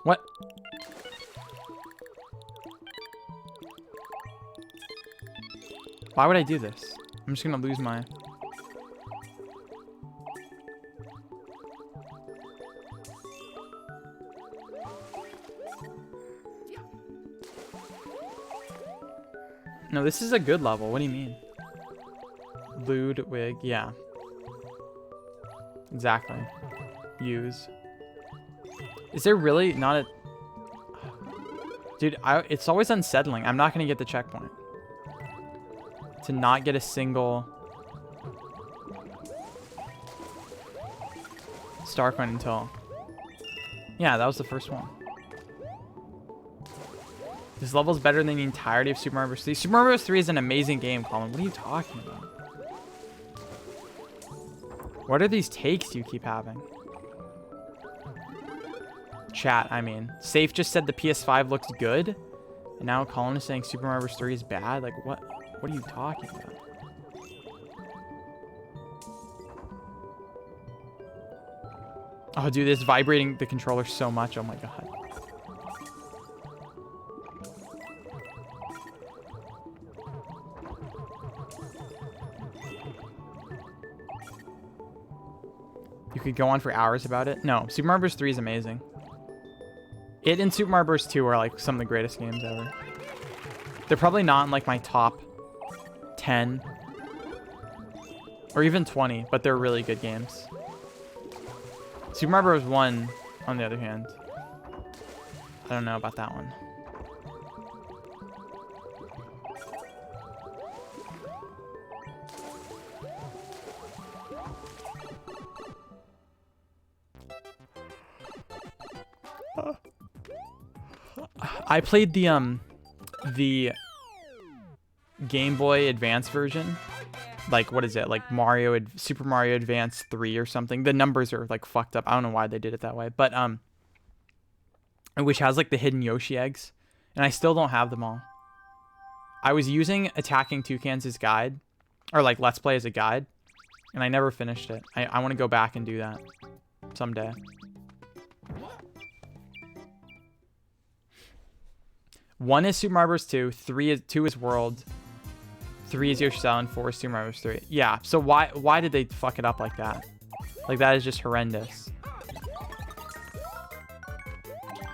What? Why would I do this? I'm just gonna lose my... No, this is a good level. What do you mean? Ludwig, yeah. Exactly. Use. Is there really not a... Dude, it's always unsettling. I'm not going to get the checkpoint. To not get a single... star coin until... Yeah, that was the first one. This level's better than the entirety of Super Mario Bros. 3. Super Mario Bros. 3 is an amazing game, Colin. What are you talking about? What are these takes you keep having? Chat, I mean. Safe just said the PS5 looks good. And now Colin is saying Super Mario Bros. 3 is bad. Like, what are you talking about? Oh, dude, this vibrating the controller so much. Oh, my God. You could go on for hours about it. No, Super Mario Bros. 3 is amazing. It and Super Mario Bros. 2 are like some of the greatest games ever. They're probably not in like my top 10 or even 20, but they're really good games. Super Mario Bros. 1, on the other hand, I don't know about that one. I played the Game Boy Advance version. Like, what is it? Like Super Mario Advance 3 or something. The numbers are like fucked up. I don't know why they did it that way. But which has like the hidden Yoshi eggs. And I still don't have them all. I was using Attacking Toucans as guide. Or like Let's Play as a guide. And I never finished it. I want to go back and do that someday. One is Super Mario Bros. 2, 2 is World, 3 is Yoshi's Island, 4 is Super Mario Bros. 3. Yeah, so why did they fuck it up like that? Like, that is just horrendous.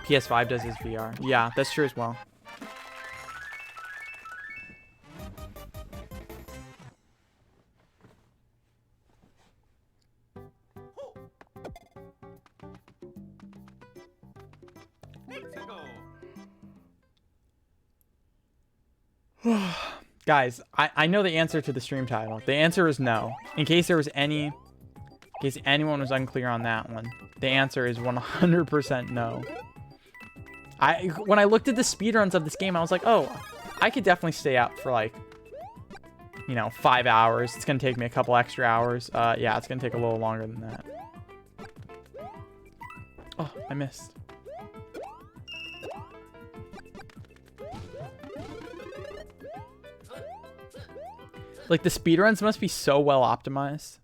PS5 does his VR. Yeah, that's true as well. Guys, I know the answer to the stream title. The answer is no. In case anyone was unclear on that one, the answer is 100% no. When I looked at the speedruns of this game, I was like, oh, I could definitely stay up for like, 5 hours. It's gonna take me a couple extra hours. Yeah, it's gonna take a little longer than that. Oh, I missed. Like, the speedruns must be so well optimized.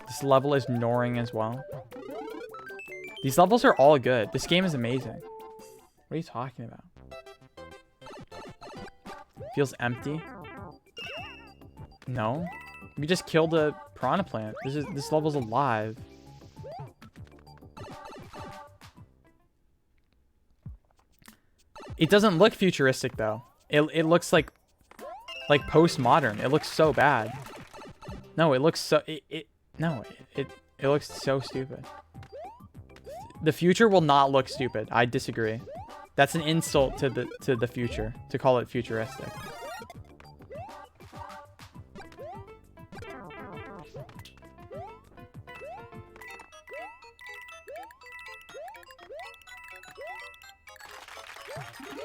This level is Noring as well. These levels are all good. This game is amazing. What are you talking about? Feels empty? No. We just killed a piranha plant. This level's alive. It doesn't look futuristic though. It looks like postmodern. It looks so bad. No, it looks so it looks so stupid. The future will not look stupid. I disagree. That's an insult to the future to call it futuristic.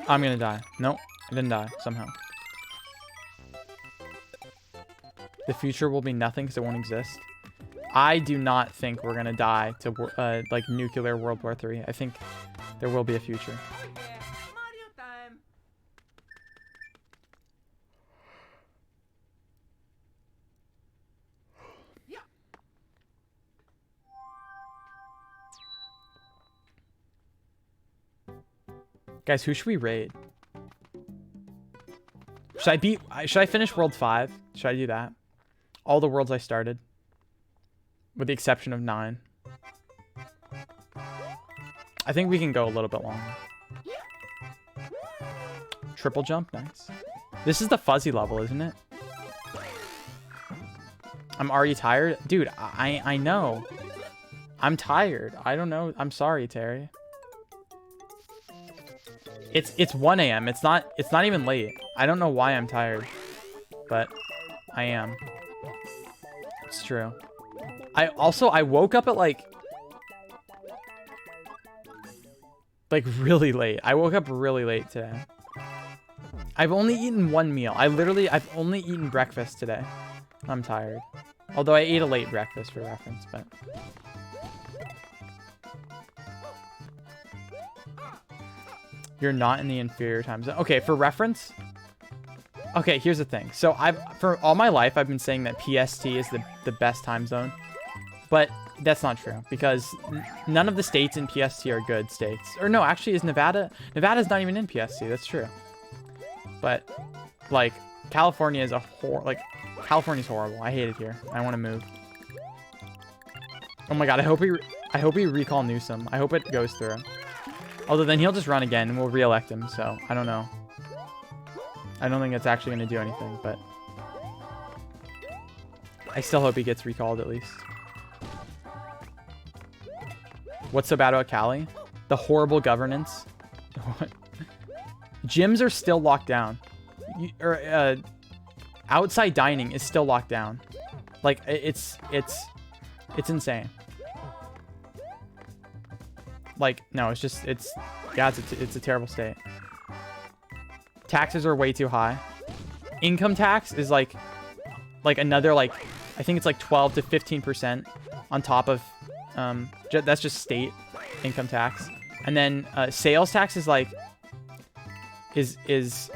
I'm gonna die. Nope, I didn't die somehow. The future will be nothing because it won't exist. I do not think we're gonna die to like nuclear World War III. I think there will be a future. Oh yeah, Mario time. Yeah. Guys, who should we raid? Should I finish World 5? Should I do that? All the worlds I started. With the exception of 9. I think we can go a little bit longer. Triple jump, nice. This is the fuzzy level, isn't it? I'm already tired. Dude, I know. I'm tired. I don't know. I'm sorry, Terry. It's 1 a.m. It's not even late. I don't know why I'm tired, but I am. It's true. I woke up at like really late. I woke up really late today. I've only eaten 1 meal. I've only eaten breakfast today. I'm tired. Although I ate a late breakfast for reference, but you're not in the inferior time zone. Okay, for reference. Okay, here's the thing. So for all my life I've been saying that PST is the best time zone. But that's not true because none of the states in PST are good states. Or no, actually is Nevada? Nevada's not even in PST. That's true. But like California is California's horrible. I hate it here. I want to move. Oh my god, I hope we recall Newsom. I hope it goes through. Although then he'll just run again and we'll re-elect him, so I don't know. I don't think it's actually going to do anything, but I still hope he gets recalled at least. What's so bad about Cali? The horrible governance. Gyms are still locked down. Outside dining is still locked down. Like it's insane. Like no, it's a terrible state. Taxes are way too high. Income tax is like another I think it's like 12 to 15% on top of that's just state income tax. And then sales tax is is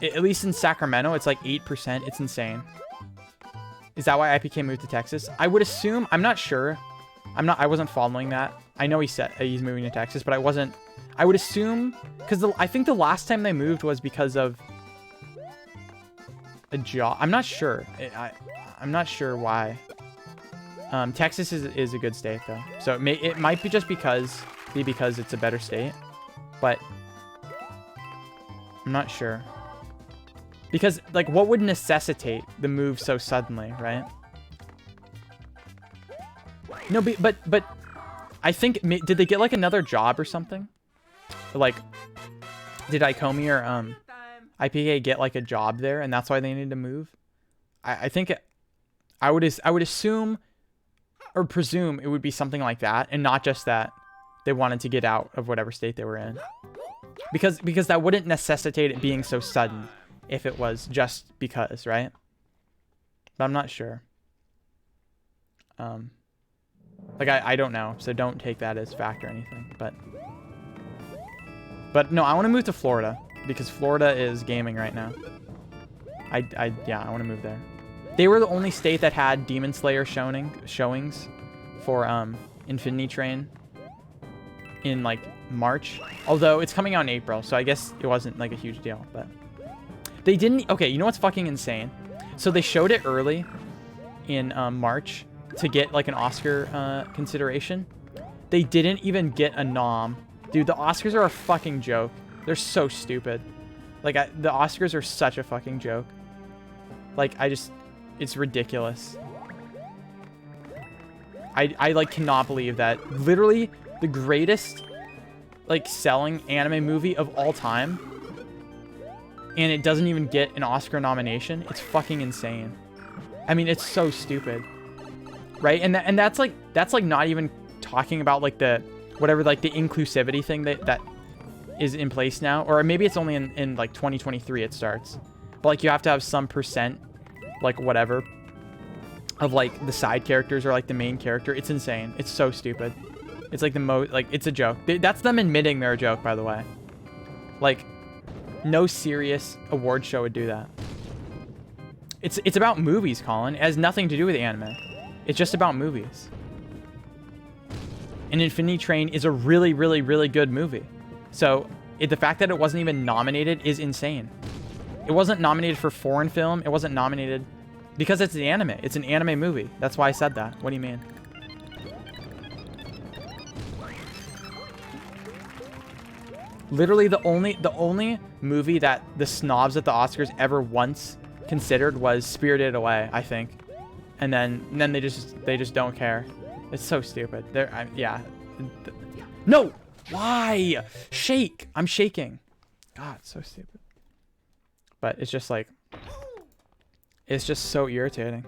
at least in Sacramento it's like 8%. It's insane. Is that why IPK moved to Texas? I would assume. I'm not sure. I wasn't following that. I know he said he's moving to Texas, but I wasn't. I would assume because I think the last time they moved was because of a job. I'm not sure. I'm not sure why. Texas is a good state though, so it might be just because it's a better state, but I'm not sure. Because like, what would necessitate the move so suddenly, right? No, but I think did they get like another job or something? Like, did Ikomi or IPK get like a job there, and that's why they needed to move? I think I would assume or presume it would be something like that, and not just that they wanted to get out of whatever state they were in, because that wouldn't necessitate it being so sudden if it was just because, right? But I'm not sure. Like I don't know, so don't take that as fact or anything, but no, I want to move to Florida because Florida is gaming right now. Yeah, I want to move there. They were the only state that had Demon Slayer showings for Infinity Train in like March, although it's coming out in April, so I guess it wasn't like a huge deal. But they didn't. Okay, you know what's fucking insane? So they showed it early in March to get like an Oscar consideration. They didn't even get a nom. Dude, the Oscars are a fucking joke. They're so stupid. Like the Oscars are such a fucking joke. Like it's ridiculous. I like cannot believe that literally the greatest, like, selling anime movie of all time, and it doesn't even get an Oscar nomination. It's fucking insane. I mean, it's so stupid, right? And that's like not even talking about like the whatever, like the inclusivity thing that is in place now, or maybe it's only in like 2023 it starts, but like you have to have some percent, like whatever, of like the side characters or like the main character. It's insane. It's so stupid. It's like the most, like, it's a joke. That's them admitting they're a joke, by the way. Like, no serious award show would do that. It's about movies, Colin. It has nothing to do with anime. It's just about movies. And Infinity Train is a really, really, really good movie. So the fact that it wasn't even nominated is insane. It wasn't nominated for foreign film. It wasn't nominated because it's an anime. It's an anime movie. That's why I said that. What do you mean? Literally the only movie that the snobs at the Oscars ever once considered was Spirited Away, I think. And then they just don't care. It's so stupid. Yeah. No! Why? Shake! I'm shaking. God, it's so stupid. But it's just like, it's just so irritating.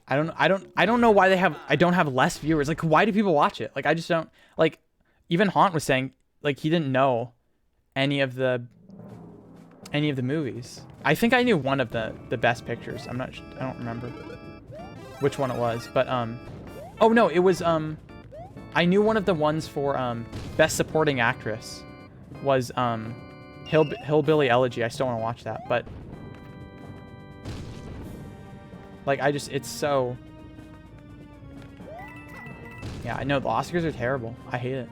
I don't know why I don't have less viewers. Like, why do people watch it? Like, I just don't, like, even Haunt was saying, like, he didn't know any of the movies. I think I knew one of the best pictures. I don't remember which one it was, but oh no, it was I knew one of the ones for best supporting actress was Hillbilly Elegy. I still want to watch that, but like it's so, yeah, I know the Oscars are terrible. I hate it.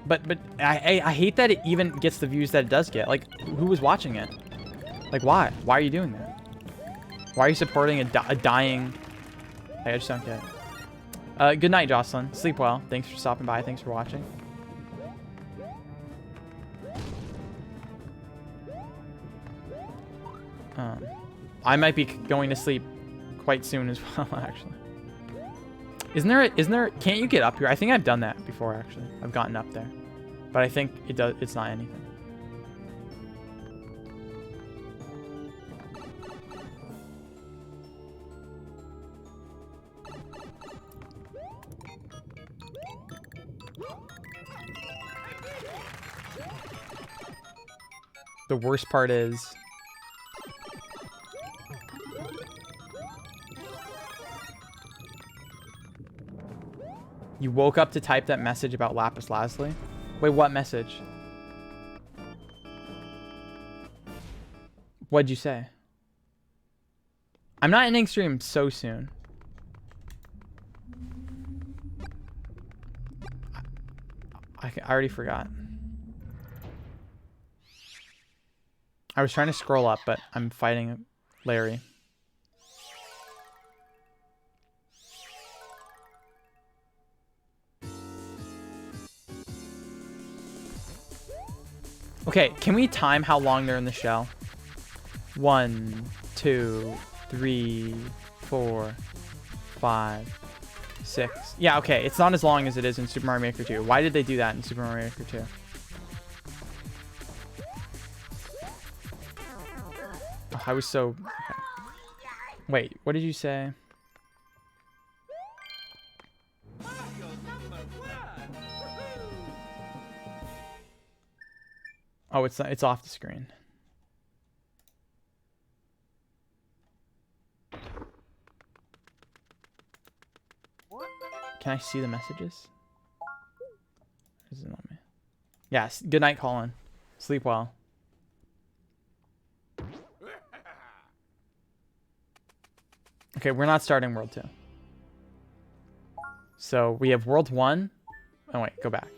But I hate that it even gets the views that it does get. Like, who was watching it? Like, why? Why are you doing that? Why are you supporting a dying... I just don't get it. Good night, Jocelyn. Sleep well. Thanks for stopping by. Thanks for watching. I might be going to sleep quite soon as well, actually. Isn't there... Can't you get up here? I think I've done that before, actually. I've gotten up there. But I think it's not anything. The worst part is... You woke up to type that message about Lapis Lazuli? Wait, what message? What'd you say? I'm not ending stream so soon. I already forgot. I was trying to scroll up, but I'm fighting Larry. Okay, can we time how long they're in the shell? 1, 2, 3, 4, 5, 6. Yeah, okay, it's not as long as it is in Super Mario Maker 2. Why did they do that in Super Mario Maker 2? Oh, I was so... Okay. Wait, what did you say? Oh, it's off the screen. Can I see the messages? Does it let me? Yes. Good night, Colin. Sleep well. Okay, we're not starting World 2. So we have World 1. Oh wait, go back.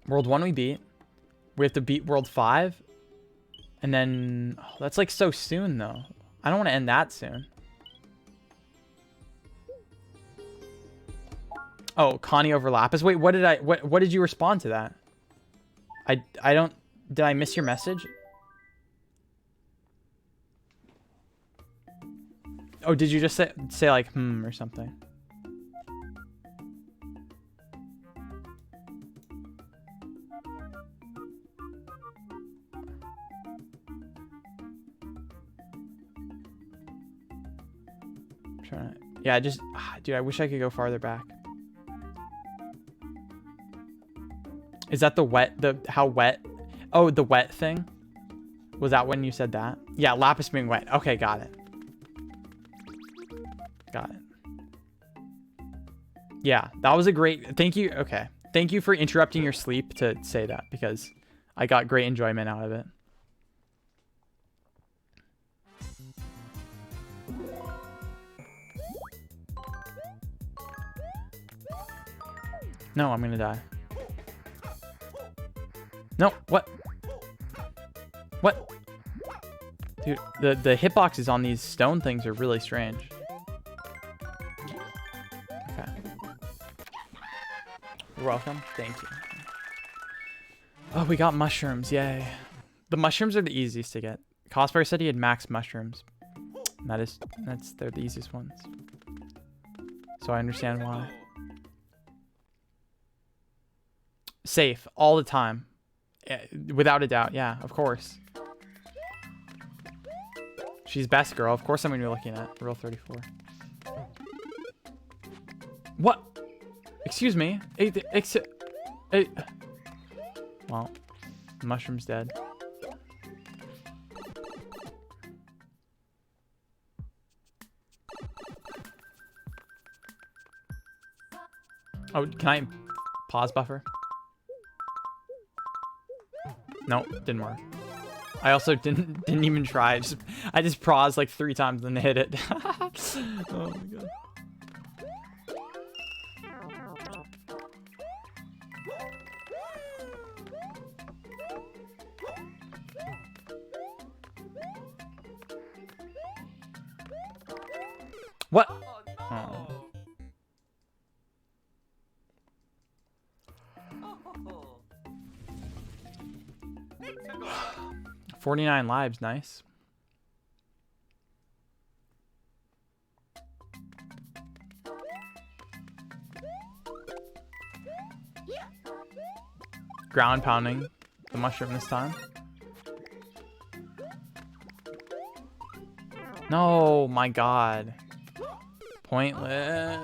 World 1 we beat. We have to beat World 5. And then... Oh, that's like so soon, though. I don't want to end that soon. Oh, Connie over Lapis. Wait, what did you respond to that? I don't... Did I miss your message? Oh, did you just say like or something? Yeah, just dude, I wish I could go farther back. Is that how wet? Oh, the wet thing? Was that when you said that? Yeah, Lapis being wet. Okay, got it. Got it. Yeah, that was a great, thank you. Okay. Thank you for interrupting your sleep to say that, because I got great enjoyment out of it. No, I'm gonna die. No, what? What? Dude, the hitboxes on these stone things are really strange. Okay. You're welcome. Thank you. Oh, we got mushrooms. Yay. The mushrooms are the easiest to get. Cosplayer said he had max mushrooms. They're the easiest ones. So I understand why. Safe all the time. Without a doubt. Yeah, of course. She's best girl. Of course I'm going to be looking at Rule 34. What? Excuse me. Well, the mushroom's dead. Oh, can I pause buffer? Nope, didn't work. I also didn't even try. I just paused like 3 times and then hit it. Oh my god. What? Oh. 49 lives, nice. Ground pounding the mushroom this time. No, my god. Pointless.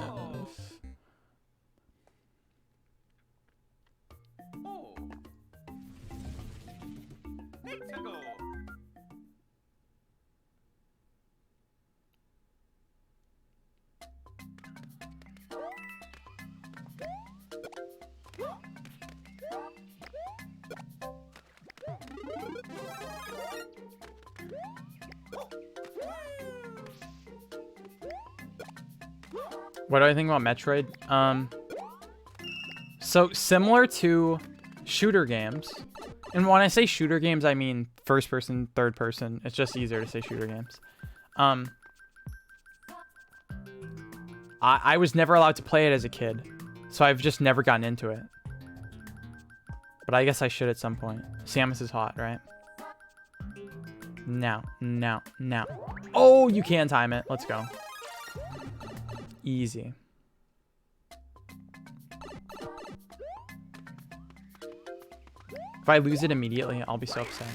What do I think about Metroid? So similar to shooter games. And when I say shooter games, I mean first person, third person. It's just easier to say shooter games. I was never allowed to play it as a kid, so I've just never gotten into it. But I guess I should at some point. Samus is hot, right? Now. Oh, you can time it. Let's go. Easy. If I lose it immediately, I'll be so upset.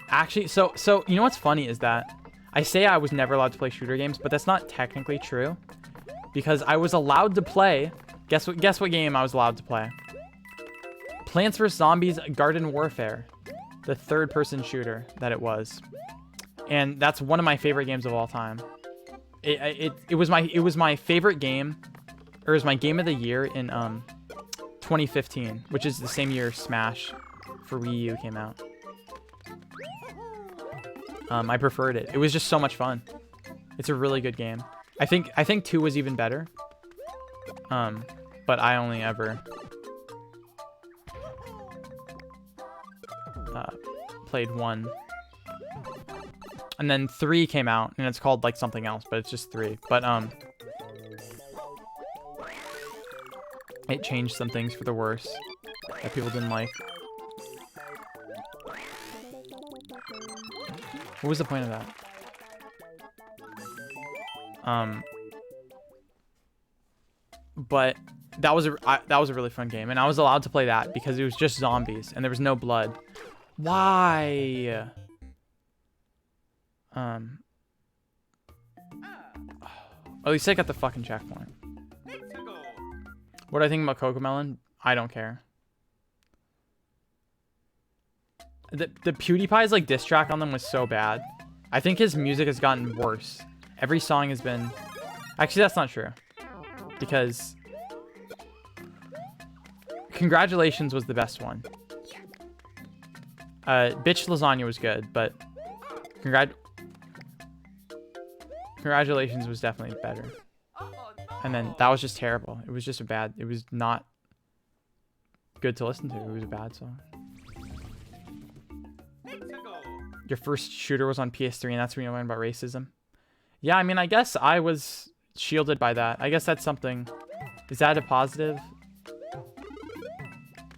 Actually, so you know what's funny is that I say I was never allowed to play shooter games, but that's not technically true, because I was allowed to play. Guess what game I was allowed to play? Plants vs Zombies Garden Warfare, the third-person shooter that it was, and that's one of my favorite games of all time. It was my favorite game, or it was my game of the year in 2015, which is the same year Smash for Wii U came out. I preferred it. It was just so much fun. It's a really good game. I think 2 was even better. But I only ever played 1. And then 3 came out, and it's called like something else, but it's just 3. But it changed some things for the worse that people didn't like. What was the point of that? But that was a really fun game, and I was allowed to play that because it was just zombies and there was no blood. Why? At least I got the fucking checkpoint. What do I think about Cocomelon? I don't care. The PewDiePie's like diss track on them was so bad. I think his music has gotten worse. Every song has been... Actually, that's not true. Because... Congratulations was the best one. Bitch Lasagna was good, but... Congratulations was definitely better. And then that was just terrible. It was just a bad... It was not good to listen to. It was a bad song. Your first shooter was on PS3 and that's when you learned about racism? Yeah, I mean, I guess I was shielded by that. I guess that's something... Is that a positive?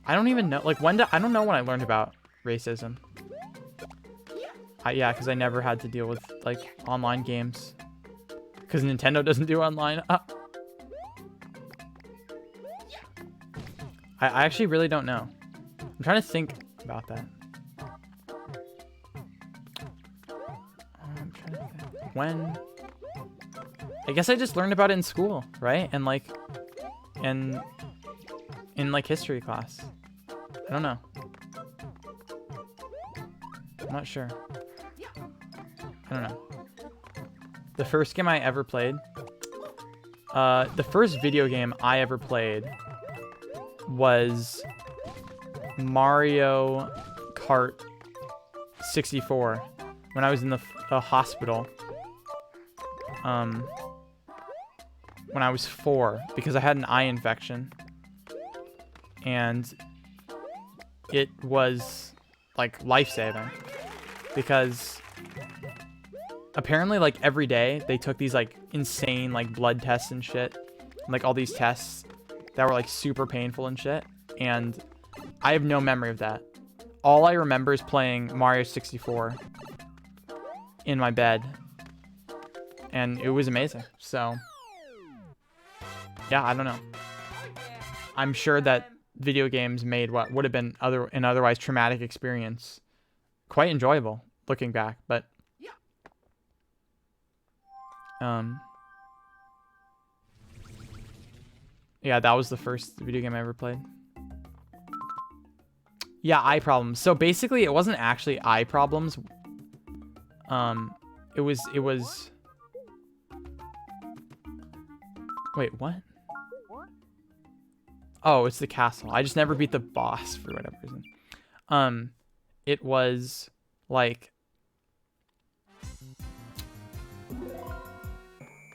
I don't even know. Like, I don't know when I learned about racism. Yeah, because I never had to deal with, like, online games. Because Nintendo doesn't do online. I actually really don't know. I'm trying to think about that. I'm trying to think. When? I guess I just learned about it in school, right? And like, in like history class. I don't know. I'm not sure. I don't know. The first game I ever played. The first video game I ever played was Mario Kart 64 when I was in the hospital. When I was 4 because I had an eye infection. And it was like life-saving because apparently like every day they took these like insane like blood tests and shit, and, like all these tests that were like super painful and shit, and I have no memory of that. All I remember is playing Mario 64 in my bed, and it was amazing. So yeah, I don't know. I'm sure that video games made what would have been an otherwise traumatic experience quite enjoyable looking back, but yeah, that was the first video game I ever played. Yeah, eye problems. So basically it wasn't actually eye problems. It was wait, what? Oh, it's the castle. I just never beat the boss for whatever reason. It was like...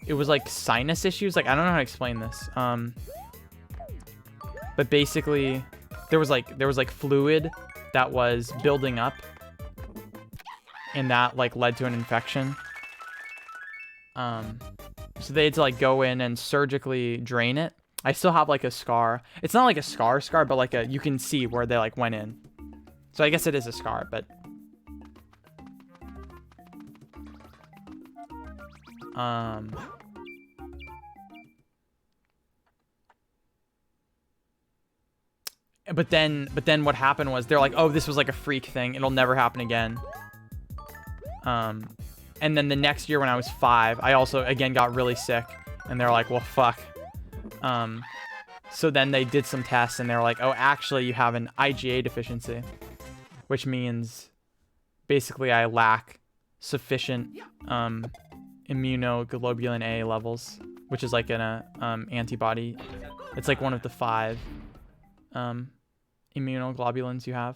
It was like sinus issues. Like, I don't know how to explain this. But basically, there was like fluid that was building up. And that like led to an infection. So they had to like go in and surgically drain it. I still have like a scar. It's not like a scar, but like you can see where they like went in. So I guess it is a scar, but but then what happened was they're like, oh, this was like a freak thing. It'll never happen again. And then the next year when I was 5, I also again got really sick, and they're like, well, fuck. So then they did some tests and they were like, oh, actually you have an IgA deficiency, which means basically I lack sufficient immunoglobulin A levels, which is like an antibody. It's like one of the 5 immunoglobulins you have.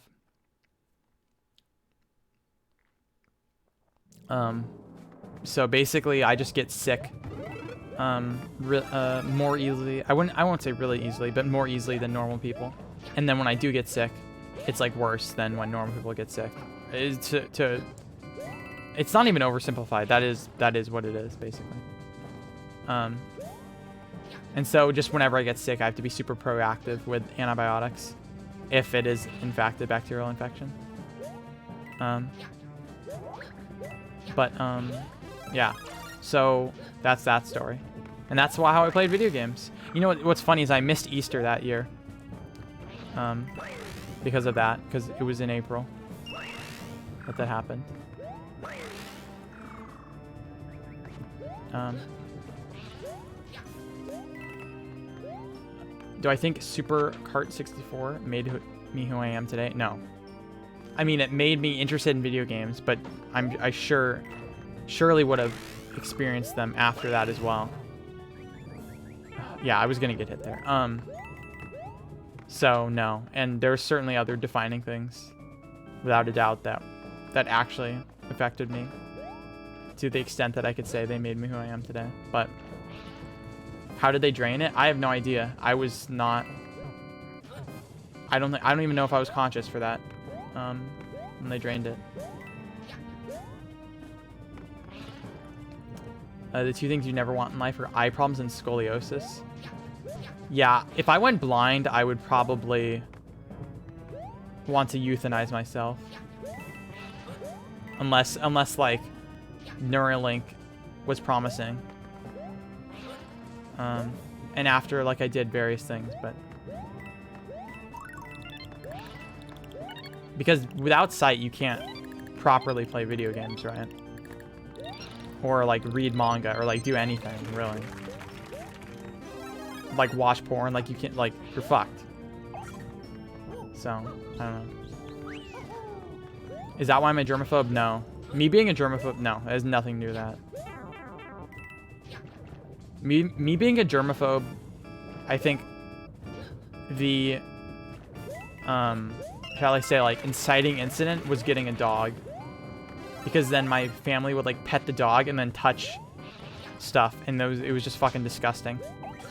So basically I just get sick more easily. I won't say really easily, but more easily than normal people. And then when I do get sick, it's like worse than when normal people get sick. It's not even oversimplified. That is what it is basically. And so just whenever I get sick, I have to be super proactive with antibiotics if it is in fact a bacterial infection. Yeah. So That's that story. And that's how I played video games. You know what's funny is I missed Easter that year. Because of that. Because it was in April that happened. Do I think Super Kart 64 made me who I am today? No. I mean, it made me interested in video games, but I surely would have experienced them after that as well. Yeah, I was gonna get hit there. So no, and there's certainly other defining things, without a doubt, that actually affected me to the extent that I could say they made me who I am today. But how did they drain it? I have no idea. I was not. I don't even know if I was conscious for that when they drained it. The two things you never want in life are eye problems and scoliosis. Yeah, if I went blind, I would probably want to euthanize myself. Unless like Neuralink was promising. And after, like, I did various things, but because without sight, you can't properly play video games, right? Or like read manga, or like do anything, really. Like watch porn, like you can't, like, you're fucked. So, I don't know. Is that why I'm a germaphobe? No. Me being a germaphobe, no. It has nothing to do with that. Me being a germaphobe, I think the, shall I say, like, inciting incident was getting a dog. Because then my family would, like, pet the dog and then touch stuff, and it was just fucking disgusting.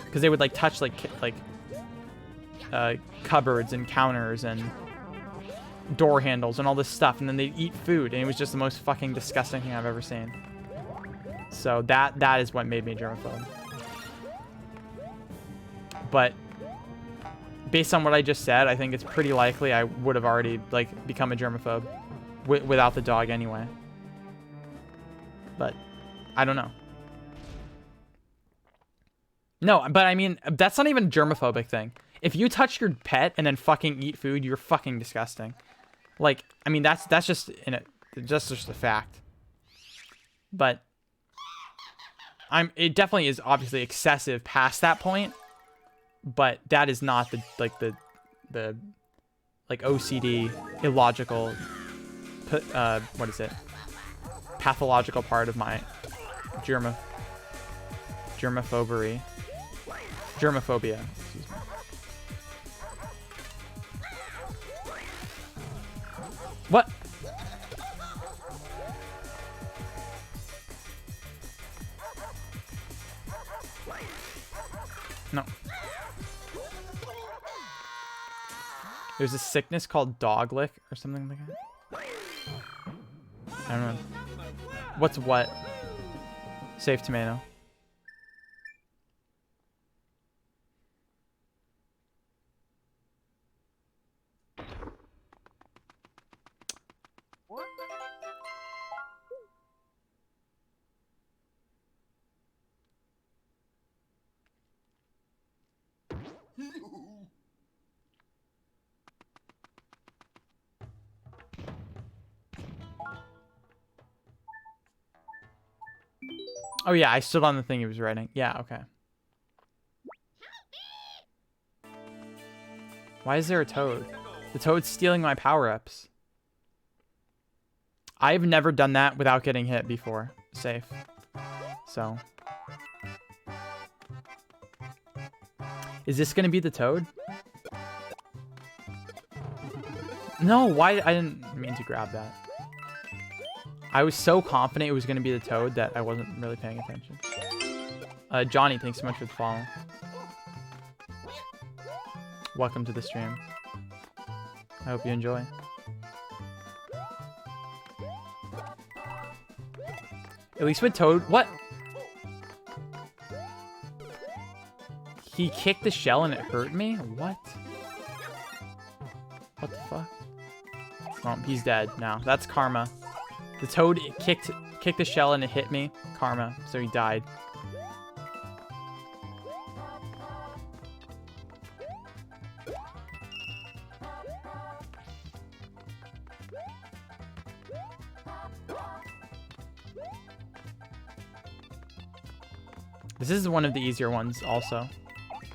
Because they would, like, touch, like cupboards and counters and door handles and all this stuff, and then they'd eat food, and it was just the most fucking disgusting thing I've ever seen. So that is what made me a germaphobe. But based on what I just said, I think it's pretty likely I would have already, like, become a germaphobe without the dog anyway. But I don't know. No, but I mean, that's not even a germophobic thing. If you touch your pet and then fucking eat food, you're fucking disgusting. Like, I mean, that's just just a fact. But it definitely is obviously excessive past that point. But that is not the OCD, illogical, what is it? Pathological part of my germophobia. Excuse me. What? No. There's a sickness called dog lick or something like that. I don't know. What's what? Safe tomato. Oh yeah, I stood on the thing he was writing. Yeah, okay. Why is there a toad? The toad's stealing my power-ups. I've never done that without getting hit before. Safe. So. Is this gonna be the toad? No, why? I didn't mean to grab that. I was so confident it was going to be the toad that I wasn't really paying attention. Johnny, thanks so much for the follow. Welcome to the stream. I hope you enjoy. At least with Toad... What? He kicked the shell and it hurt me? What? What the fuck? Oh, he's dead now. That's karma. The toad kicked the shell and it hit me. Karma. So he died. This is one of the easier ones also.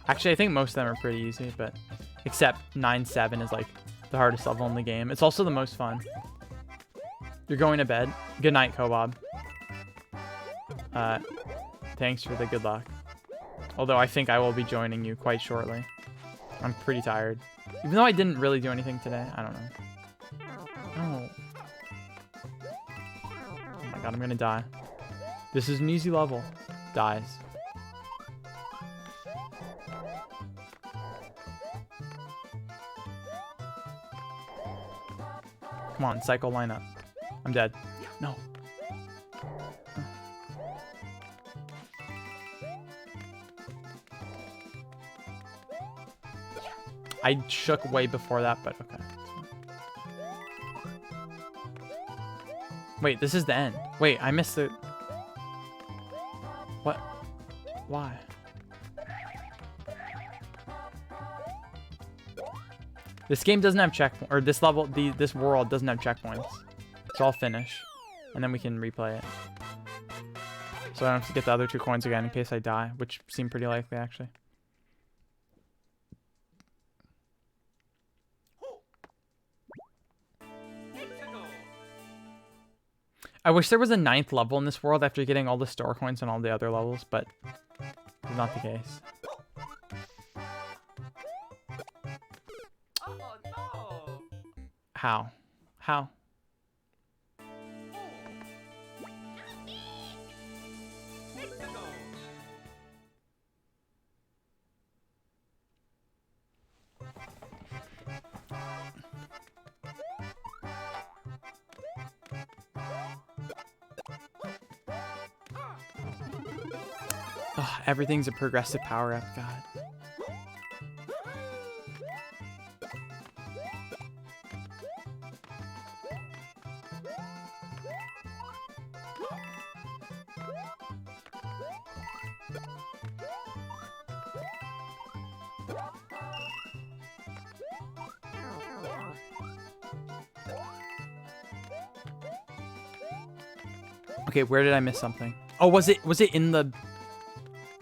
Actually, I think most of them are pretty easy, but except 9-7 is like the hardest level in the game. It's also the most fun. You're going to bed. Good night, Kobob. Thanks for the good luck. Although I think I will be joining you quite shortly. I'm pretty tired. Even though I didn't really do anything today. I don't know. Oh. Oh my god, I'm gonna die. This is an easy level. Dies. Come on, cycle line up. I'm dead. No. I shook way before that, but okay. Wait, this is the end. Wait, I missed it. What? Why? This game doesn't have checkpoints, or this level, this world doesn't have checkpoints. So I'll finish, and then we can replay it. So I don't have to get the other 2 coins again in case I die, which seem pretty likely, actually. I wish there was a 9th level in this world after getting all the star coins on all the other levels, but it's not the case. Oh no! How? How? Ugh, everything's a progressive power up, God. Okay, where did I miss something? Oh, was it in the...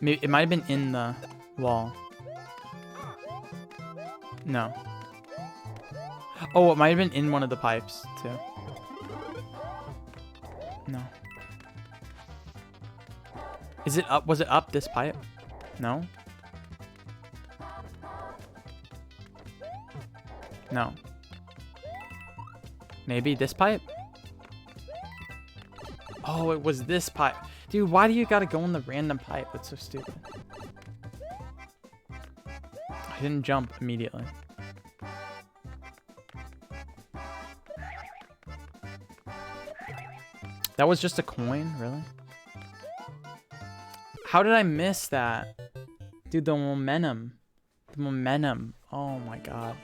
Maybe it might have been in the wall. No. Oh, it might have been in one of the pipes, too. No. Is it up? Was it up this pipe? No? No. Maybe this pipe? Oh, it was this pipe. Dude, why do you gotta go in the random pipe? That's so stupid. I didn't jump immediately. That was just a coin? Really? How did I miss that? Dude, the momentum. The momentum. Oh my god.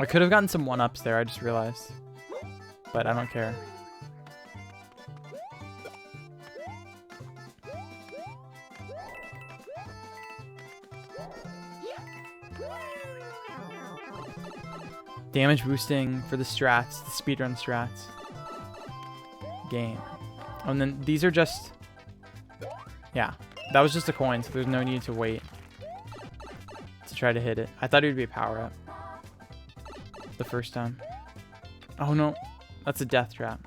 I could have gotten some 1-ups there, I just realized. But I don't care. Damage boosting for the strats, the speedrun strats. Game. And then these are just... Yeah, that was just a coin, so there's no need to wait to try to hit it. I thought it would be a power-up the first time. Oh no, that's a death trap.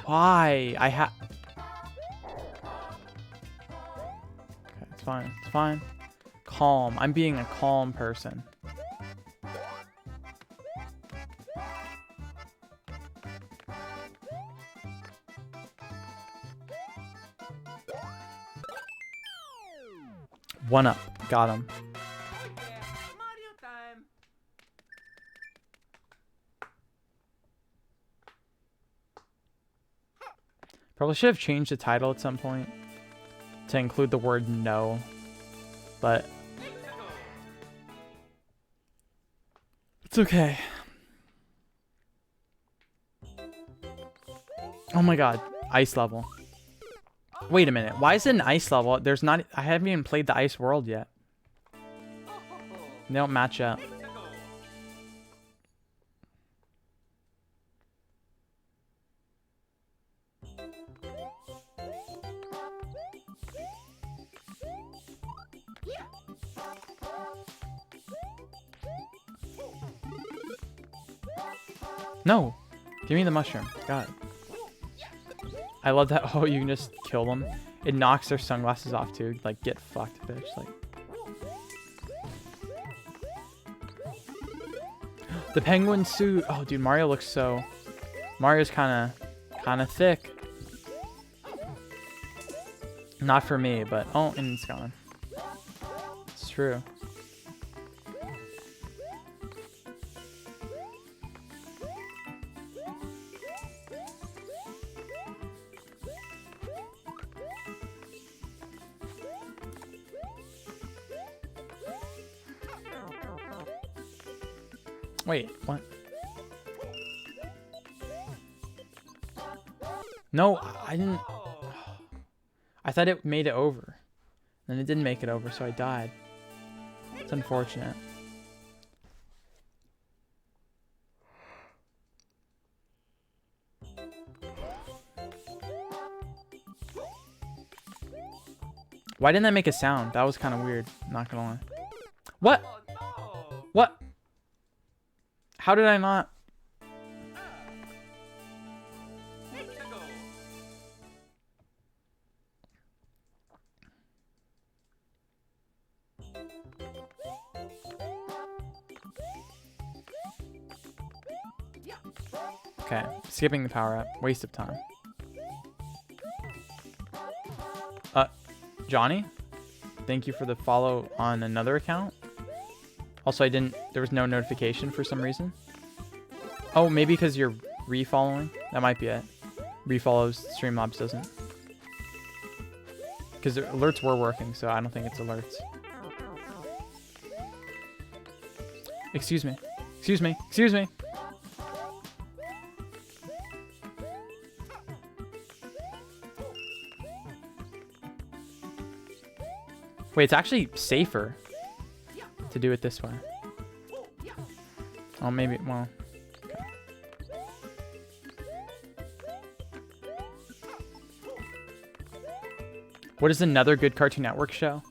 Why? Okay, it's fine. It's fine. Calm. I'm being a calm person. One up. Got him. Yeah, Mario time. Probably should have changed the title at some point to include the word no, but it's okay. Oh my god, ice level. Wait a minute, why is it an ice level? There's not, I haven't even played the ice world yet. They don't match up. No, give me the mushroom. God. I love that. Oh, you can just kill them. It knocks their sunglasses off too. Like, get fucked, bitch. Like, the penguin suit. Oh, dude, Mario looks so. Mario's kind of thick. Not for me, but oh, and it's gone. It's true. Wait, what? No, I didn't. I thought it made it over. Then it didn't make it over, so I died. It's unfortunate. Why didn't that make a sound? That was kind of weird. Not gonna lie. What? What? How did I not? Okay, skipping the power up. Waste of time. Johnny? Thank you for the follow on another account. Also, there was no notification for some reason. Oh, maybe because you're refollowing? That might be it. Refollows, Streamlabs doesn't. Because the alerts were working, so I don't think it's alerts. Excuse me. Excuse me. Excuse me. Wait, it's actually safer to do it this way. Oh, maybe, well. Okay. What is another good Cartoon Network show?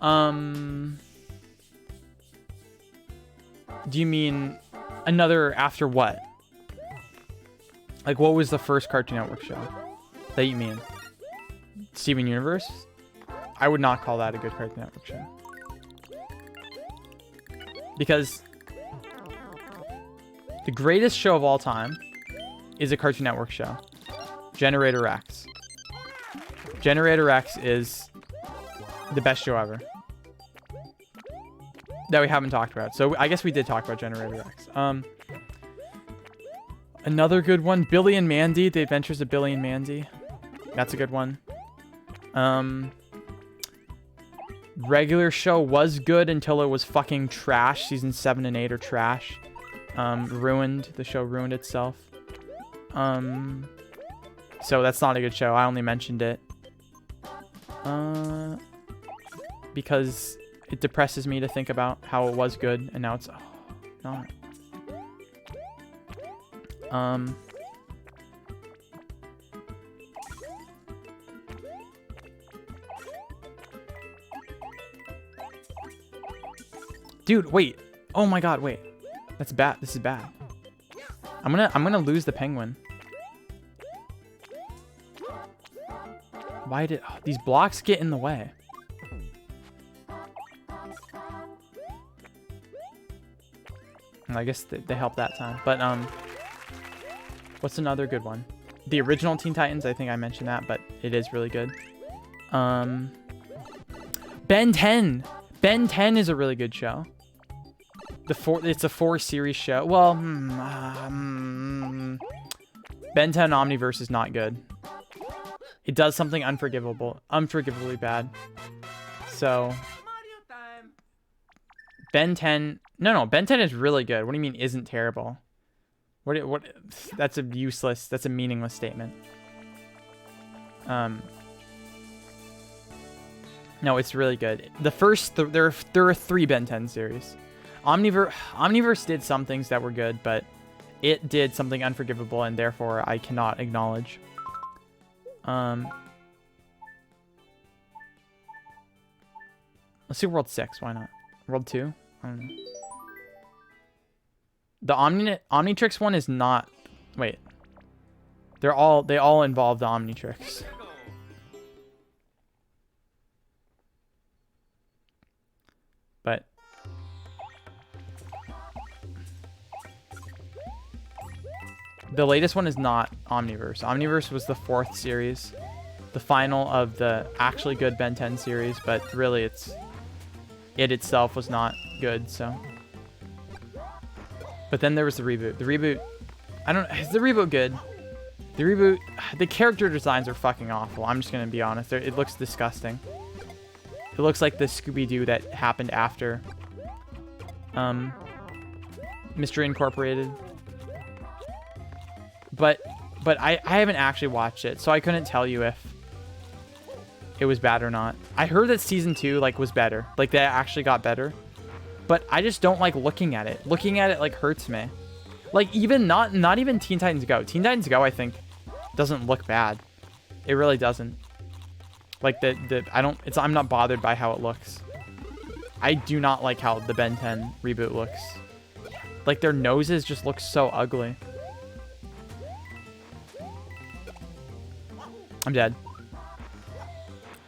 Do you mean another after what? Like, what was the first Cartoon Network show that you mean? Steven Universe? I would not call that a good Cartoon Network show. Because the greatest show of all time is a Cartoon Network show. Generator X. Generator X is the best show ever. That we haven't talked about. So I guess we did talk about Generator X. Another good one, Billy and Mandy, The Adventures of Billy and Mandy. That's a good one. Regular show was good until it was fucking trash. Season 7 and 8 are trash. Ruined. The show ruined itself. So that's not a good show. I only mentioned it because it depresses me to think about how it was good and now it's not. Dude, wait. Oh my god, wait. That's bad. This is bad. I'm gonna lose the penguin. Why did these blocks get in the way? I guess they helped that time. But what's another good one? The original Teen Titans, I think I mentioned that, but it is really good. Ben 10. Ben 10 is a really good show. It's a 4-series show. Well, Ben 10 Omniverse is not good. It does something unforgivably bad. So Mario time. Ben 10. No, Ben 10 is really good. What do you mean isn't terrible? What? That's a useless. That's a meaningless statement. No, it's really good. The first there are 3 Ben 10 series. Omniverse did some things that were good, but it did something unforgivable, and therefore I cannot acknowledge. Let's see World 6. Why not? World 2? I don't know. The Omnitrix one is not. Wait. They all involve the Omnitrix. But the latest one is not Omniverse. Omniverse was the 4th series, the final of the actually good Ben 10 series, but really it itself was not good, so. But then there was the reboot. The reboot, is the reboot good? The reboot, the character designs are fucking awful. I'm just gonna be honest. It looks disgusting. It looks like the Scooby-Doo that happened after Mystery Incorporated. But I haven't actually watched it, so I couldn't tell you if it was bad or not. I heard that season 2 was better. Like that actually got better. But I just don't like looking at it. Looking at it hurts me. Like even not even Teen Titans Go. Teen Titans Go I think doesn't look bad. It really doesn't. Like I'm not bothered by how it looks. I do not like how the Ben 10 reboot looks. Like their noses just look so ugly. I'm dead.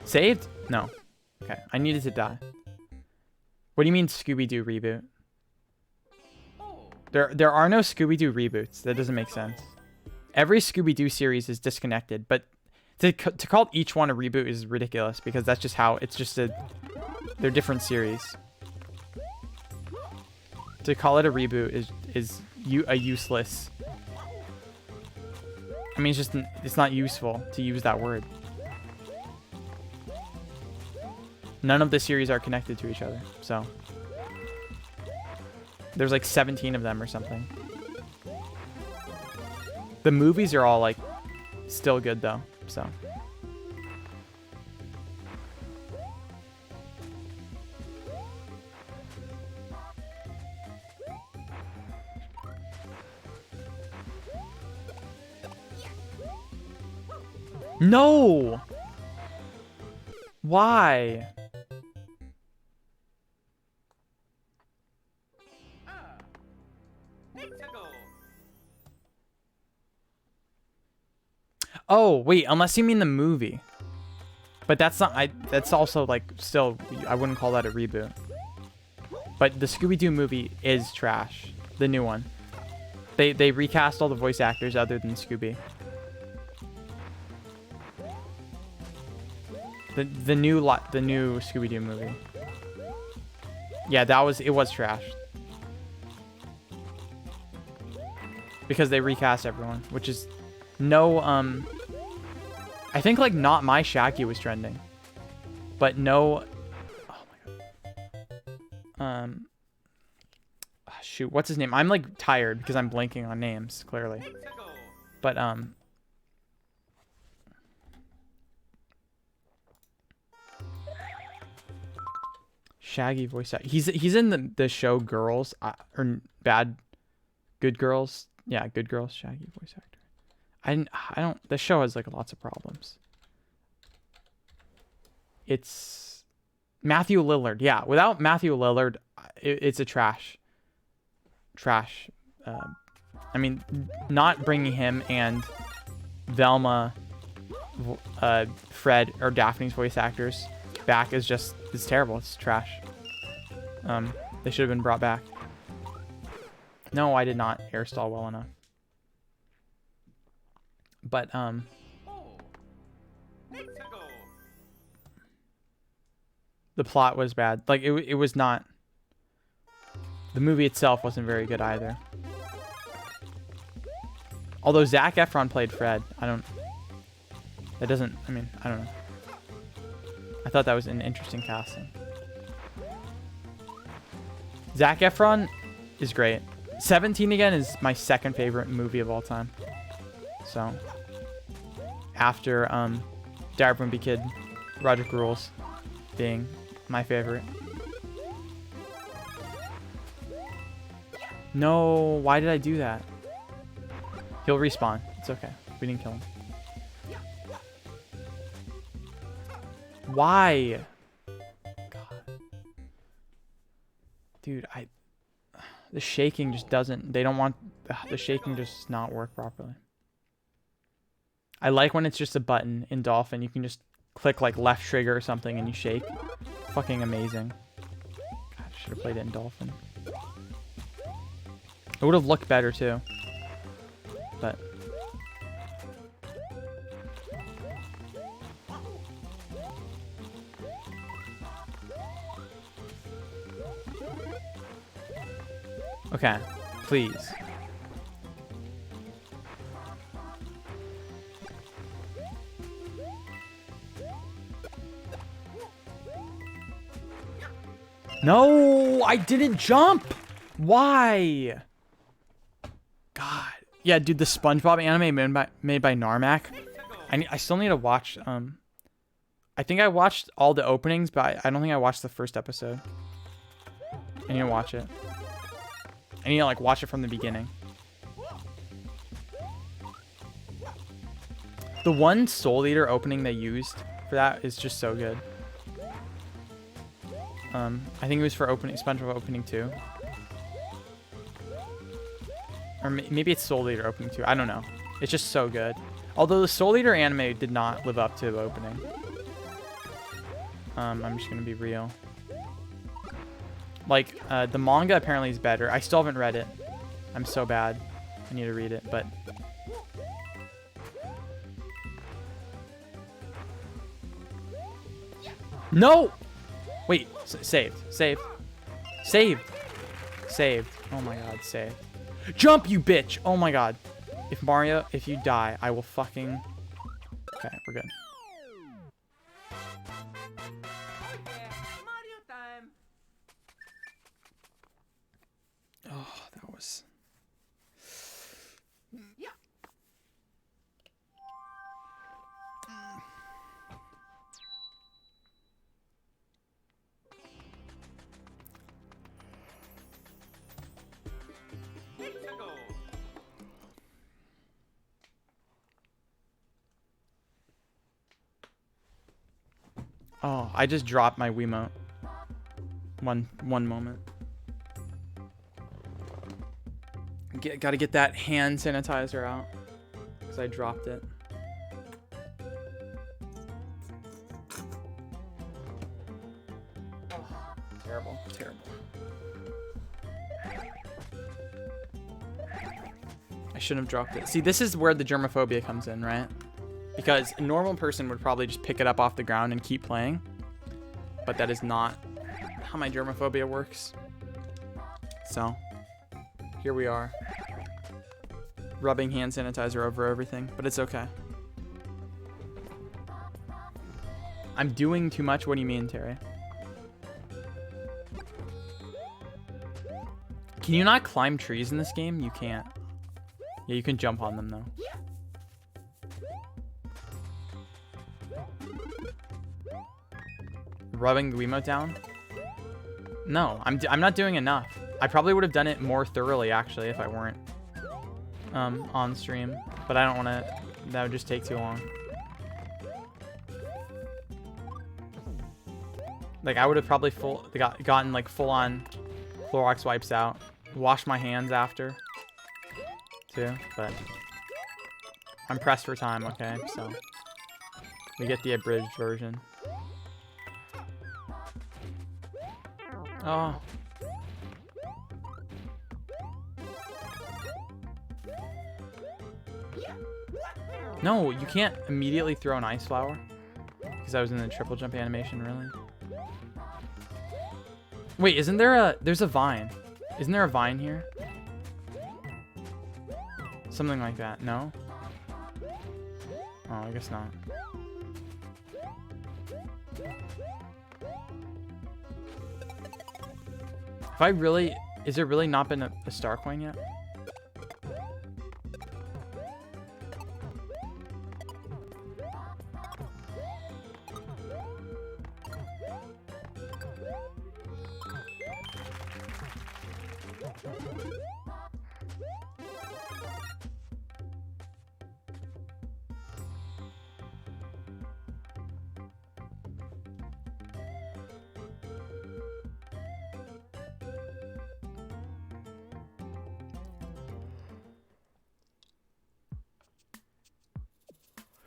Saved? No. Okay. I needed to die. What do you mean Scooby-Doo reboot? There are no Scooby-Doo reboots. That doesn't make sense. Every Scooby-Doo series is disconnected, but to call each one a reboot is ridiculous because that's just how it's just they're different series. To call it a reboot is a useless. I mean, it's not useful to use that word. None of the series are connected to each other, so. There's 17 of them or something. The movies are all still good though, so. No! Why? Oh, wait, unless you mean the movie. But that's not, that's also still, I wouldn't call that a reboot. But the Scooby-Doo movie is trash. The new one. They recast all the voice actors other than Scooby. The new Scooby-Doo movie. Yeah, it was trash. Because they recast everyone, which is no, I think Not My Shaggy was trending. But no, oh my god. Shoot, what's his name? I'm tired because I'm blanking on names, clearly. But Shaggy voice actor. He's in the show Girls, or Good Girls. Yeah, Good Girls. Shaggy voice actor. I don't. The show has lots of problems. It's Matthew Lillard. Yeah, without Matthew Lillard, it's a trash. I mean, not bringing him and Velma, Fred, or Daphne's voice actors back is it's terrible. It's trash. They should have been brought back. No, I did not hairstyle well enough. But the plot was bad. It was not. The movie itself wasn't very good either. Although Zac Efron played Fred, I don't. That doesn't, I mean, I don't know. I thought that was an interesting casting. Zac Efron is great. 17 again is my second favorite movie of all time. So, after Diary of a Wimpy Kid, Roderick Rules being my favorite. No, why did I do that? He'll respawn. It's okay. We didn't kill him. Why? God. Dude, the shaking just doesn't, they don't want, the shaking just does not work properly. I like when it's just a button in Dolphin. You can just click like left trigger or something and you shake. Fucking amazing. God, I should have played it in Dolphin. It would have looked better too. But okay, please. No, I didn't jump. Why? God. Yeah, dude, the SpongeBob anime made by Narmak. I still need to watch. I think I watched all the openings, but I don't think I watched the first episode. I need to watch it. I need to like watch it from the beginning. The one Soul Eater opening they used for that is just so good. I think it was for SpongeBob opening 2. Or maybe it's Soul Eater opening 2. I don't know. It's just so good. Although the Soul Eater anime did not live up to the opening. I'm just gonna be real. Like, the manga apparently is better. I still haven't read it. I'm so bad. I need to read it, but... No! Wait, saved. Saved. Saved. Saved. Oh my god, saved. Jump, you bitch! Oh my god. If Mario, if you die, I will fucking... Okay, we're good. Mario time. Oh, that was... Yeah. Oh, I just dropped my Wiimote. One moment. Gotta get that hand sanitizer out. Because I dropped it. Oh, terrible. Terrible. I shouldn't have dropped it. See, this is where the germophobia comes in, right? Because a normal person would probably just pick it up off the ground and keep playing. But that is not how my germophobia works. So, here we are. Rubbing hand sanitizer over everything, but it's okay. I'm doing too much? What do you mean, Terry? Can you not climb trees in this game? You can't. Yeah, you can jump on them, though. Rubbing the Wiimote down? No, I'm not doing enough. I probably would have done it more thoroughly, actually, if I weren't on stream. But I don't want to... That would just take too long. Like, I would have probably gotten, like, full-on Clorox wipes out. Wash my hands after, too. But I'm pressed for time, okay? So we get the abridged version. Oh. No, you can't immediately throw an ice flower. Because I was in the triple jump animation, really? Wait, isn't there there's a vine. Isn't there a vine here? Something like that, no? Oh, I guess not. If I really... Is there really not been a star coin yet?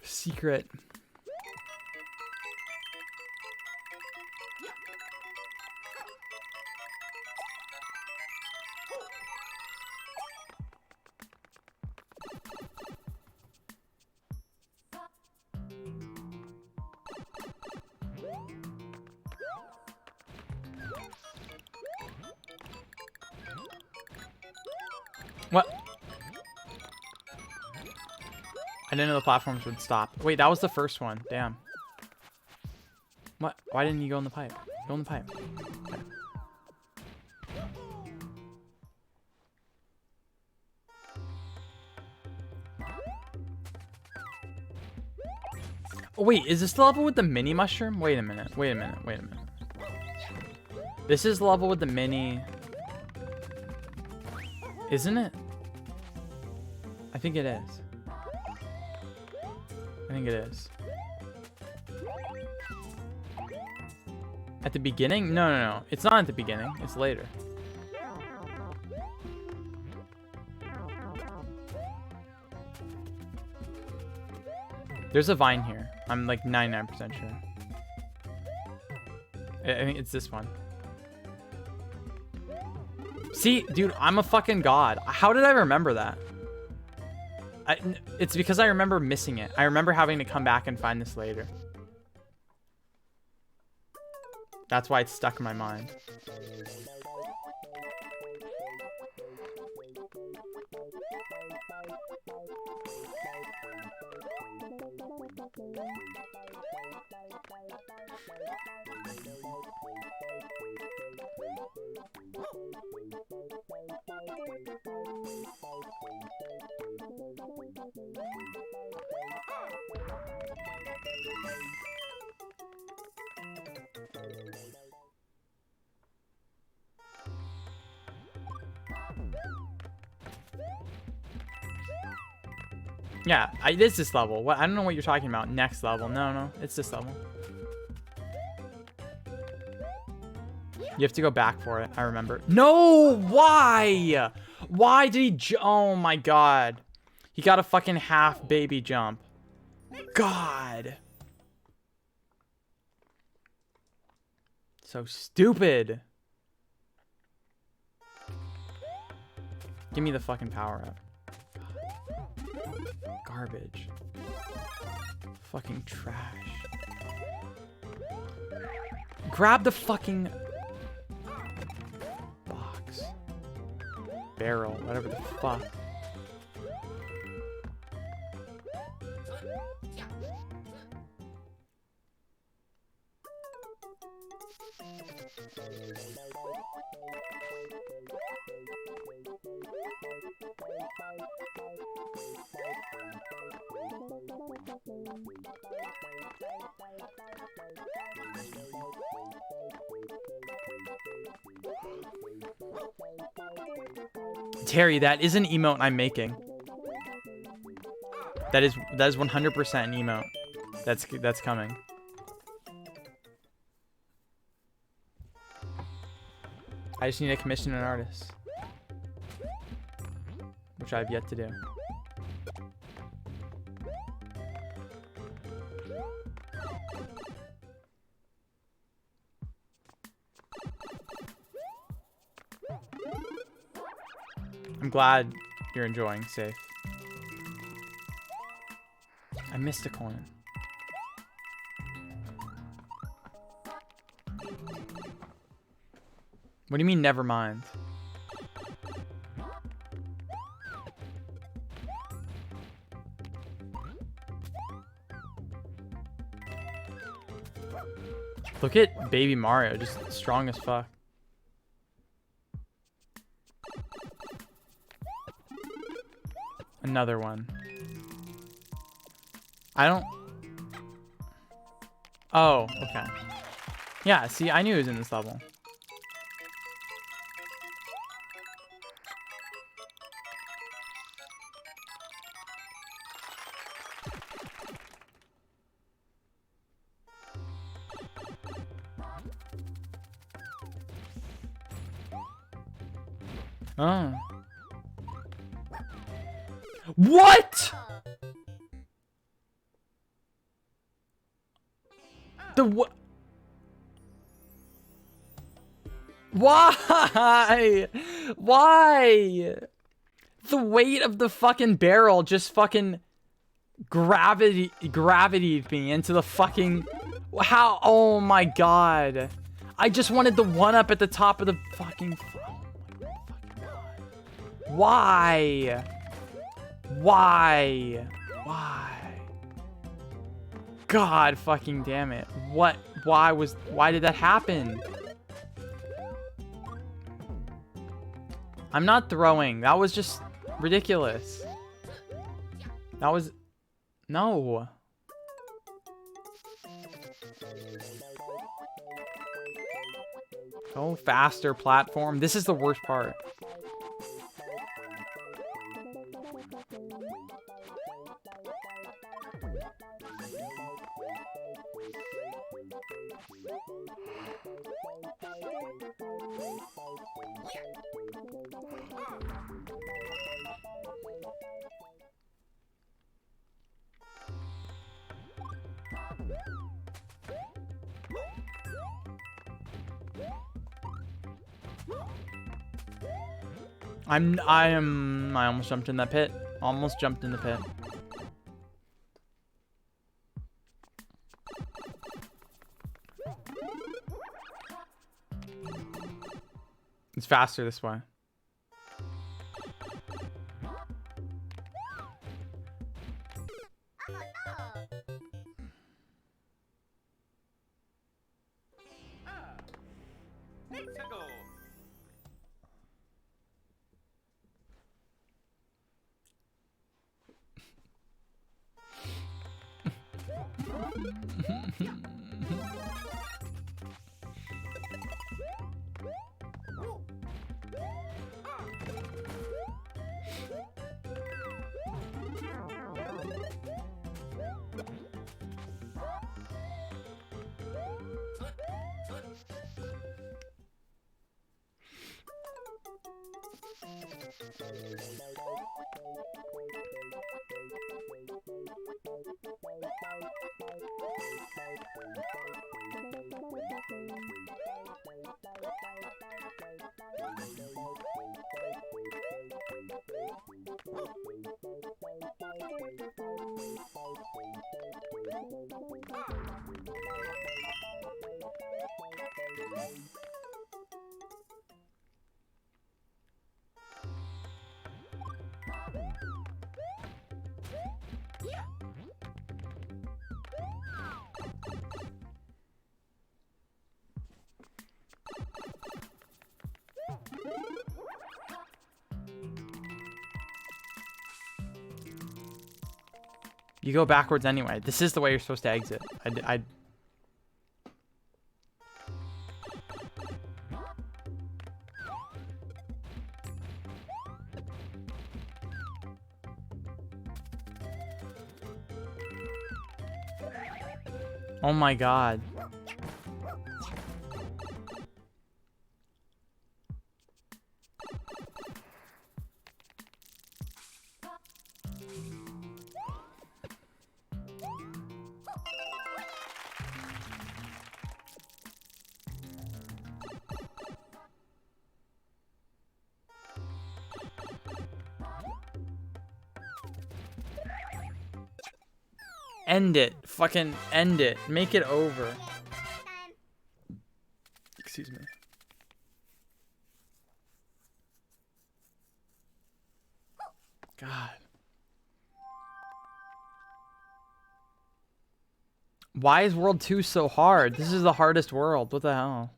Secret. What? I didn't know the platforms would stop. Wait, that was the first one. Damn. What? Why didn't you go in the pipe? Go in the pipe. Okay. Oh, wait, is this the level with the mini mushroom? Wait a minute. Wait a minute. Wait a minute. This is the level with the mini... Isn't it? I think it is. I think it is. At the beginning? No, no, no. It's not at the beginning. It's later. There's a vine here. I'm like 99% sure. I think it's this one. See, dude, I'm a fucking god. How did I remember that? It's because I remember missing it. I remember having to come back and find this later. That's why it's stuck in my mind. Yeah, it is this level. What? I don't know what you're talking about. Next level. No, no, it's this level. You have to go back for it. I remember. No, why? Why did he? Oh my god, he got a fucking half baby jump. God, so stupid. Give me the fucking power up. Garbage. Fucking trash. Grab the fucking box. Barrel, whatever the fuck. Terry, that is an emote I'm making. That is 100% an emote. That's coming. I just need to commission an artist, which I've yet to do. I'm glad you're enjoying safe. I missed a coin. What do you mean, never mind? Look at baby Mario, just strong as fuck. Another one. I don't... Oh, okay. Yeah, see, I knew he was in this level. Oh. What? The what? Why? Why? The weight of the fucking barrel just fucking gravitied me into the fucking... How? Oh my god. I just wanted the one up at the top of the fucking... Oh my fucking god. Why? Why? Why? God fucking damn it. What? Why did that happen? I'm not throwing. That was just ridiculous. That was... No. Go faster, platform. This is the worst part. I almost jumped in that pit. Almost jumped in the pit. It's faster this way. You go backwards anyway. This is the way you're supposed to exit. Oh my god. End it. Fucking end it. Make it over. Excuse me. God. Why is World 2 so hard? This is the hardest world. What the hell?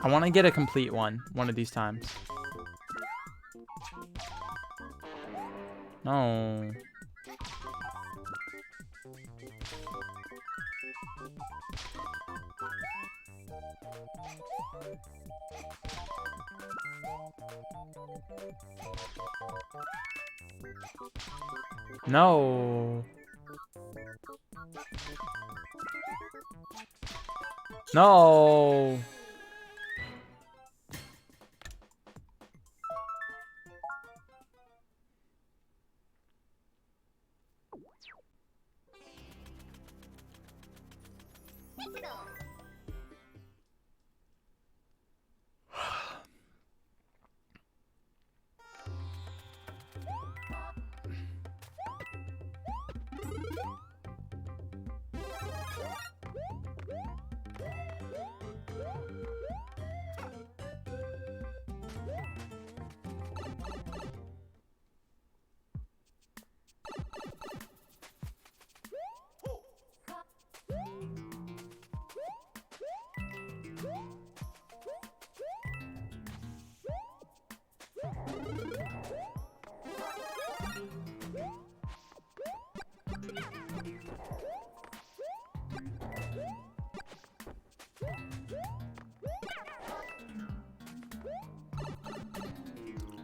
I want to get a complete one of these times. No. No. No.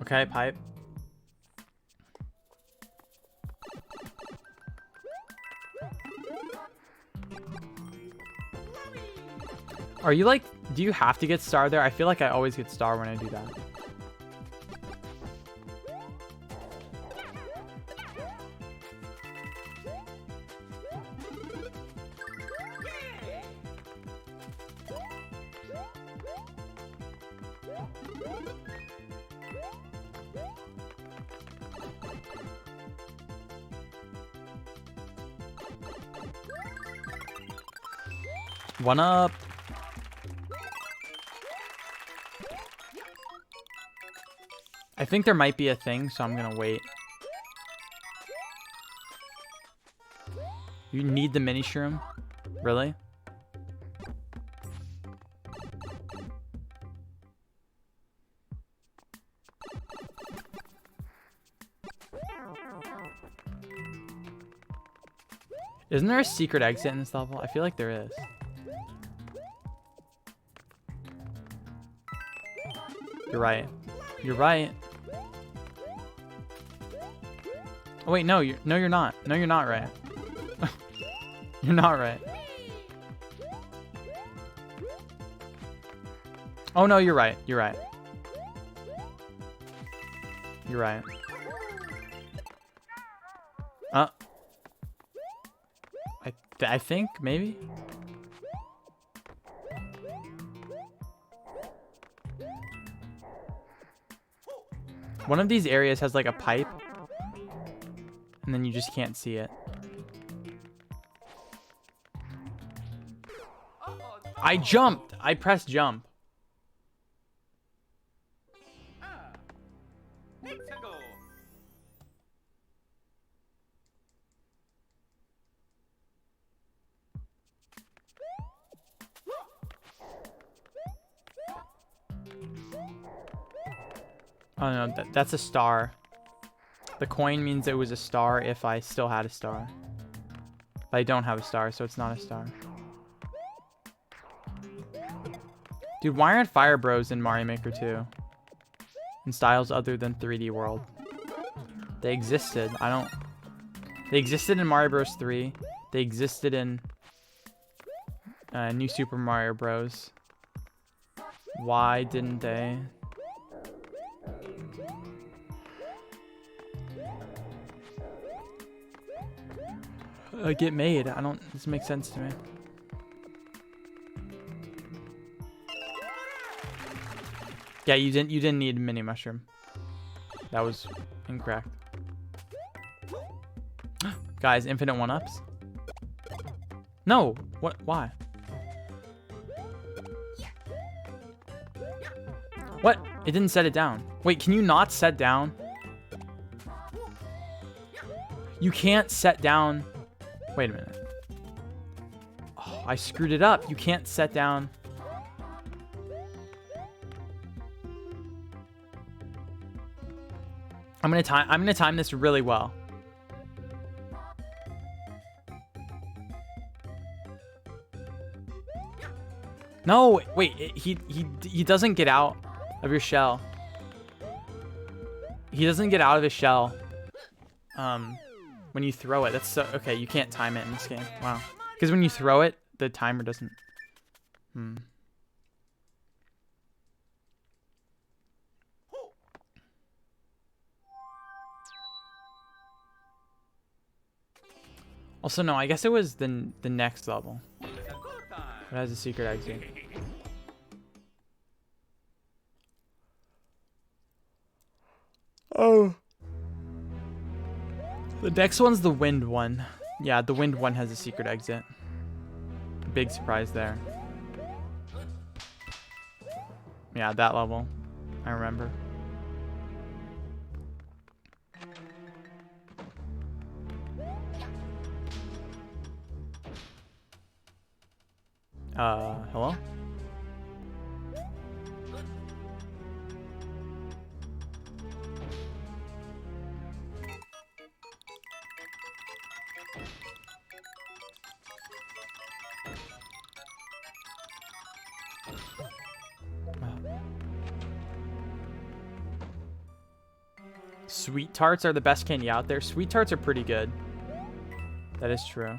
Okay, pipe. Are you like, do you have to get star there? I feel like I always get star when I do that. One up. I think there might be a thing, so I'm gonna wait. You need the mini shroom? Really? Isn't there a secret exit in this level? I feel like there is. You're right. You're right. Oh wait, no, you're not. No, you're not right. You're not right. Oh no, you're right. You're right. You're right. I think maybe. One of these areas has like a pipe, and then you just can't see it. I jumped. I pressed jump. Oh no, that's a star. The coin means it was a star if I still had a star. But I don't have a star, so it's not a star. Dude, why aren't Fire Bros in Mario Maker 2? In styles other than 3D World. They existed. They existed in Mario Bros 3. They existed in New Super Mario Bros. Why didn't they? Get made. This makes sense to me. Yeah, you didn't need mini mushroom. That was incorrect. Guys, infinite one-ups. No. What? Why? What? It didn't set it down. Wait, can you not set down? You can't set down. Wait a minute. Oh, I screwed it up. You can't set down. I'm gonna time this really well. No, wait. He doesn't get out of your shell. He doesn't get out of his shell. When you throw it, that's so okay. You can't time it in this game. Wow. Because when you throw it, the timer doesn't. Also, no, I guess it was the next level. It has a secret exit. Oh. The next one's the wind one. Yeah, the wind one has a secret exit. Big surprise there. Yeah, that level. I remember. Hello? Sweet tarts are the best candy out there. Sweet tarts are pretty good. That is true.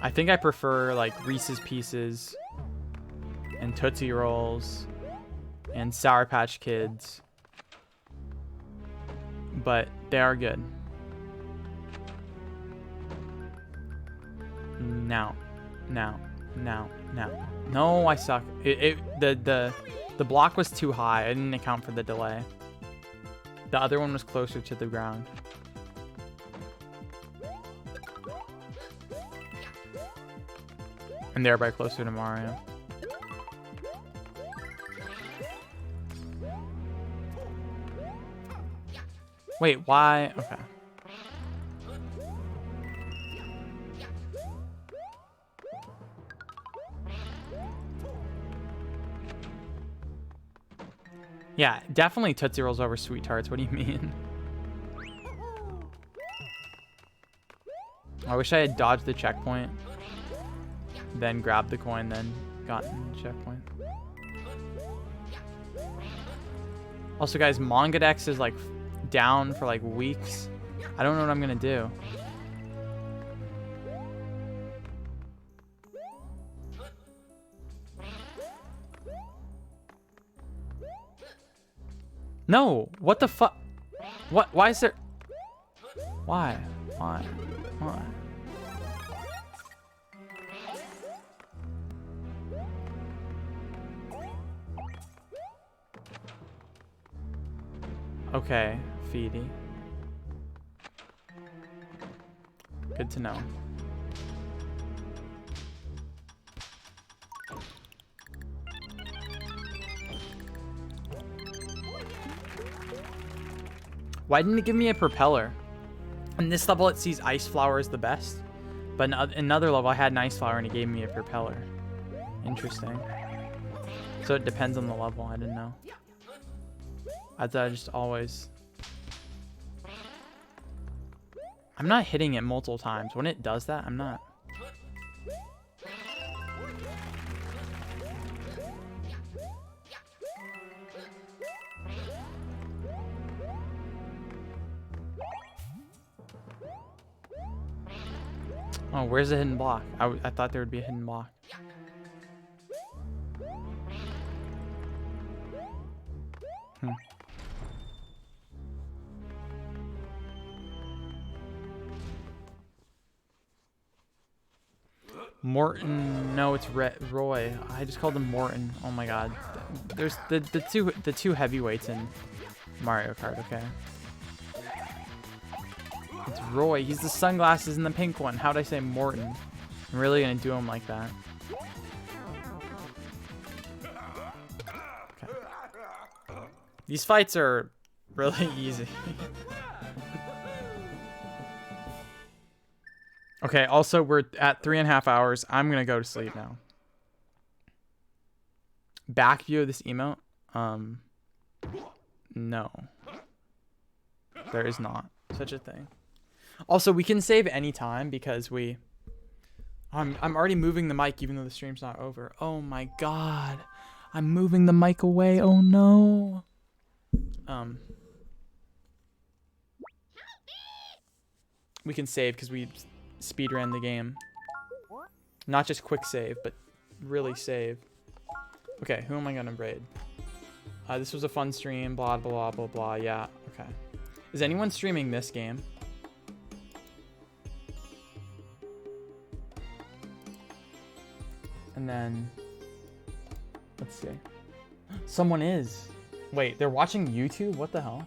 I think I prefer like Reese's Pieces and Tootsie Rolls and Sour Patch Kids. But they are good. Now. No, I suck. The block was too high. I didn't account for the delay. The other one was closer to the ground. And thereby closer to Mario. Wait, why? Okay. Yeah, definitely Tootsie Rolls over Sweet Tarts. What do you mean? I wish I had dodged the checkpoint. Then grabbed the coin, then gotten the checkpoint. Also, guys, Mangadex is like down for like weeks. I don't know what I'm gonna do. No, what the fuck? What? Why is there? Why? Why? Okay, Feedy. Good to know. Why didn't it give me a propeller? In this level, it sees Ice Flower as the best. But in another level, I had an Ice Flower and it gave me a propeller. Interesting. So it depends on the level. I didn't know. I thought I just always... I'm not hitting it multiple times. When it does that, I'm not. Oh, where's the hidden block? I thought there would be a hidden block. Morton, no, it's Roy. I just called him Morton. Oh my god. There's the two heavyweights in Mario Kart, okay? It's Roy. He's the sunglasses and the pink one. How'd I say Morton? I'm really gonna do him like that. Okay. These fights are really easy. Okay, also we're at 3.5 hours. I'm gonna go to sleep now. Back view of this emote? No. There is not such a thing. Also, we can save any time because we... I'm already moving the mic even though the stream's not over. Oh my god. I'm moving the mic away. Oh no. We can save because we speedran the game. Not just quick save, but really save. Okay, who am I gonna raid? This was a fun stream, blah, blah, blah, blah, yeah, okay. Is anyone streaming this game? And then, let's see. Someone is. Wait, they're watching YouTube? What the hell?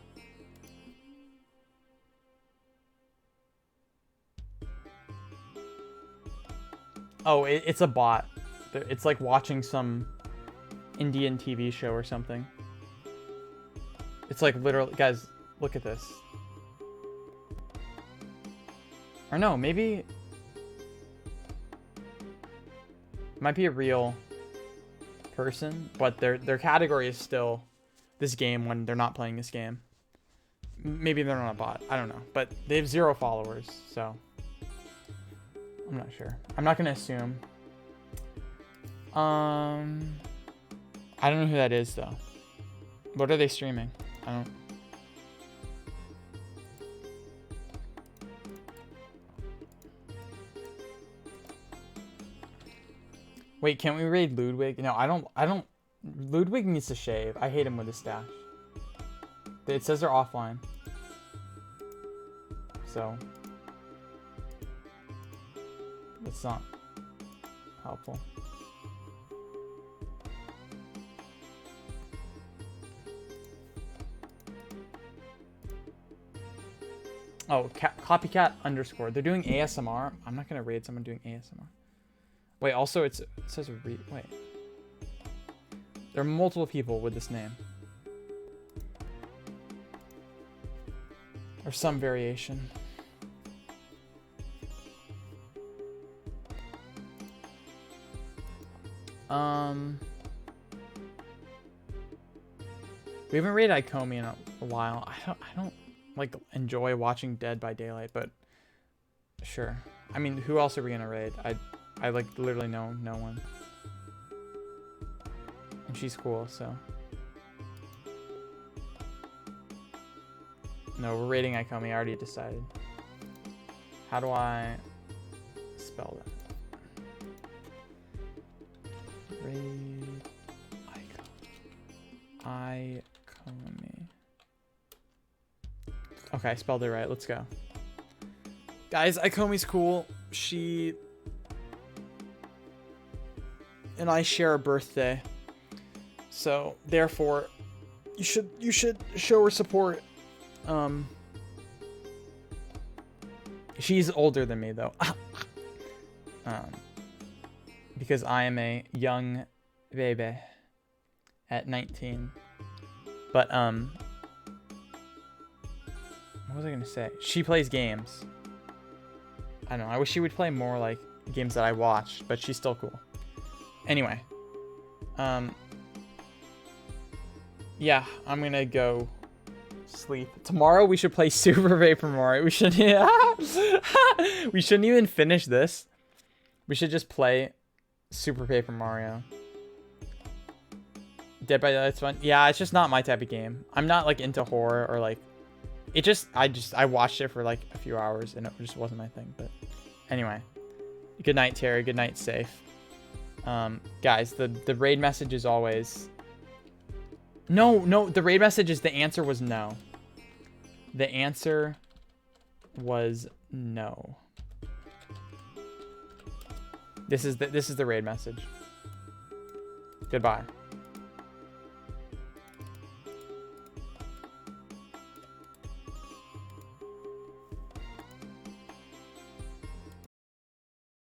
Oh, it's a bot. It's like watching some Indian TV show or something. It's like literally, guys, look at this. Or no, maybe it might be a real person, but their category is still this game when they're not playing this game. Maybe they're not a bot. I don't know, but they have 0 followers, so I'm not sure. I'm not gonna assume. I don't know who that is though. What are they streaming? I don't. Wait, can't we raid Ludwig? No, I don't. Ludwig needs to shave. I hate him with his stash. It says they're offline. So that's not helpful. Oh, copycat underscore. They're doing ASMR. I'm not gonna raid someone doing ASMR. Wait, also it says wait. There are multiple people with this name. Or some variation. We haven't raided Ikomi in a while. I don't like enjoy watching Dead by Daylight, but sure. I mean, who else are we gonna raid? I like literally know no one. And she's cool, so. No, we're raiding Ikomi. I already decided. How do I spell that? Raid Ikomi. Okay, I spelled it right. Let's go. Guys, Ikomi's cool. She and I share a birthday. So, therefore, you should show her support. She's older than me though. Because I am a young baby at 19. But what was I gonna say? She plays games. I don't know. I wish she would play more like games that I watched, but she's still cool. Anyway, yeah, I'm gonna go sleep. Tomorrow we should play Super Paper Mario. We should, yeah. We shouldn't even finish this. We should just play Super Paper Mario. Dead by Daylight's fun. Yeah, it's just not my type of game. I'm not like into horror or like. I watched it for like a few hours and it just wasn't my thing. But anyway, good night, Terry. Good night, safe. Guys, the raid message is always. No, the raid message is the answer was no. The answer was no. This is the raid message. Goodbye.